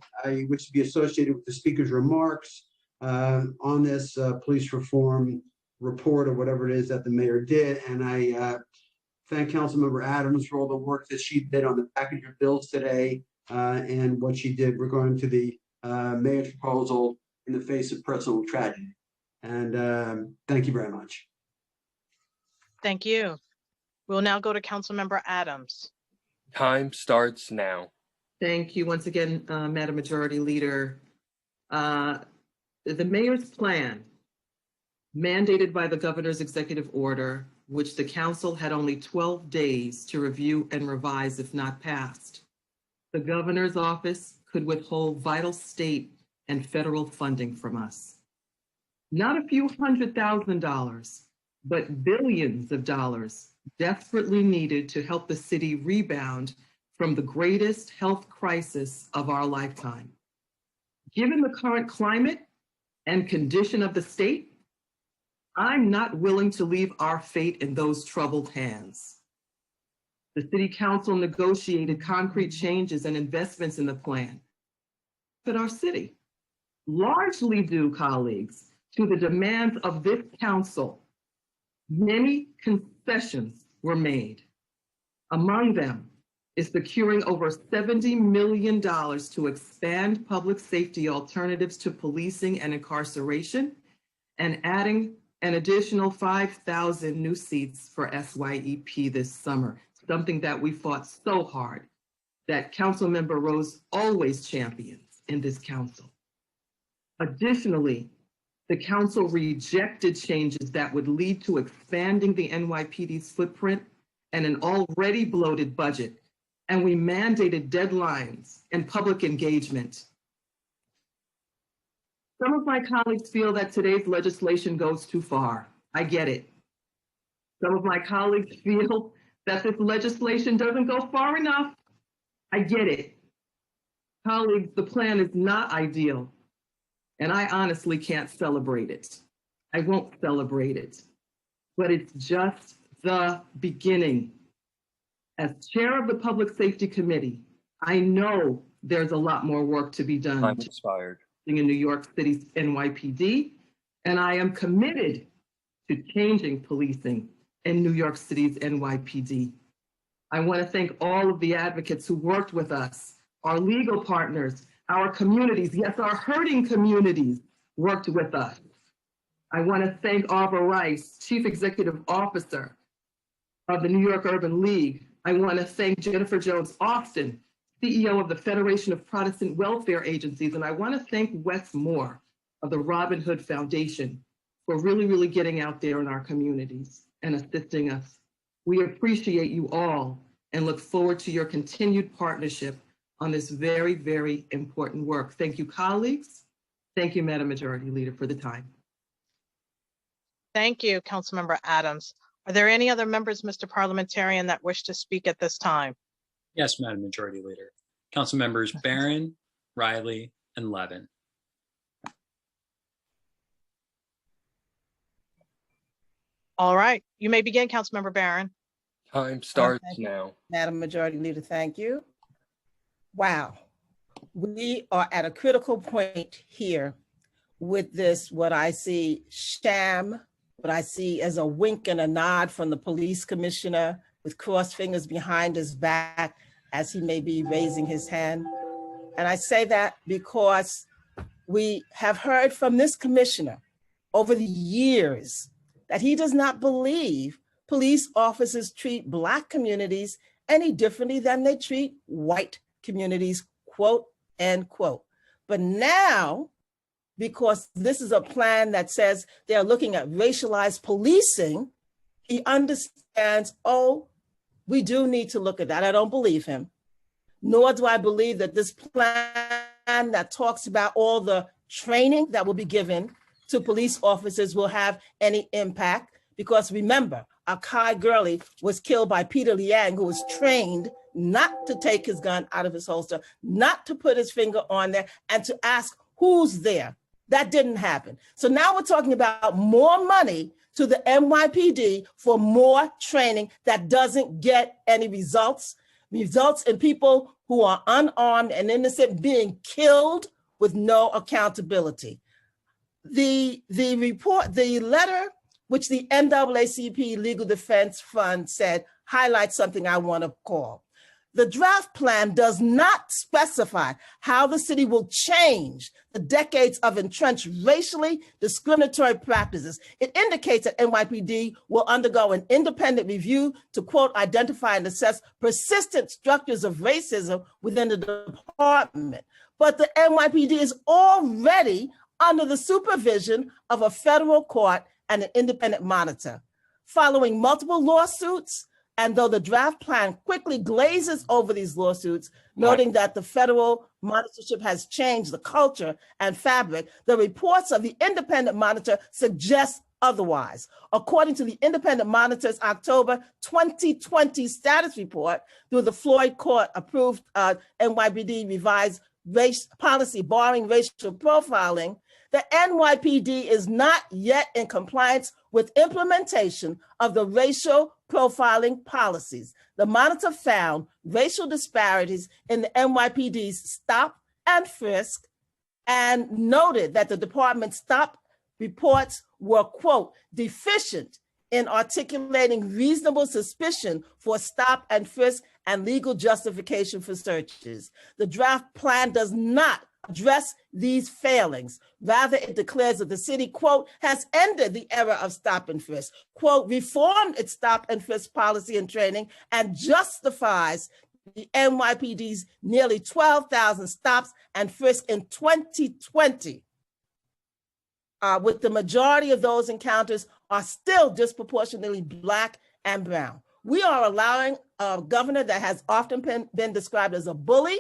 [SPEAKER 11] associated with the speaker's remarks on this police reform report or whatever it is that the mayor did. And I thank Councilmember Adams for all the work that she did on the package of bills today and what she did regarding to the mayor's proposal in the face of personal tragedy. And thank you very much.
[SPEAKER 2] Thank you. We'll now go to Councilmember Adams.
[SPEAKER 6] Time starts now.
[SPEAKER 18] Thank you once again, Madam Majority Leader. The mayor's plan, mandated by the governor's executive order, which the council had only 12 days to review and revise if not passed. The governor's office could withhold vital state and federal funding from us. Not a few $100,000, but billions of dollars desperately needed to help the city rebound from the greatest health crisis of our lifetime. Given the current climate and condition of the state, I'm not willing to leave our fate in those troubled hands. The City Council negotiated concrete changes and investments in the plan for our city, largely due, colleagues, to the demands of this council. Many concessions were made. Among them is securing over $70 million to expand public safety alternatives to policing and incarceration, and adding an additional 5,000 new seats for SYEP this summer, something that we fought so hard that Councilmember Rose always champions in this council. Additionally, the council rejected changes that would lead to expanding the NYPD's footprint and an already bloated budget, and we mandated deadlines and public engagement. Some of my colleagues feel that today's legislation goes too far. I get it. Some of my colleagues feel that this legislation doesn't go far enough. I get it. Colleagues, the plan is not ideal, and I honestly can't celebrate it. I won't celebrate it, but it's just the beginning. As chair of the Public Safety Committee, I know there's a lot more work to be done.
[SPEAKER 6] Time expired.
[SPEAKER 18] In New York City's NYPD, and I am committed to changing policing in New York City's NYPD. I want to thank all of the advocates who worked with us, our legal partners, our communities, yes, our hurting communities worked with us. I want to thank Arbor Rice, Chief Executive Officer of the New York Urban League. I want to thank Jennifer Jones Austin, CEO of the Federation of Protestant Welfare Agencies. And I want to thank Wes Moore of the Robin Hood Foundation for really getting out there in our communities and assisting us. We appreciate you all and look forward to your continued partnership on this very important work. Thank you, colleagues. Thank you, Madam Majority Leader, for the time.
[SPEAKER 4] Thank you, Councilmember Adams. Are there any other members, Mr. Parliamentarian, that wish to speak at this time?
[SPEAKER 8] Yes, Madam Majority Leader. Council members Barron, Riley, and Levin.
[SPEAKER 4] All right, you may begin, Councilmember Barron.
[SPEAKER 6] Time starts now.
[SPEAKER 16] Madam Majority Leader, thank you. Wow, we are at a critical point here with this, what I see sham, what I see as a wink and a nod from the police commissioner with crossed fingers behind his back as he may be raising his hand. And I say that because we have heard from this commissioner over the years that he does not believe police officers treat Black communities any differently than they treat white communities, quote, end quote. But now, because this is a plan that says they're looking at racialized policing, he understands, oh, we do need to look at that. I don't believe him. Nor do I believe that this plan that talks about all the training that will be given to police officers will have any impact. Because remember, Akai Gurley was killed by Peter Liang, who was trained not to take his gun out of his holster, not to put his finger on there, and to ask who's there. That didn't happen. So now we're talking about more money to the NYPD for more training that doesn't get any results in people who are unarmed and innocent being killed with no accountability. The letter which the NAACP Legal Defense Fund said highlights something I want to call. The draft plan does not specify how the city will change the decades of entrenched racially discriminatory practices. It indicates that NYPD will undergo an independent review to, quote, identify and assess persistent structures of racism within the department. But the NYPD is already under the supervision of a federal court and an independent monitor. Following multiple lawsuits, and though the draft plan quickly glazes over these lawsuits, noting that the federal monitorship has changed the culture and fabric, the reports of the independent monitor suggest otherwise. According to the independent monitor's October 2020 status report, through the Floyd Court approved NYPD revised race policy barring racial profiling, the NYPD is not yet in compliance with implementation of the racial profiling policies. The monitor found racial disparities in the NYPD's stop and frisk and noted that the department's stop reports were, quote, deficient in articulating reasonable suspicion for stop and frisk and legal justification for searches. The draft plan does not address these failings. Rather, it declares that the city, quote, has ended the era of stop and frisk, quote, reformed its stop and frisk policy and training, and justifies the NYPD's nearly 12,000 stops and frisks in 2020, with the majority of those encounters are still disproportionately Black and brown. We are allowing a governor that has often been described as a bully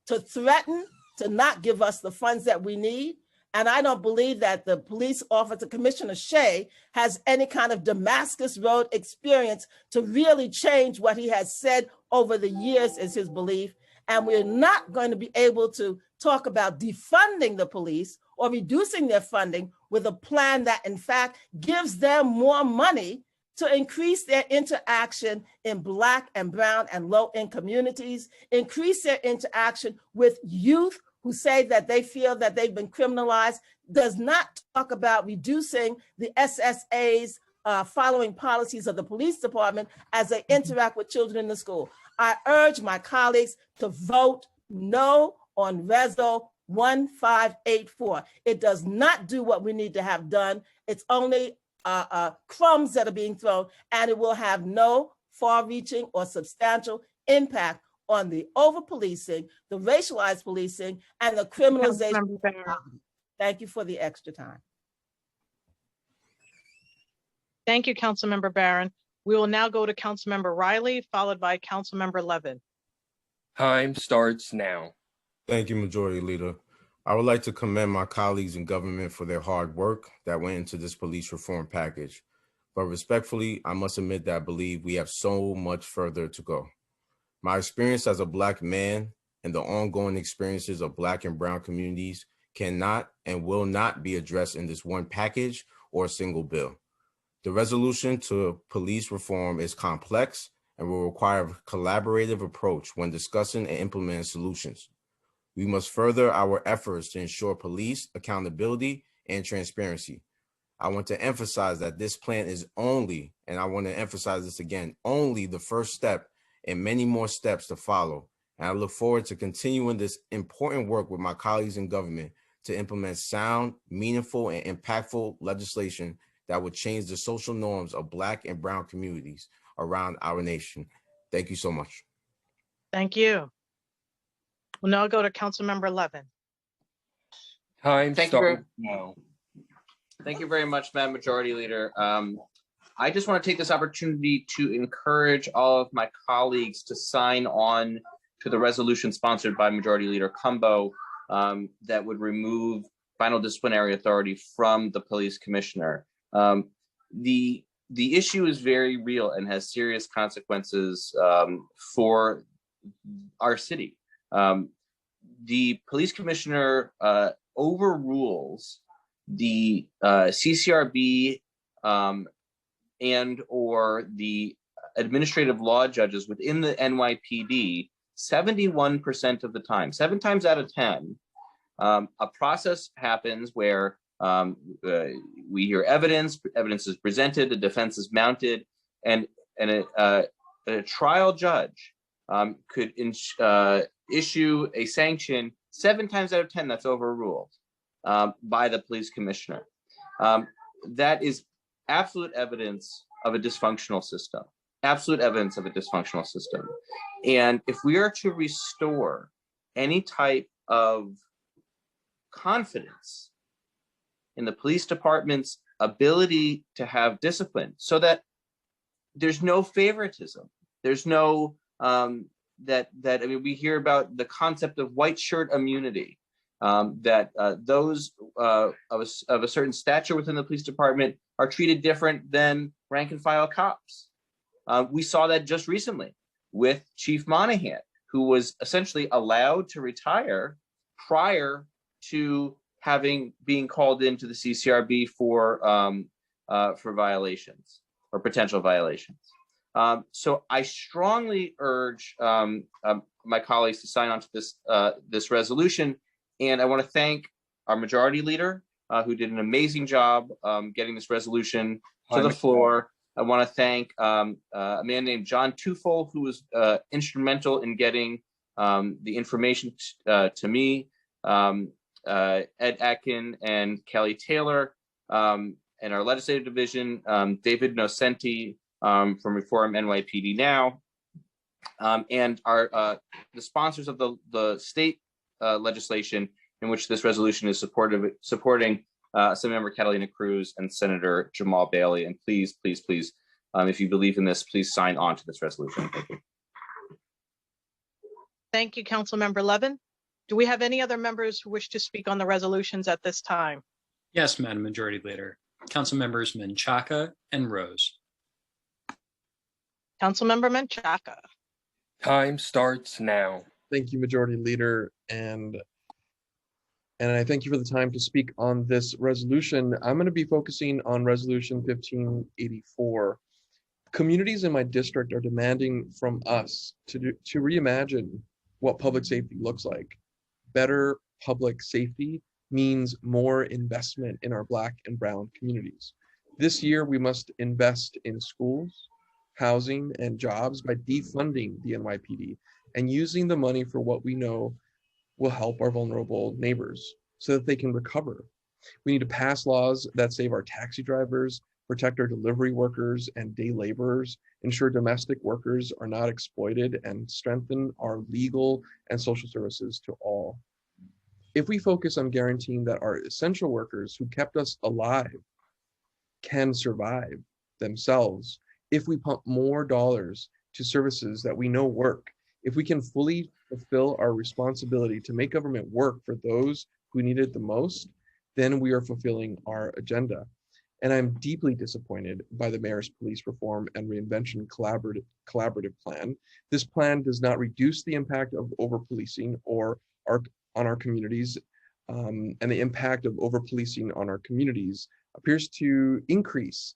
[SPEAKER 16] to threaten to not give us the funds that we need. And I don't believe that the police officer, Commissioner Shea, has any kind of Damascus Road experience to really change what he has said over the years is his belief. And we're not going to be able to talk about defunding the police or reducing their funding with a plan that in fact gives them more money to increase their interaction in Black and brown and low-income communities, increase their interaction with youth who say that they feel that they've been criminalized does not talk about reducing the SSA's following policies of the police department as they interact with children in the school. I urge my colleagues to vote no on Reso 1584. It does not do what we need to have done. It's only crumbs that are being thrown, and it will have no far-reaching or substantial impact on the over-policing, the racialized policing, and the criminalization of poverty. Thank you for the extra time.
[SPEAKER 4] Thank you, Councilmember Barron. We will now go to Councilmember Riley, followed by Councilmember Levin.
[SPEAKER 6] Time starts now.
[SPEAKER 5] Thank you, Majority Leader. I would like to commend my colleagues in government for their hard work that went into this police reform package. But respectfully, I must admit that I believe we have so much further to go. My experience as a Black man and the ongoing experiences of Black and Brown communities cannot and will not be addressed in this one package or a single bill. The resolution to police reform is complex and will require a collaborative approach when discussing and implementing solutions. We must further our efforts to ensure police accountability and transparency. I want to emphasize that this plan is only, and I want to emphasize this again, only the first step and many more steps to follow. And I look forward to continuing this important work with my colleagues in government to implement sound, meaningful, and impactful legislation that would change the social norms of Black and Brown communities around our nation. Thank you so much.
[SPEAKER 4] Thank you. We'll now go to Councilmember Levin.
[SPEAKER 6] Time
[SPEAKER 19] Thank you
[SPEAKER 6] starts now.
[SPEAKER 19] Thank you very much, Madam Majority Leader. I just want to take this opportunity to encourage all of my colleagues to sign on to the resolution sponsored by Majority Leader Cumbo that would remove final disciplinary authority from the police commissioner. The issue is very real and has serious consequences for our city. The police commissioner overrules the CCRB and or the administrative law judges within the NYPD 71% of the time. 7 times out of 10, a process happens where we hear evidence is presented, the defense is mounted, and a trial judge could issue a sanction 7 times out of 10 that's overruled by the police commissioner. That is absolute evidence of a dysfunctional system, absolute evidence of a dysfunctional system. And if we are to restore any type of confidence in the police department's ability to have discipline so that there's no favoritism, there's no, we hear about the concept of white shirt immunity, that those of a certain stature within the police department are treated different than rank and file cops. We saw that just recently with Chief Monahan, who was essentially allowed to retire prior to being called into the CCRB for violations or potential violations. So I strongly urge my colleagues to sign on to this resolution. And I want to thank our majority leader, who did an amazing job getting this resolution to the floor. I want to thank a man named John Tufel, who was instrumental in getting the information to me, Ed Atkin and Kelly Taylor, and our legislative division, David Nocenti from Reform NYPD Now, and the sponsors of the state legislation in which this resolution is supporting Assemblymember Catalina Cruz and Senator Jamal Bailey. And please, please, please, if you believe in this, please sign on to this resolution. Thank you.
[SPEAKER 4] Thank you, Councilmember Levin. Do we have any other members who wish to speak on the resolutions at this time?
[SPEAKER 8] Yes, Madam Majority Leader. Council members Menchaca and Rose.
[SPEAKER 4] Councilmember Menchaca.
[SPEAKER 6] Time starts now.
[SPEAKER 20] Thank you, Majority Leader, and I thank you for the time to speak on this resolution. I'm going to be focusing on Resolution 1584. Communities in my district are demanding from us to reimagine what public safety looks like. Better public safety means more investment in our Black and Brown communities. This year, we must invest in schools, housing, and jobs by defunding the NYPD and using the money for what we know will help our vulnerable neighbors so that they can recover. We need to pass laws that save our taxi drivers, protect our delivery workers and day laborers, ensure domestic workers are not exploited, and strengthen our legal and social services to all. If we focus on guaranteeing that our essential workers who kept us alive can survive themselves, if we pump more dollars to services that we know work, if we can fully fulfill our responsibility to make government work for those who need it the most, then we are fulfilling our agenda. And I'm deeply disappointed by the mayor's police reform and reinvention collaborative plan. This plan does not reduce the impact of over-policing on our communities, and the impact of over-policing on our communities appears to increase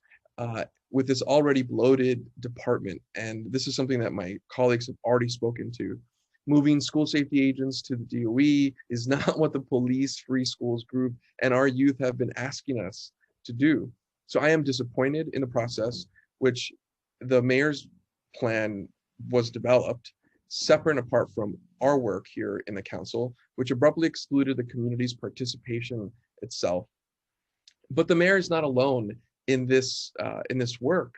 [SPEAKER 20] with this already bloated department. And this is something that my colleagues have already spoken to. Moving school safety agents to the DOE is not what the Police Free Schools group and our youth have been asking us to do. So I am disappointed in the process, which the mayor's plan was developed separate and apart from our work here in the council, which abruptly excluded the community's participation itself. But the mayor is not alone in this work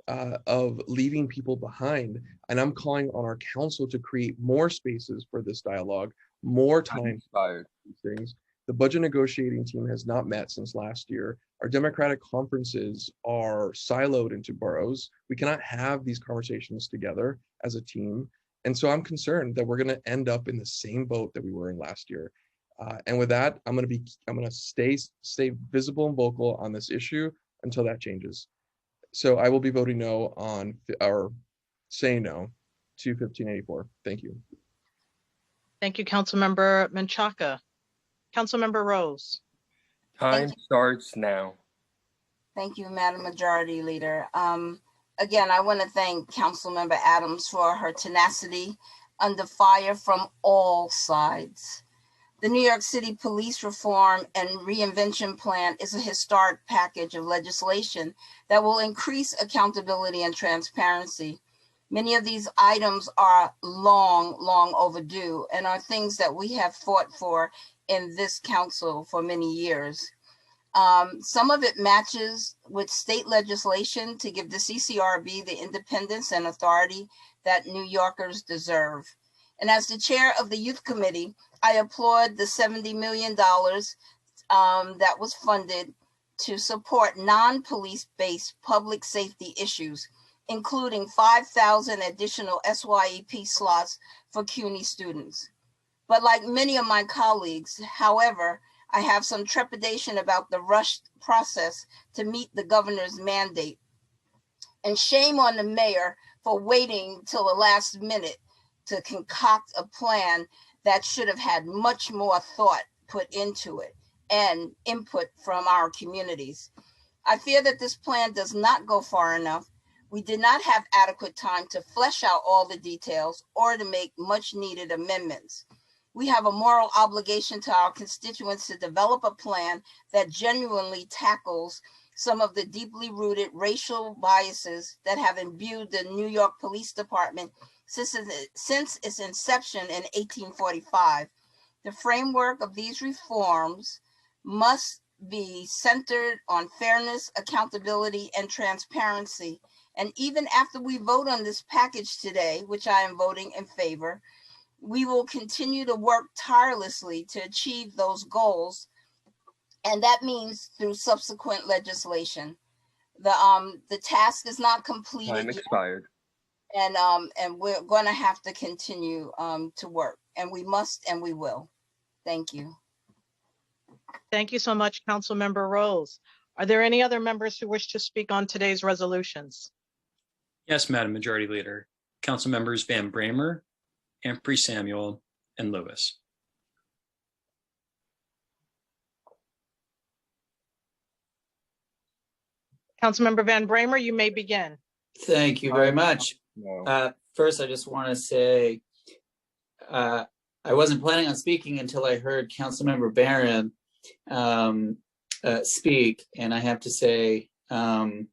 [SPEAKER 20] of leaving people behind. And I'm calling on our council to create more spaces for this dialogue, more time for these things. The budget negotiating team has not met since last year. Our Democratic conferences are siloed into boroughs. We cannot have these conversations together as a team. And so I'm concerned that we're going to end up in the same boat that we were in last year. And with that, I'm going to stay visible and vocal on this issue until that changes. So I will be voting no on, or saying no to 1584. Thank you.
[SPEAKER 2] Thank you, Councilmember Menchaca. Councilmember Rose.
[SPEAKER 6] Time starts now.
[SPEAKER 1] Thank you, Madam Majority Leader. Again, I want to thank Councilmember Adams for her tenacity under fire from all sides. The New York City Police Reform and Reinvention Plan is a historic package of legislation that will increase accountability and transparency. Many of these items are long overdue and are things that we have fought for in this council for many years. Some of it matches with state legislation to give the CCRB the independence and authority that New Yorkers deserve. And as the chair of the Youth Committee, I applaud the $70 million that was funded to support non-police-based public safety issues, including 5,000 additional SYEP slots for CUNY students. But like many of my colleagues, however, I have some trepidation about the rushed process to meet the governor's mandate. And shame on the mayor for waiting till the last minute to concoct a plan that should have had much more thought put into it and input from our communities. I fear that this plan does not go far enough. We did not have adequate time to flesh out all the details or to make much needed amendments. We have a moral obligation to our constituents to develop a plan that genuinely tackles some of the deeply rooted racial biases that have imbued the New York Police Department since its inception in 1845. The framework of these reforms must be centered on fairness, accountability, and transparency. And even after we vote on this package today, which I am voting in favor, we will continue to work tirelessly to achieve those goals. And that means through subsequent legislation. The task is not completed.
[SPEAKER 6] Time expired.
[SPEAKER 1] And we're going to have to continue to work, and we must and we will. Thank you.
[SPEAKER 2] Thank you so much, Councilmember Rose. Are there any other members who wish to speak on today's resolutions?
[SPEAKER 8] Yes, Madam Majority Leader. Council members Van Bramer, Ampry Samuel, and Lewis.
[SPEAKER 2] Councilmember Van Bramer, you may begin.
[SPEAKER 25] Thank you very much. First, I just want to say I wasn't planning on speaking until I heard Councilmember Barron speak, and I have to say, I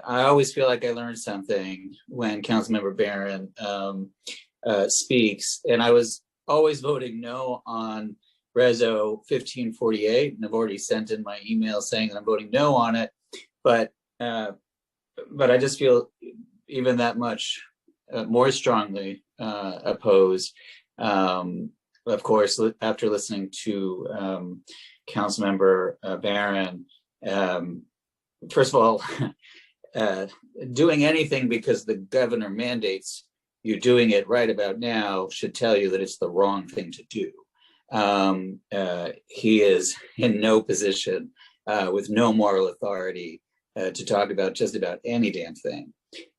[SPEAKER 25] always feel like I learned something when Councilmember Barron speaks, and I was always voting no on Reso 1548, and I've already sent in my email saying that I'm voting no on it, but I just feel even that much more strongly opposed. Of course, after listening to Councilmember Barron, first of all, doing anything because the governor mandates you doing it right about now should tell you that it's the wrong thing to do. He is in no position with no moral authority to talk about just about any damn thing.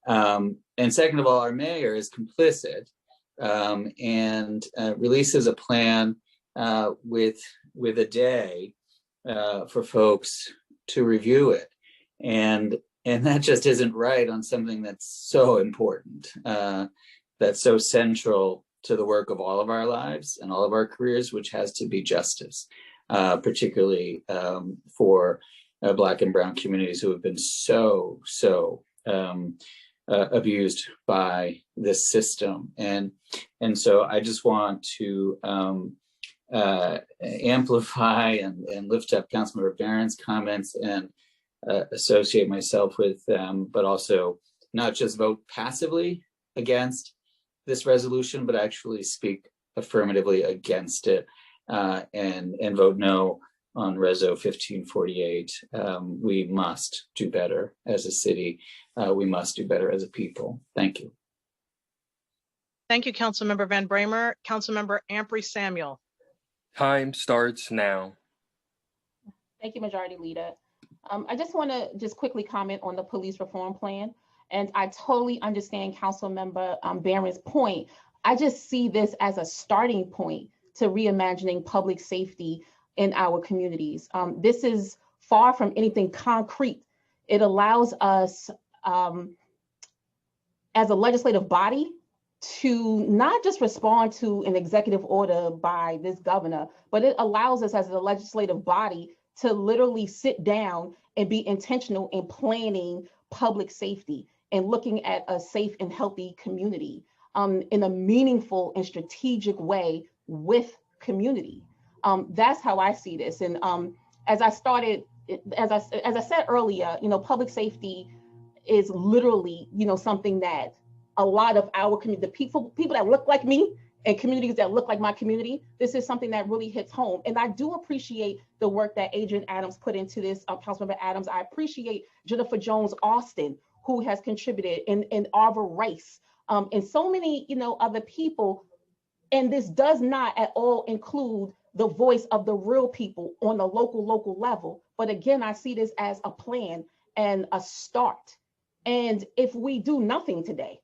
[SPEAKER 25] And second of all, our mayor is complicit and releases a plan with a day for folks to review it. And that just isn't right on something that's so important, that's so central to the work of all of our lives and all of our careers, which has to be justice, particularly for Black and Brown communities who have been so abused by this system. And so I just want to amplify and lift up Councilmember Barron's comments and associate myself with them, but also not just vote passively against this resolution, but actually speak affirmatively against it and vote no on Reso 1548. We must do better as a city. We must do better as a people. Thank you.
[SPEAKER 4] Thank you, Councilmember Van Bramer. Councilmember Ampry Samuel.
[SPEAKER 6] Time starts now.
[SPEAKER 10] Thank you, Majority Leader. I just want to quickly comment on the police reform plan. And I totally understand Councilmember Barron's point. I just see this as a starting point to reimagining public safety in our communities. This is far from anything concrete. It allows us as a legislative body to not just respond to an executive order by this governor, but it allows us as a legislative body to literally sit down and be intentional in planning public safety and looking at a safe and healthy community in a meaningful and strategic way with community. That's how I see this. And as I said earlier, public safety is literally, something that a lot of our community, the people that look like me and communities that look like my community, this is something that really hits home. And I do appreciate the work that Adrian Adams put into this, Councilmember Adams. I appreciate Jennifer Jones Austin, who has contributed, and Arva Rice, and so many, other people. And this does not at all include the voice of the real people on the local level. But again, I see this as a plan and a start. And if we do nothing today,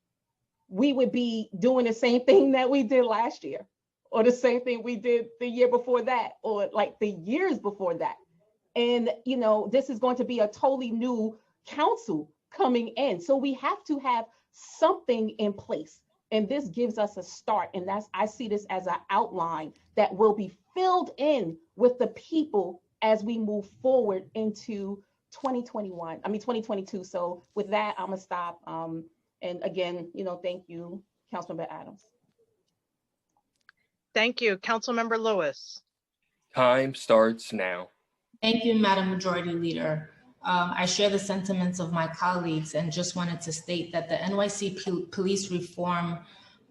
[SPEAKER 10] we would be doing the same thing that we did last year, or the same thing we did the year before that, or like the years before that. And, this is going to be a totally new council coming in. So we have to have something in place. And this gives us a start. And I see this as an outline that will be filled in with the people as we move forward into 2022. So with that, I'm gonna stop. And again, thank you, Councilmember Adams.
[SPEAKER 4] Thank you, Councilmember Lewis.
[SPEAKER 6] Time starts now.
[SPEAKER 14] Thank you, Madam Majority Leader. I share the sentiments of my colleagues and just wanted to state that the NYC police reform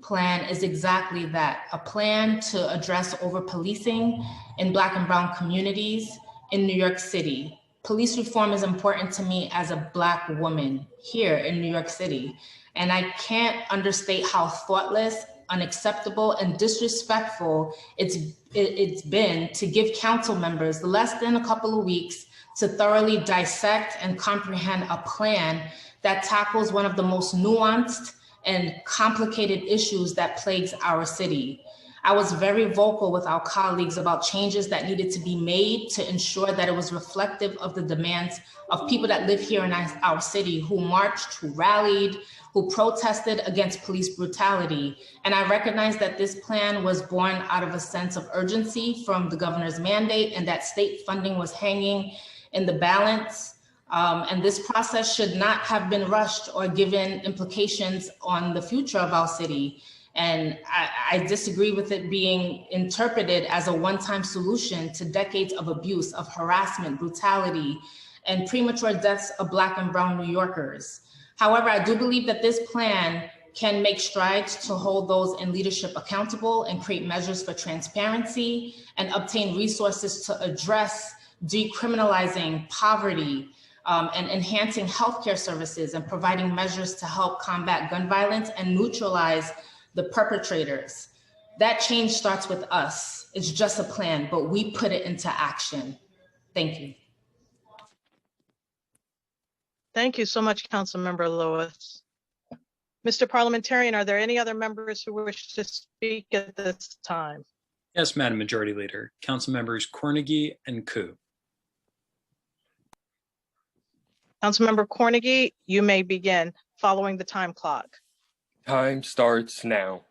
[SPEAKER 14] plan is exactly that, a plan to address over-policing in Black and Brown communities in New York City. Police reform is important to me as a Black woman here in New York City. And I can't understate how thoughtless, unacceptable, and disrespectful it's been to give council members less than a couple of weeks to thoroughly dissect and comprehend a plan that tackles one of the most nuanced and complicated issues that plagues our city. I was very vocal with our colleagues about changes that needed to be made to ensure that it was reflective of the demands of people that live here in our city, who marched, who rallied, who protested against police brutality. And I recognize that this plan was born out of a sense of urgency from the governor's mandate and that state funding was hanging in the balance. And this process should not have been rushed or given implications on the future of our city. And I disagree with it being interpreted as a one-time solution to decades of abuse, of harassment, brutality, and premature deaths of Black and Brown New Yorkers. However, I do believe that this plan can make strides to hold those in leadership accountable and create measures for transparency and obtain resources to address decriminalizing poverty, and enhancing healthcare services and providing measures to help combat gun violence and neutralize the perpetrators. That change starts with us. It's just a plan, but we put it into action. Thank you.
[SPEAKER 2] Thank you so much, Councilmember Lewis. Mr. Parliamentarian, are there any other members who wish to speak at this time?
[SPEAKER 8] Yes, Madam Majority Leader. Council members Cornegy and Koo.
[SPEAKER 2] Councilmember Cornegy, you may begin following the time clock.
[SPEAKER 6] Time starts now.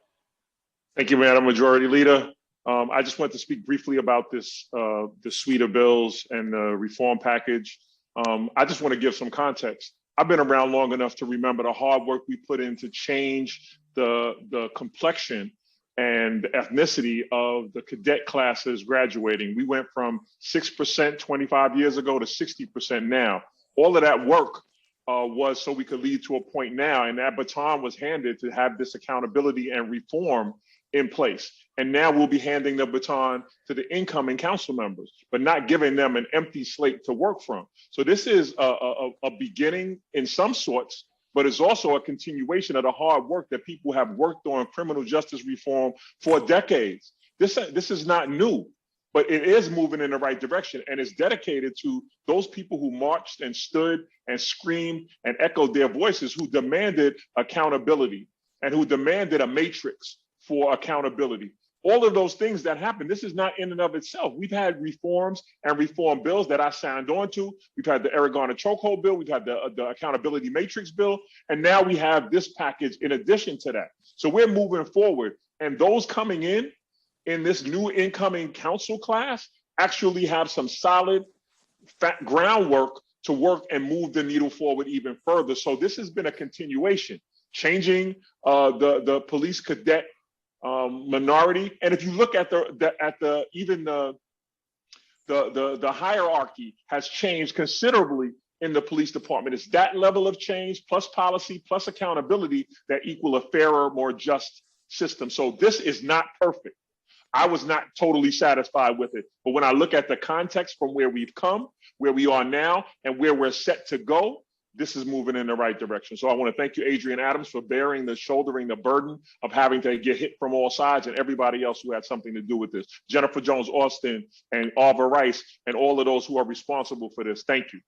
[SPEAKER 3] Thank you, Madam Majority Leader. I just want to speak briefly about this, the suite of bills and the reform package. I just want to give some context. I've been around long enough to remember the hard work we put in to change the complexion and ethnicity of the cadet classes graduating. We went from 6% 25 years ago to 60% now. All of that work was so we could lead to a point now, and that baton was handed to have this accountability and reform in place. And now we'll be handing the baton to the incoming council members, but not giving them an empty slate to work from. So this is a beginning in some sorts, but it's also a continuation of the hard work that people have worked on criminal justice reform for decades. This is not new. But it is moving in the right direction, and it's dedicated to those people who marched and stood and screamed and echoed their voices, who demanded accountability and who demanded a matrix for accountability. All of those things that happened, this is not in and of itself. We've had reforms and reform bills that I signed on to. We've had the Eric Garner chokehold bill. We've had the accountability matrix bill. And now we have this package in addition to that. So we're moving forward, and those coming in this new incoming council class actually have some solid groundwork to work and move the needle forward even further. So this has been a continuation, changing the police cadet minority. And if you look at the hierarchy has changed considerably in the police department. It's that level of change plus policy plus accountability that equal a fairer, more just system. So this is not perfect. I was not totally satisfied with it. But when I look at the context from where we've come, where we are now, and where we're set to go, this is moving in the right direction. So I want to thank you, Adrienne Adams, for shouldering the burden of having to get hit from all sides, and everybody else who had something to do with this. Jennifer Jones Austin and Arva Rice and all of those who are responsible for this. Thank you.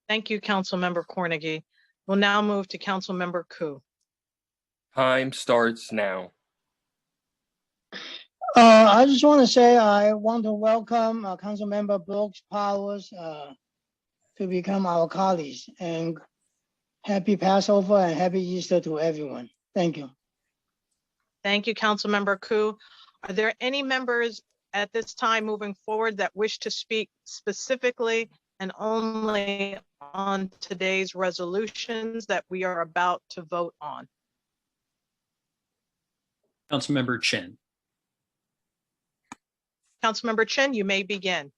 [SPEAKER 2] Thank you, Councilmember Cornegy. We'll now move to Councilmember Koo.
[SPEAKER 6] Time starts now.
[SPEAKER 21] I just want to say I want to welcome Councilmember Brooks Powers to become our colleagues, and happy Passover and happy Easter to everyone. Thank you.
[SPEAKER 2] Thank you, Councilmember Koo. Are there any members at this time moving forward that wish to speak specifically and only on today's resolutions that we are about to vote on?
[SPEAKER 8] Councilmember Chin.
[SPEAKER 2] Councilmember Chin, you may begin.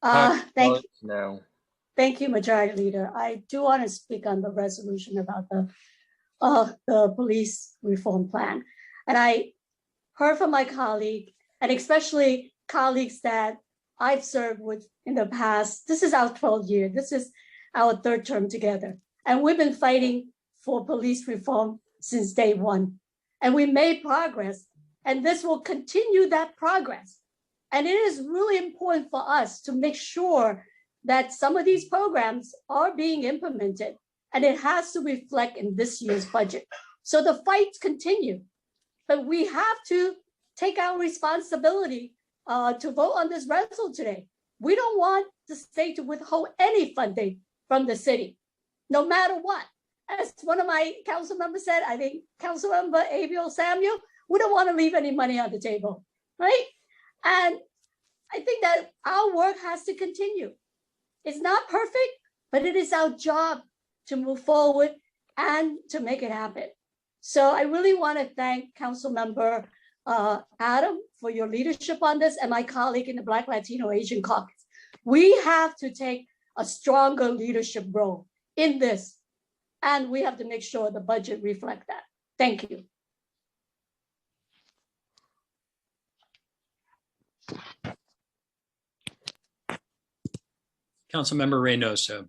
[SPEAKER 22] Thank you.
[SPEAKER 6] Now.
[SPEAKER 22] Thank you, Majority Leader. I do want to speak on the resolution about the police reform plan. And I heard from my colleague, and especially colleagues that I've served with in the past. This is our 12th year. This is our third term together. And we've been fighting for police reform since day one. And we made progress, and this will continue that progress. And it is really important for us to make sure that some of these programs are being implemented, and it has to reflect in this year's budget. So the fights continue, but we have to take our responsibility to vote on this resolution today. We don't want the state to withhold any funding from the city, no matter what. as one of my council members said, I think Councilmember Abiel Samuel, we don't want to leave any money on the table, right? And I think that our work has to continue. It's not perfect, but it is our job to move forward and to make it happen. So I really want to thank Councilmember Adam for your leadership on this, and my colleague in the Black, Latino, Asian caucus. We have to take a stronger leadership role in this, and we have to make sure the budget reflects that. Thank you.
[SPEAKER 8] Councilmember Reynoso.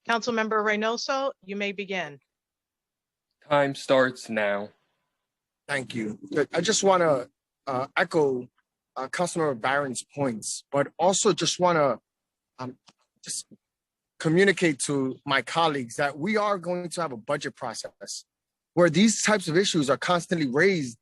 [SPEAKER 2] Councilmember Reynoso, you may begin.
[SPEAKER 6] Time starts now.
[SPEAKER 12] Thank you. I just want to echo Councilmember Barron's points, but also just want to just communicate to my colleagues that we are going to have a budget process where these types of issues are constantly raised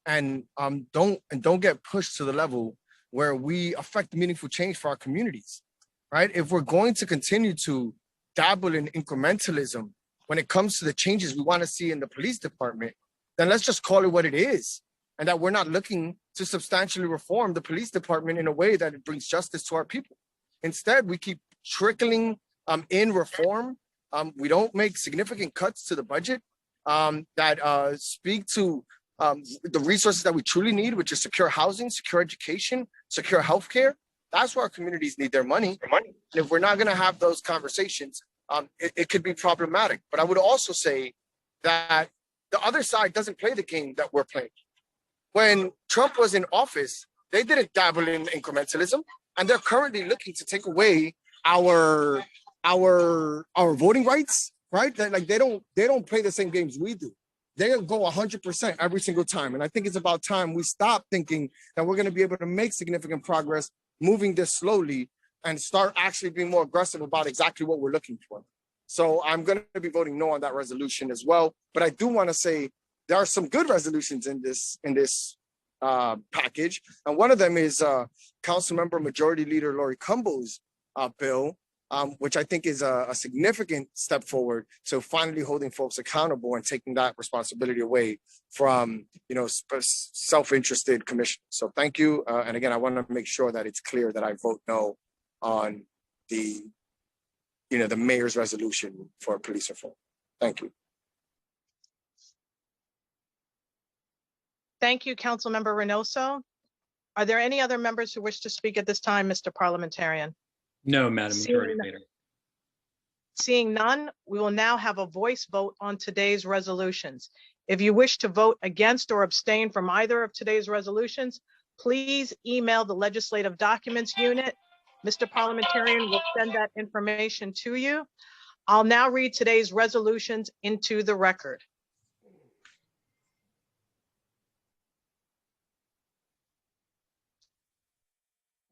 [SPEAKER 12] and don't get pushed to the level where we affect meaningful change for our communities, right? If we're going to continue to dabble in incrementalism when it comes to the changes we want to see in the police department, then let's just call it what it is, and that we're not looking to substantially reform the police department in a way that it brings justice to our people. Instead, we keep trickling in reform. We don't make significant cuts to the budget that speak to the resources that we truly need, which is secure housing, secure education, secure healthcare. That's where our communities need their money. And if we're not going to have those conversations, it could be problematic. But I would also say that the other side doesn't play the game that we're playing. When Trump was in office, they didn't dabble in incrementalism, and they're currently looking to take away our voting rights, right? Like they don't play the same games we do. They go 100% every single time. And I think it's about time we stop thinking that we're going to be able to make significant progress moving this slowly and start actually being more aggressive about exactly what we're looking for. So I'm going to be voting no on that resolution as well. But I do want to say there are some good resolutions in this package. And one of them is Councilmember Majority Leader Lori Cumbo's bill, which I think is a significant step forward to finally holding folks accountable and taking that responsibility away from, self-interested commissioners. So thank you. And again, I want to make sure that it's clear that I vote no on the mayor's resolution for police reform. Thank you.
[SPEAKER 2] Thank you, Councilmember Reynoso. Are there any other members who wish to speak at this time, Mr. Parliamentarian?
[SPEAKER 8] No, Madam Majority Leader.
[SPEAKER 2] Seeing none, we will now have a voice vote on today's resolutions. If you wish to vote against or abstain from either of today's resolutions, please email the Legislative Documents Unit. Mr. Parliamentarian will send that information to you. I'll now read today's resolutions into the record.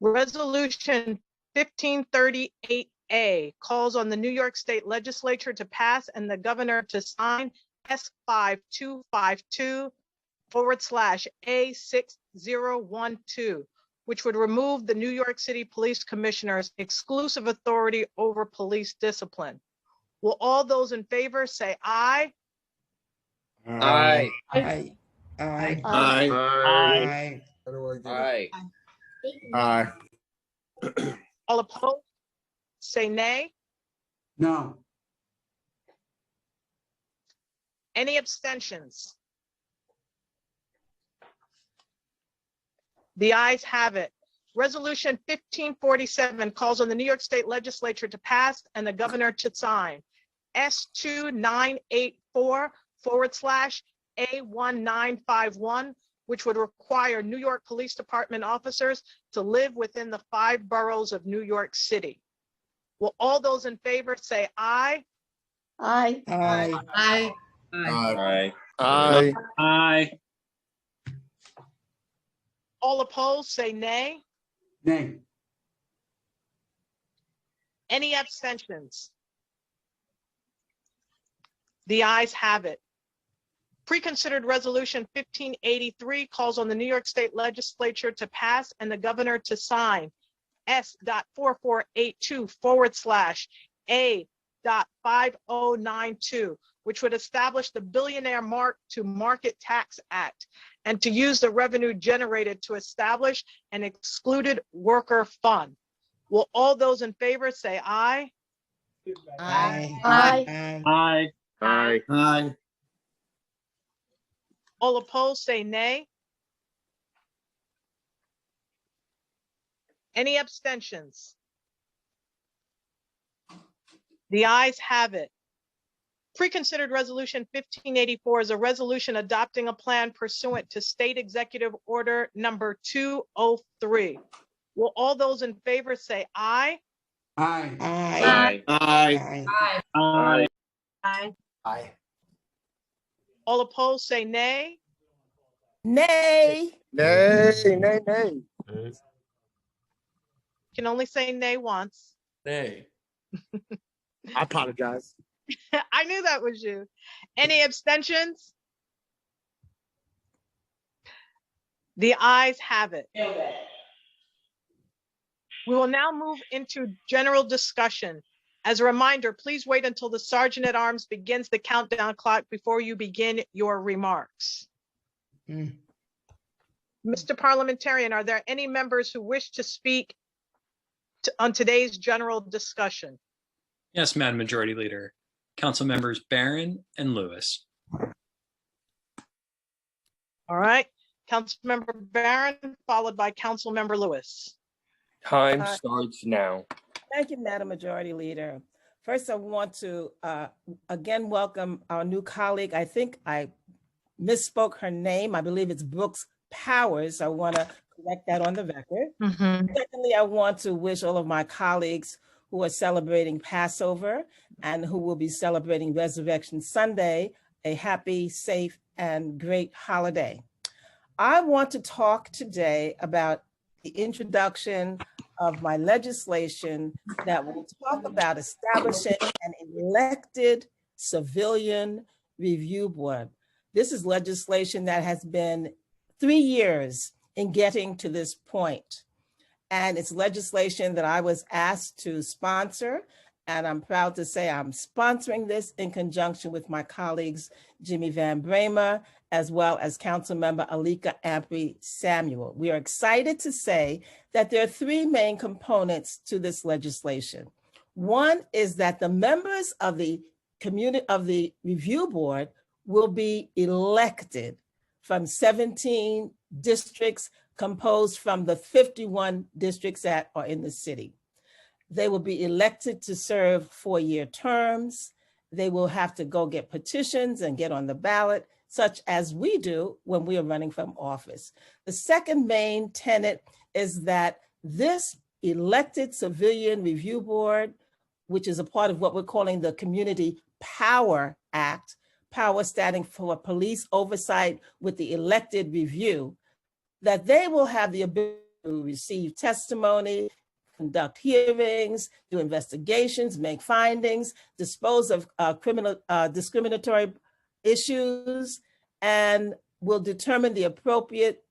[SPEAKER 2] Resolution 1538A calls on the New York State Legislature to pass and the governor to sign S5252/A6012, which would remove the New York City Police Commissioner's exclusive authority over police discipline. Will all those in favor say aye?
[SPEAKER 19] Aye.
[SPEAKER 16] Aye.
[SPEAKER 19] Aye.
[SPEAKER 12] Aye.
[SPEAKER 19] Aye.
[SPEAKER 12] Aye.
[SPEAKER 2] All opposed, say nay.
[SPEAKER 11] No.
[SPEAKER 2] Any abstentions? The ayes have it. Resolution 1547 calls on the New York State Legislature to pass and the governor to sign S2984/A1951, which would require New York Police Department officers to live within the 5 boroughs of New York City. Will all those in favor say aye?
[SPEAKER 22] Aye.
[SPEAKER 16] Aye.
[SPEAKER 22] Aye.
[SPEAKER 19] Aye.
[SPEAKER 12] Aye.
[SPEAKER 8] Aye.
[SPEAKER 2] All opposed, say nay.
[SPEAKER 11] Nay.
[SPEAKER 2] Any abstentions? The ayes have it. Pre-considered resolution 1583 calls on the New York State Legislature to pass and the governor to sign
[SPEAKER 4] S.4482/A.5092, which would establish the Billionaire Mark to Market Tax Act and to use the revenue generated to establish an excluded worker fund. Will all those in favor say aye?
[SPEAKER 16] Aye.
[SPEAKER 22] Aye.
[SPEAKER 8] Aye.
[SPEAKER 3] Aye.
[SPEAKER 25] Aye.
[SPEAKER 4] All opposed say nay. Any abstentions? The ayes have it. Preconsidered Resolution 1584 is a resolution adopting a plan pursuant to State Executive Order number 203. Will all those in favor say aye?
[SPEAKER 25] Aye.
[SPEAKER 16] Aye.
[SPEAKER 25] Aye.
[SPEAKER 8] Aye.
[SPEAKER 4] Aye.
[SPEAKER 9] Aye.
[SPEAKER 4] All opposed say nay.
[SPEAKER 16] Nay.
[SPEAKER 12] Nay, nay, nay.
[SPEAKER 4] Can only say nay once.
[SPEAKER 6] Nay.
[SPEAKER 12] I apologize.
[SPEAKER 4] I knew that was you. Any abstentions? The ayes have it. We will now move into general discussion. As a reminder, please wait until the Sergeant at Arms begins the countdown clock before you begin your remarks. Mr. Parliamentarian, are there any members who wish to speak on today's general discussion?
[SPEAKER 8] Yes, Madam Majority Leader. Council members Barron and Lewis.
[SPEAKER 4] All right, Councilmember Barron, followed by Councilmember Lewis.
[SPEAKER 6] Time starts now.
[SPEAKER 16] Thank you, Madam Majority Leader. First, I want to again welcome our new colleague. I think I misspoke her name. I believe it's Brooks Powers. I want to correct that on the record. Secondly, I want to wish all of my colleagues who are celebrating Passover and who will be celebrating Resurrection Sunday a happy, safe, and great holiday. I want to talk today about the introduction of my legislation that will talk about establishing an elected civilian review board. This is legislation that has been 3 years in getting to this point. And it's legislation that I was asked to sponsor. And I'm proud to say I'm sponsoring this in conjunction with my colleagues, Jimmy Van Bramer, as well as Councilmember Alika Ampry Samuel. We are excited to say that there are 3 main components to this legislation. One is that the members of the review board will be elected from 17 districts composed from the 51 districts that are in the city. They will be elected to serve 4-year terms. They will have to go get petitions and get on the ballot, such as we do when we are running from office. The second main tenet is that this elected civilian review board, which is a part of what we're calling the Community Power Act, power standing for police oversight with the elected review, that they will have the ability to receive testimony, conduct hearings, do investigations, make findings, dispose of discriminatory issues, and will determine the appropriate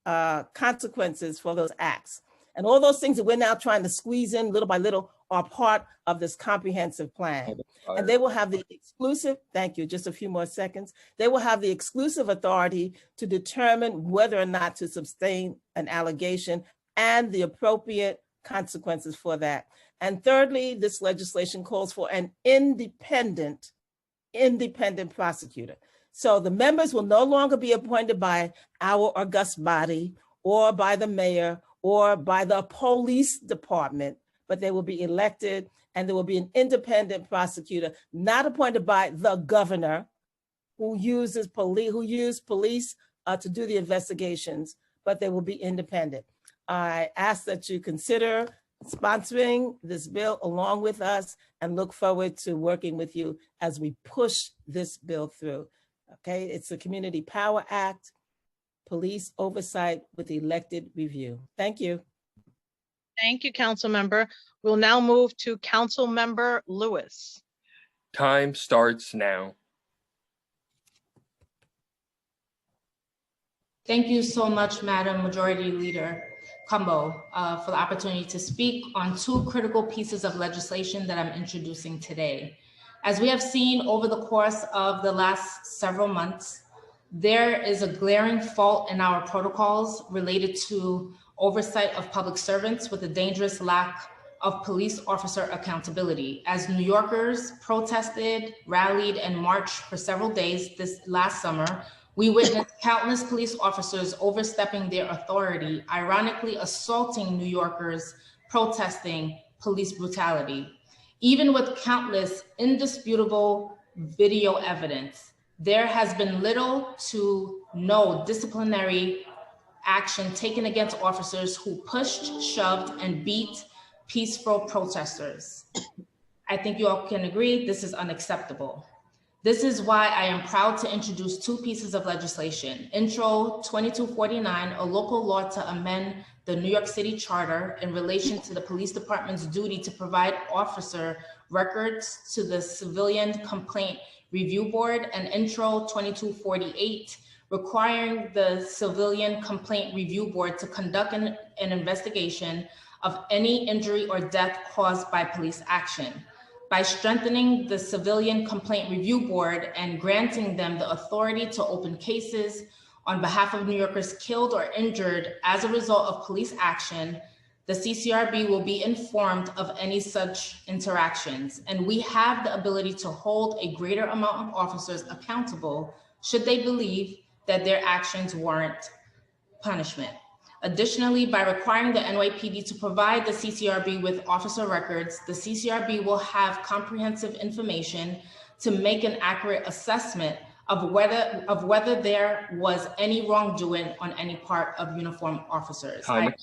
[SPEAKER 16] consequences for those acts. And all those things that we're now trying to squeeze in little by little are part of this comprehensive plan. And they will have the exclusive, thank you, just a few more seconds. They will have the exclusive authority to determine whether or not to sustain an allegation and the appropriate consequences for that. And thirdly, this legislation calls for an independent prosecutor. So the members will no longer be appointed by our august body or by the mayor or by the police department, but they will be elected, and there will be an independent prosecutor, not appointed by the governor, who used police to do the investigations, but they will be independent. I ask that you consider sponsoring this bill along with us and look forward to working with you as we push this bill through. Okay, it's the Community Power Act, police oversight with elected review. Thank you.
[SPEAKER 4] Thank you, Council Member. We'll now move to Council Member Lewis.
[SPEAKER 6] Time starts now.
[SPEAKER 14] Thank you so much, Madam Majority Leader. Cumbo for the opportunity to speak on two critical pieces of legislation that I'm introducing today. As we have seen over the course of the last several months, there is a glaring fault in our protocols related to oversight of public servants with a dangerous lack of police officer accountability. As New Yorkers protested, rallied, and marched for several days this last summer, we witnessed countless police officers overstepping their authority, ironically assaulting New Yorkers protesting police brutality. Even with countless indisputable video evidence, there has been little to no disciplinary action taken against officers who pushed, shoved, and beat peaceful protesters. I think you all can agree this is unacceptable. This is why I am proud to introduce two pieces of legislation. Intro 2249, a local law to amend the New York City Charter in relation to the police department's duty to provide officer records to the Civilian Complaint Review Board, and Intro 2248, requiring the Civilian Complaint Review Board to conduct an investigation of any injury or death caused by police action. By strengthening the Civilian Complaint Review Board and granting them the authority to open cases on behalf of New Yorkers killed or injured as a result of police action, the CCRB will be informed of any such interactions, and we have the ability to hold a greater amount of officers accountable should they believe that their actions warrant punishment. Additionally, by requiring the NYPD to provide the CCRB with officer records, the CCRB will have comprehensive information to make an accurate assessment of whether there was any wrongdoing on any part of uniformed officers. My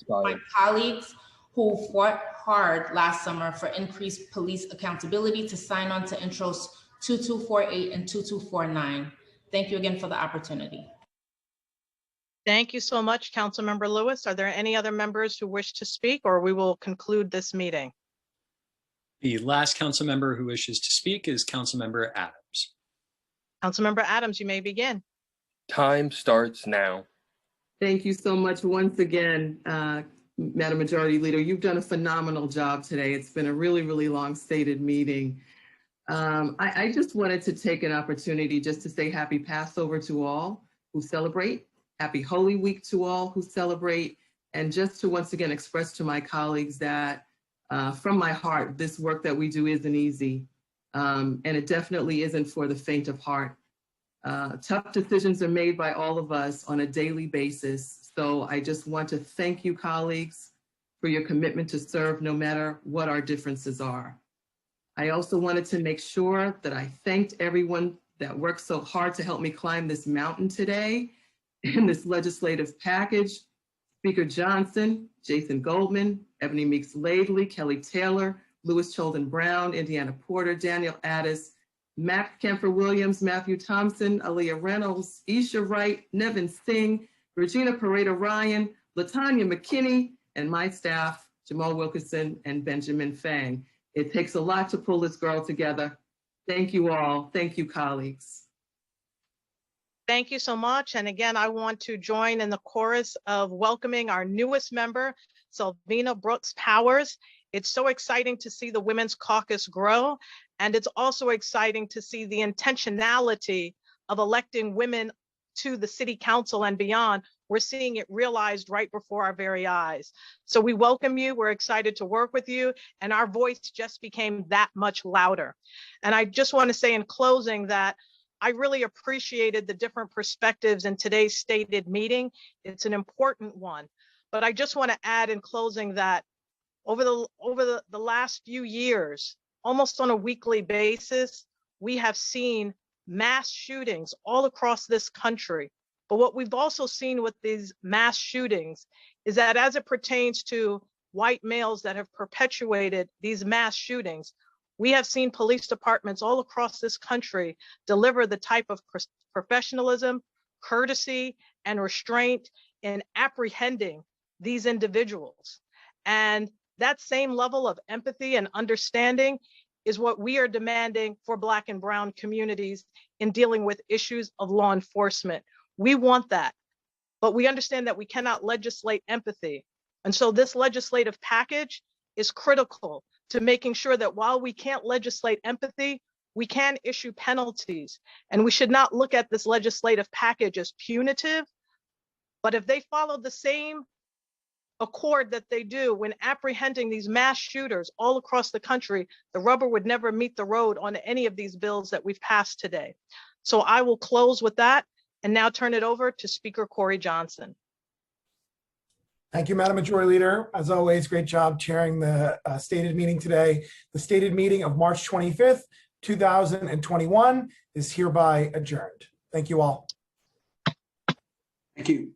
[SPEAKER 14] colleagues who fought hard last summer for increased police accountability to sign on to Intros 2248 and 2249. Thank you again for the opportunity.
[SPEAKER 2] Thank you so much, Councilmember Lewis. Are there any other members who wish to speak, or we will conclude this meeting?
[SPEAKER 8] The last council member who wishes to speak is Councilmember Adams.
[SPEAKER 2] Councilmember Adams, you may begin.
[SPEAKER 6] Time starts now.
[SPEAKER 18] Thank you so much once again, Madam Majority Leader. You've done a phenomenal job today. It's been a really, really long stated meeting. I just wanted to take an opportunity just to say happy Passover to all who celebrate. Happy Holy Week to all who celebrate, and just to once again express to my colleagues that from my heart, this work that we do isn't easy, and it definitely isn't for the faint of heart. Tough decisions are made by all of us on a daily basis, so I just want to thank you, colleagues, for your commitment to serve no matter what our differences are. I also wanted to make sure that I thanked everyone that worked so hard to help me climb this mountain today in this legislative package: Speaker Johnson, Jason Goldman, Ebony Meeks Laidley, Kelly Taylor, Louis Cholden Brown, Indiana Porter, Daniel Addis, Max Kemper Williams, Matthew Thompson, Aaliyah Reynolds, Isha Wright, Nevin Singh, Regina Pareda Ryan, Latanya McKinney, and my staff, Jamal Wilkerson and Benjamin Fang. It takes a lot to pull this girl together. Thank you all. Thank you, colleagues.
[SPEAKER 2] Thank you so much. And again, I want to join in the chorus of welcoming our newest member, Selvina Brooks Powers. It's so exciting to see the Women's Caucus grow. And it's also exciting to see the intentionality of electing women to the city council and beyond. We're seeing it realized right before our very eyes. So we welcome you. We're excited to work with you. And our voice just became that much louder. And I just want to say in closing that I really appreciated the different perspectives in today's stated meeting. It's an important one. But I just want to add in closing that over the last few years, almost on a weekly basis, we have seen mass shootings all across this country. But what we've also seen with these mass shootings is that as it pertains to white males that have perpetuated these mass shootings, we have seen police departments all across this country deliver the type of professionalism, courtesy, and restraint in apprehending these individuals. And that same level of empathy and understanding is what we are demanding for Black and Brown communities in dealing with issues of law enforcement. We want that, but we understand that we cannot legislate empathy. And so this legislative package is critical to making sure that while we can't legislate empathy, we can issue penalties. And we should not look at this legislative package as punitive, but if they follow the same accord that they do when apprehending these mass shooters all across the country, the rubber would never meet the road on any of these bills that we've passed today. So I will close with that and now turn it over to Speaker Corey Johnson.
[SPEAKER 9] Thank you, Madam Majority Leader. As always, great job chairing the stated meeting today. The stated meeting of March 25th, 2021 is hereby adjourned. Thank you all.
[SPEAKER 11] Thank you.